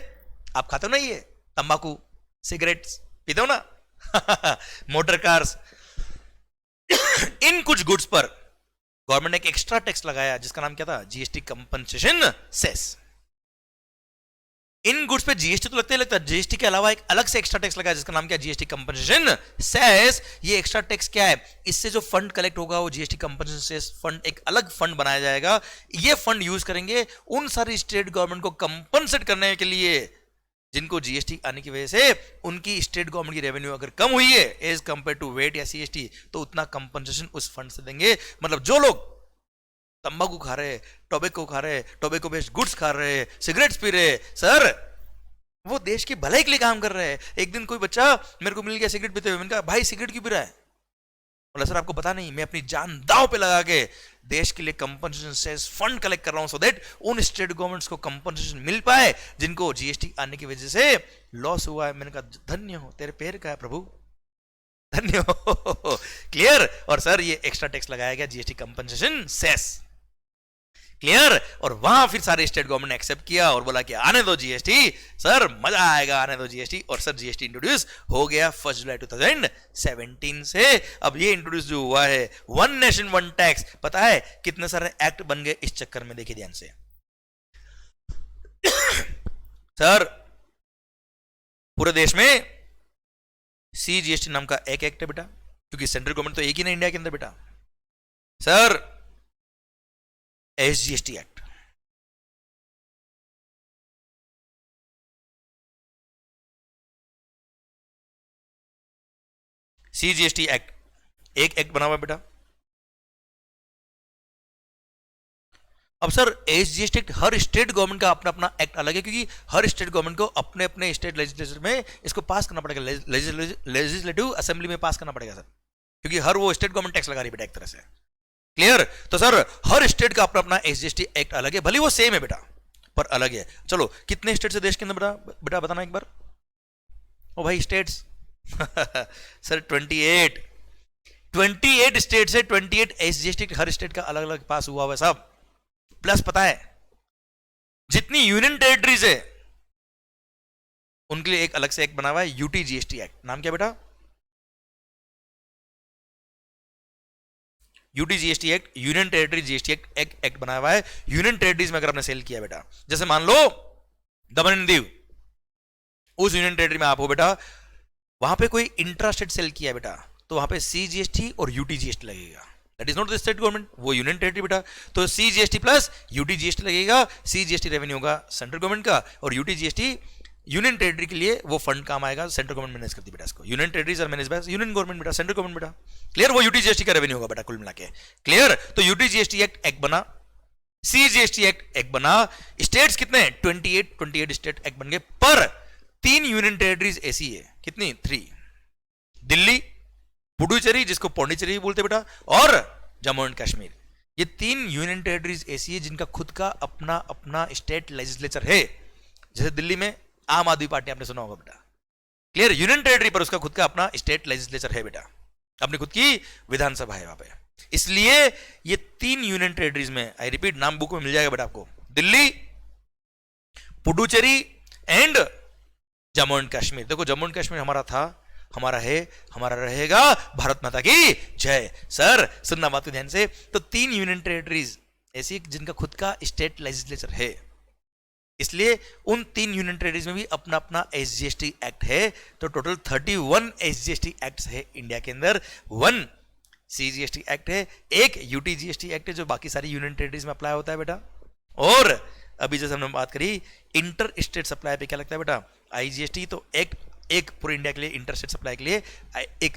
आप खाते हो ना ये तंबाकू, सिगरेट्स पीते हो ना मोटर कार्स, इन कुछ गुड्स पर गवर्नमेंट ने एक एक्स्ट्रा टैक्स लगाया जिसका नाम क्या था, जीएसटी कंपनसेशन सेस। इन गुड्स पे जीएसटी तो लगता ही लगता है, जीएसटी के अलावा एक अलग से एक्स्ट्रा टैक्स लगाया जिसका नाम क्या, जीएसटी कंपनसेशन सेस। ये एक्स्ट्रा टैक्स क्या है, इससे जो फंड कलेक्ट होगा वो जीएसटी कंपनसेशन सेस फंड, एक अलग फंड बनाया जाएगा। ये फंड यूज करेंगे उन सारी स्टेट गवर्नमेंट को कंपनसेट करने के लिए जिनको जीएसटी आने की वजह से उनकी स्टेट गवर्नमेंट की रेवेन्यू अगर कम हुई है एज कंपेयर टू वेट या सीएसटी, तो उतना कंपनसेशन उस फंड से देंगे। मतलब जो लोग तंबाकू खा रहे, टोबैको खा रहे, टोबैको बेस्ड गुड्स खा रहे, सिगरेट्स पी रहे, सर वो देश की भलाई के लिए काम कर रहे हैं। एक दिन कोई बच्चा मेरे को मिल गया सिगरेट पीते हुए, मैंने कहा भाई सिगरेट क्यों पी रहा है? बोला सर आपको पता नहीं, मैं अपनी जान दांव पे लगा के देश के लिए कंपनसेशन सेस फंड कलेक्ट कर रहा हूं, सो दैट उन स्टेट गवर्नमेंट्स को कंपनसेशन मिल पाए जिनको जीएसटी आने की वजह से लॉस हुआ है। मैंने कहा धन्य हो, तेरे पैर का है प्रभु, धन्य हो। क्लियर? और सर ये एक्स्ट्रा टैक्स लगाया गया जीएसटी कंपनसेशन सेस, क्लियर? और वहां फिर सारे स्टेट गवर्नमेंट ने एक्सेप्ट किया और बोला कि आने दो जीएसटी, सर मजा आएगा, आने दो जीएसटी। और सर जीएसटी इंट्रोड्यूस हो गया 1 जुलाई 2017 से। अब ये इंट्रोड्यूस जो हुआ है वन नेशन वन टैक्स, पता है कितने सारे एक्ट बन गए इस चक्कर में, देखिए ध्यान से। सर पूरे देश में सीजीएसटी नाम का एक एक्ट है बेटा, क्योंकि सेंट्रल गवर्नमेंट तो एक ही ना इंडिया के अंदर बेटा। Sir SGST act, CGST act, एक एक्ट बना हुआ बेटा। अब सर एसजीएसटी एक्ट, हर स्टेट गवर्नमेंट का अपना अपना एक्ट अलग है, क्योंकि हर स्टेट गवर्नमेंट को अपने अपने स्टेट लेजिस्लेचर में इसको पास करना पड़ेगा, लेजिस्लेटिव असेंबली में पास करना पड़ेगा सर, क्योंकि हर वो स्टेट गवर्नमेंट टैक्स लगा रही है बेटा एक तरह से। क्लियर? तो सर हर स्टेट का अपना अपना एसजीएसटी एक्ट अलग है, भले वो सेम है बेटा पर अलग है। चलो कितने स्टेट से देश के अंदर बेटा बताना एक बार। ओ भाई स्टेट्स सर 28 स्टेट से 28 एसजीएसटी हर स्टेट का अलग अलग पास हुआ हुआ है साहब। प्लस पता है जितनी यूनियन टेरिटरीज है उनके लिए एक अलग से एक्ट बना हुआ है, यूटी जीएसटी एक्ट। नाम क्या बेटा? UT GST act, union territory GST act बनाया हुआ है। यूनियन टेरिटरीज में अगर आपने सेल किया बेटा, जैसे मान लो दमन एंड दीव, उस यूनियन टेरिटरी में आप हो बेटा, वहां पे कोई इंट्रा स्टेट सेल किया बेटा, तो वहां पे सीजीएसटी और यूटी जीएसटी लगेगा। That is not the state government, वो यूनियन टेरिटरी बेटा, तो सीजीएसटी प्लस यूटी जीएसटी लगेगा। सीजीएसटी रेवेन्यू होगा सेंट्रल गवर्नमेंट का, और यूटी जीएसटी यूनियन टेरिटरी के लिए वो फंड काम आएगा, सेंट्रल गवर्नमेंट मैनेज करती है बेटा इसको। Union territories are manage by union government बेटा, सेंट्रल गवर्नमेंट बेटा। क्लियर? वो यूटी जीएसटी का रेवेन्यू होगा बेटा कुल मिला के। क्लियर? तो यूटी जीएसटी एक्ट बना, सीजीएसटी एक्ट बना। स्टेट्स कितने? 28 स्टेट एक्ट बन गए, पर 3 यूनियन टेरिटरीज ऐसी है। कितनी? 3। दिल्ली, पुडुचेरी जिसको पौंडीचेरी बोलते बेटा, और जम्मू एंड कश्मीर। ये 3 यूनियन टेरिटरीज ऐसी है जिनका खुद का अपना अपना स्टेट लेजिस्लेचर है। जैसे दिल्ली में आम आदमी पार्टी आपने सुना होगा बेटा। क्लियर? यूनियन टेरिटरी पर उसका खुद का अपना स्टेट लेजिस्लेचर है बेटा, अपनी खुद की विधानसभा है वहां पे। इसलिए ये 3 यूनियन टेरिटरीज में, आई रिपीट, नाम बुक में मिल जाएगा बेटा आपको, दिल्ली, पुडुचेरी एंड जम्मू एंड कश्मीर। देखो जम्मू एंड कश्मीर हमारा था, हमारा है, हमारा रहेगा। भारत माता की जय। सर सुनना बात को ध्यान से। तो 3 यूनियन टेरिटरीज ऐसी जिनका खुद का स्टेट लेजिस्लेचर है, इसलिए उन 3 यूनियन टेरिटरीज में भी अपना अपना एसजीएसटी एक्ट है। तो टोटल 31 एसजीएसटी एक्ट्स है इंडिया के अंदर। 1 सीजीएसटी एक्ट है, 1 यूटी जीएसटी एक्ट है जो बाकी सारी यूनियन टेरिटरीज में अप्लाई होता है बेटा। और अभी जैसे हमने बात करी इंटर स्टेट सप्लाई पे क्या लगता है बेटा? आईजीएसटी। तो एक पूरे इंडिया के लिए इंटर स्टेट सप्लाई के लिए एक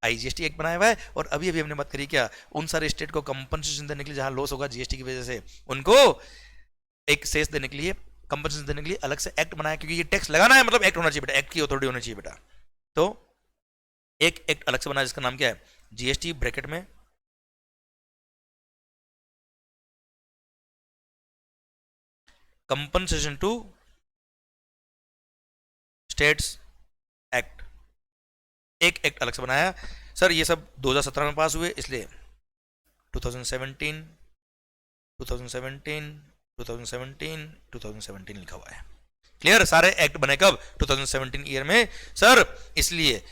आईजीएसटी एक्ट बनाया हुआ है। और अभी अभी हमने बात करी क्या, उन सारे स्टेट को कंपनसेशन देने के लिए जहां लॉस होगा जीएसटी की वजह से, उनको एक सेस देने के लिए, कंपनसेशन देने के लिए अलग से एक्ट बनाया, क्योंकि ये टैक्स लगाना है मतलब एक्ट होना चाहिए बेटा, एक्ट की अथॉरिटी होनी चाहिए बेटा। तो एक एक्ट अलग से बना जिसका नाम क्या है? जीएसटी ब्रैकेट में कंपनसेशन टू स्टेट्स एक्ट, एक एक्ट अलग से बनाया। सर ये सब 2017 में पास हुए, इसलिए 2017 लिखा हुआ है। क्लियर? सारे एक्ट बने कब? 2017 ईयर में सर। इसलिए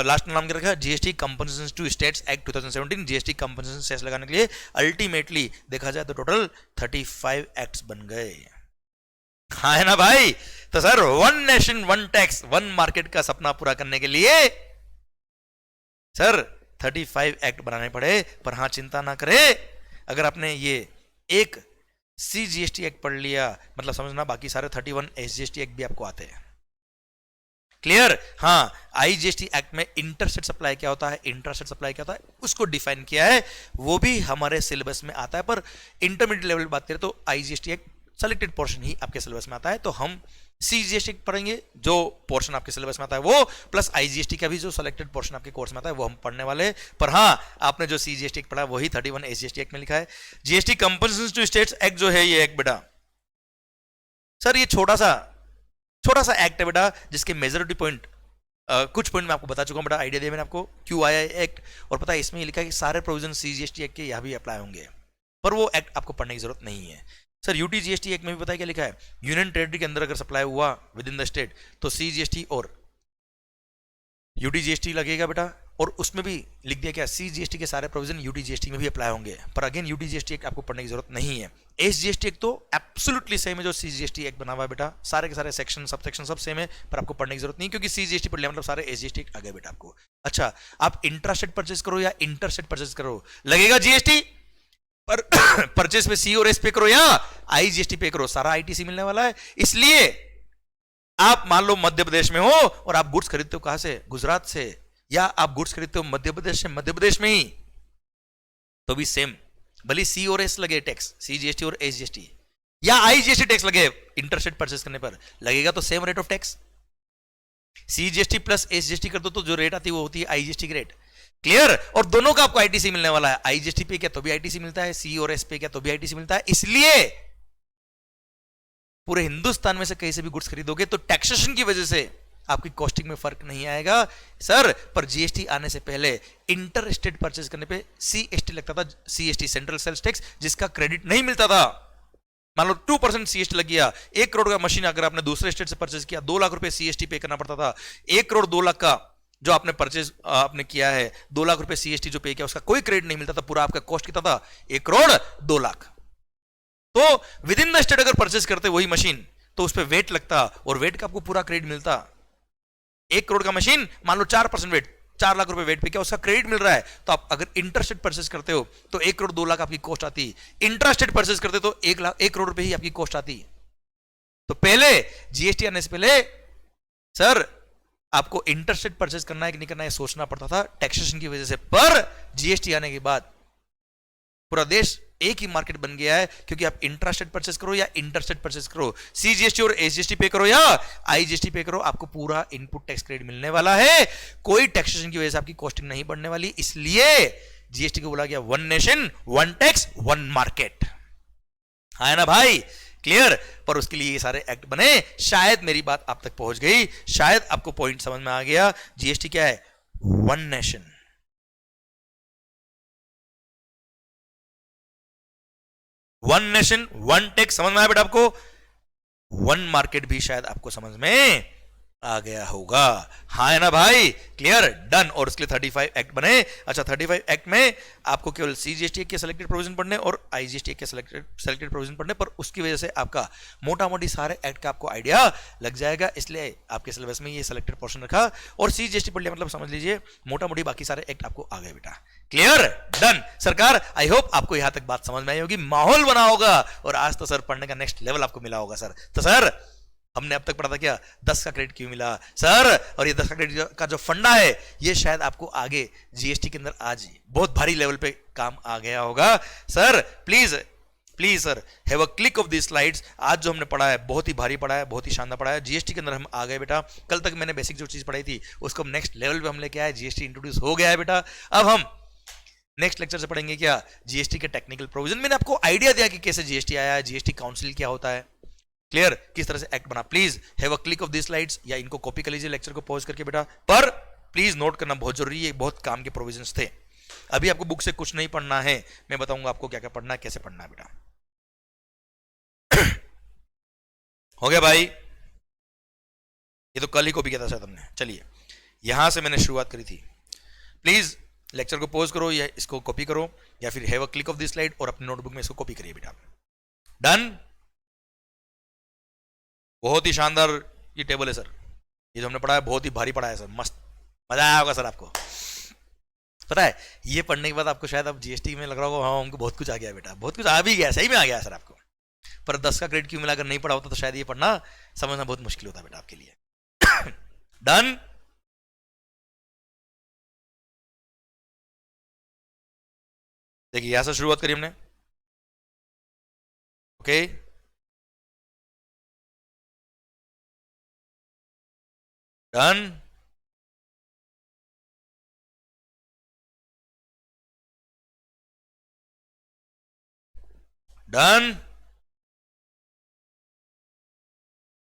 लास्ट नाम क्या रखा? GST compensation to states act 2017। GST compensation cess लगाने के लिए अल्टीमेटली देखा जाए तो टोटल 35 एक्ट्स बन गए। हाँ है ना भाई? तो सर 1 नेशन 1 टैक्स 1 मार्केट का सपना पूरा करने के लिए सर 35 एक्ट बनाने पड़े। पर हाँ चिंता ना करे, अगर आपने ये एक सीजीएसटी एक्ट पढ़ लिया मतलब समझना बाकी सारे 31 एसजीएसटी एक्ट भी आपको आते हैं। क्लियर? हाँ, आईजीएसटी एक्ट में इंटरस्टेट सप्लाई क्या होता है, इंटरस्टेट सप्लाई क्या होता है उसको डिफाइन किया है, वो भी हमारे सिलेबस में आता है। पर इंटरमीडिएट लेवल बात करें तो आईजीएसटी एक्ट सेलेक्टेड पोर्शन ही आपके सिलेबस में आता है। तो हम सीजीएसटी पढ़ेंगे, जो पोर्शन आपके सिलेबस में आता है वो, प्लस आईजीएसटी का भी जो सेलेक्टेड पोर्शन आपके कोर्स में आता है वो हम पढ़ने वाले हैं। पर हाँ, आपने जो सीजीएसटी एक्ट पढ़ा वही 31 एसजीएसटी एक्ट में लिखा है। GST compensation to states act जो है ये एक्ट बेटा, सर ये छोटा सा एक्ट है बेटा, जिसके मेजॉरिटी पॉइंट कुछ पॉइंट मैं आपको बता चुका हूं बेटा, आइडिया दिया मैंने आपको क्यों आया एक्ट। और पता है इसमें ये लिखा है कि सारे प्रोविजन सीजीएसटी एक्ट के यहां भी अप्लाई होंगे, पर वो एक्ट आपको पढ़ने की जरूरत नहीं है। सर यूटी जीएसटी एक्ट में भी पता है क्या लिखा है? यूनियन टेरिटरी के अंदर अगर सप्लाई हुआ विद इन द स्टेट तो सीजीएसटी और यूटी जीएसटी लगेगा बेटा। और उसमें भी लिख दिया क्या? सीजीएसटी के सारे प्रोविजन यूटी जीएसटी में भी अप्लाई होंगे। पर अगेन यूटी जीएसटी एक्ट आपको पढ़ने की जरूरत नहीं है। एसजीएसटी एक्ट तो एब्सोल्युटली सेम है जो सीजीएसटी एक्ट बना हुआ है बेटा, सारे के सारे सेक्शन सब सेक्शन सब सेम है, पर आपको पढ़ने की जरूरत नहीं, क्योंकि सीजीएसटी पढ़ लिया मतलब सारे एसजीएसटी एक्ट आ गए बेटा आपको। अच्छा, आप इंट्रास्टेट परचेज करो या इंटरस्टेट परचेज करो, लगेगा जीएसटी, पर परचेज पे सी और एस पे करो या आईजीएसटी पे करो, सारा आईटीसी मिलने वाला है। इसलिए आप मान लो मध्य प्रदेश में हो और आप गुड्स खरीदते हो कहां से? गुजरात से, या आप गुड्स खरीदते हो मध्य प्रदेश से, मध्य प्रदेश में ही, तो भी सेम, भले सी और एस लगे टैक्स, सीजीएसटी और एसजीएसटी, या आईजीएसटी टैक्स लगे इंटरस्टेट परचेज करने पर, लगेगा तो same rate of tax. CGST plus SGST कर दो तो जो रेट आती है वो होती है आईजीएसटी की रेट। क्लियर? और दोनों का आपको आईटीसी मिलने वाला है। आईजीएसटी पे क्या तो भी आईटीसी मिलता है, सी और एस पे क्या तो भी आईटीसी मिलता है। इसलिए पूरे हिंदुस्तान में से कहीं से भी गुड्स खरीदोगे तो टैक्सेशन की वजह से आपकी कॉस्टिंग में फर्क नहीं आएगा सर। पर जीएसटी आने से पहले इंटर स्टेट परचेज करने पे सीएसटी लगता था, सीएसटी सेंट्रल सेल्स टैक्स, जिसका क्रेडिट नहीं मिलता था। मान लो 2% सीएसटी लग गया, 1 करोड़ का मशीन अगर आपने दूसरे स्टेट से परचेज किया, 2 लाख रुपए सीएसटी पे करना पड़ता था। 1 करोड़ 2 लाख का जो आपने परचेज आपने किया है, 2 लाख रुपए सीएसटी जो पे किया, उसका कोई क्रेडिट नहीं मिलता था। पूरा आपका कॉस्ट कितना था? 1 करोड़ 2 लाख। तो विद इन द स्टेट अगर परचेज करते वही मशीन तो उस पर वेट लगता और वेट का आपको पूरा क्रेडिट मिलता। 1 करोड़ का मशीन मान लो 4% वेट, 4 लाख रुपए वेट पे क्या उसका क्रेडिट मिल रहा है। तो आप अगर इंटरस्टेट परचेज करते हो तो 1 करोड़ 2 लाख आपकी कॉस्ट आती, इंट्रास्टेट परचेज करते तो 1 करोड़ रुपए ही आपकी कॉस्ट आती। तो पहले जीएसटी आने से पहले सर आपको इंटरस्टेट परचेज करना है कि नहीं करना है सोचना पड़ता था टैक्सेशन की वजह से। पर जीएसटी आने के बाद पूरा देश एक ही मार्केट बन गया है, क्योंकि आप इंट्रास्टेट परचेज करो या इंटरस्टेट परचेज करो, सीजीएसटी और एसजीएसटी पे करो या आईजीएसटी पे करो, आपको पूरा इनपुट टैक्स क्रेडिट मिलने वाला है। कोई टैक्सेशन की वजह से आपकी कॉस्टिंग नहीं बढ़ने वाली। इसलिए जीएसटी को बोला गया one nation one tax one market. है ना भाई? क्लियर? पर उसके लिए ये सारे एक्ट बने। शायद मेरी बात आप तक पहुंच गई, शायद आपको पॉइंट समझ में आ गया। जीएसटी क्या है? One nation, one nation one tax. समझ में आया बेटा आपको? वन मार्केट भी शायद आपको समझ में आ गया होगा। हाँ है ना भाई? क्लियर? डन। और उसके लिए 35 एक्ट बने। अच्छा, 35 एक्ट में आपको केवल सीजीएसटी के सिलेक्टेड प्रोविजन पढ़ने और आईजीएसटी के सिलेक्टेड प्रोविजन पढ़ने, पर उसकी वजह से आपका मोटा मोटी सारे एक्ट का आपको आइडिया लग जाएगा। इसलिए आपके सिलेबस में ये सिलेक्टेड पोर्शन रखा और सीजीएसटी पढ़ लिया, मतलब समझ लीजिए मोटा मोटी बाकी सारे एक्ट आपको आ गए बेटा। क्लियर? डन सरकार। आई होप आपको यहां तक बात समझ में आई होगी, माहौल बना होगा और आज तो सर पढ़ने का नेक्स्ट लेवल आपको मिला होगा सर। तो सर हमने अब तक पढ़ा था क्या? 10 का क्रेडिट क्यों मिला सर, और ये 10 का क्रेडिट का जो फंडा है ये शायद आपको आगे जीएसटी के अंदर आज बहुत भारी लेवल पे काम आ गया होगा। Sir please please sir have a click of this slides. आज जो हमने पढ़ा है बहुत ही भारी पढ़ा है, बहुत ही शानदार पढ़ा है। जीएसटी के अंदर हम आ गए बेटा। कल तक मैंने बेसिक जो चीज पढ़ाई थी उसको हम नेक्स्ट लेवल पे हम लेके आए। जीएसटी इंट्रोड्यूस हो गया है बेटा। अब हम नेक्स्ट लेक्चर से पढ़ेंगे क्या? जीएसटी के टेक्निकल प्रोविजन। मैंने आपको आइडिया दिया कि कैसे जीएसटी आया है, जीएसटी काउंसिल क्या होता है, क्लियर, किस तरह से एक्ट बना। Please have a click of this slides, या इनको कॉपी कर लीजिए लेक्चर को पॉज करके बेटा। पर प्लीज नोट करना बहुत जरूरी है, बहुत काम के प्रोविजंस थे। अभी आपको बुक से कुछ नहीं पढ़ना है, मैं बताऊंगा आपको क्या क्या पढ़ना है, कैसे पढ़ना है बेटा। हो गया भाई? ये तो कल ही कॉपी किया था शायद हमने। चलिए यहां से मैंने शुरुआत करी थी। प्लीज लेक्चर को पॉज करो या इसको कॉपी करो, या फिर have a click of this slide और अपने नोटबुक में इसको कॉपी करिए बेटा। डन? बहुत ही शानदार ये टेबल है सर। ये जो हमने पढ़ा है बहुत ही भारी पढ़ा है सर, मस्त मजा आया होगा सर आपको। पता है ये पढ़ने के बाद आपको शायद अब जीएसटी में लग रहा होगा हाँ हमको बहुत कुछ आ गया बेटा, बहुत कुछ आ भी गया, सही में आ गया सर आपको। पर 10 का क्रेडिट क्यों मिला अगर नहीं पढ़ा होता तो शायद ये पढ़ना समझना बहुत मुश्किल होता बेटा आपके लिए। डन? देखिए यहां से शुरुआत करी हमने। Okay done? डन?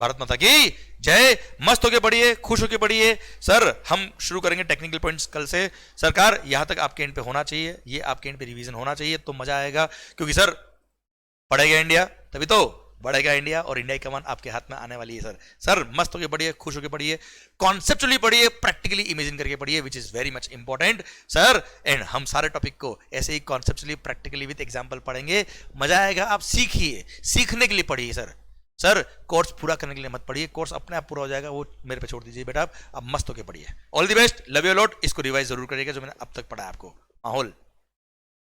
भारत माता की जय। मस्त होके पढ़िए, खुश होके पढ़िए। सर हम शुरू करेंगे टेक्निकल पॉइंट्स कल से। सरकार यहां तक आपके एंड पे होना चाहिए, ये आपके एंड पे रिवीजन होना चाहिए तो मजा आएगा, क्योंकि सर पढ़ेगा इंडिया तभी तो बढ़ेगा इंडिया, और इंडिया की कमान आपके हाथ में आने वाली है सर। सर मस्त होके पढ़िए, खुश होके पढ़िए, कॉन्सेप्चुअली पढ़िए, प्रैक्टिकली इमेजिन करके पढ़िए, which is very much important sir. And हम सारे टॉपिक को ऐसे ही कॉन्सेप्चुअली प्रैक्टिकली विद एग्जांपल पढ़ेंगे, मजा आएगा। आप सीखिए, सीखने के लिए पढ़िए सर। सर कोर्स पूरा करने के लिए मत पढ़िए, कोर्स अपने आप पूरा हो जाएगा, वो मेरे पे छोड़ दीजिए बेटा। आप मस्त होके पढ़िए। All the best, love you lot. इसको रिवाइज जरूर करिएगा जो मैंने अब तक पढ़ा है आपको। माहौल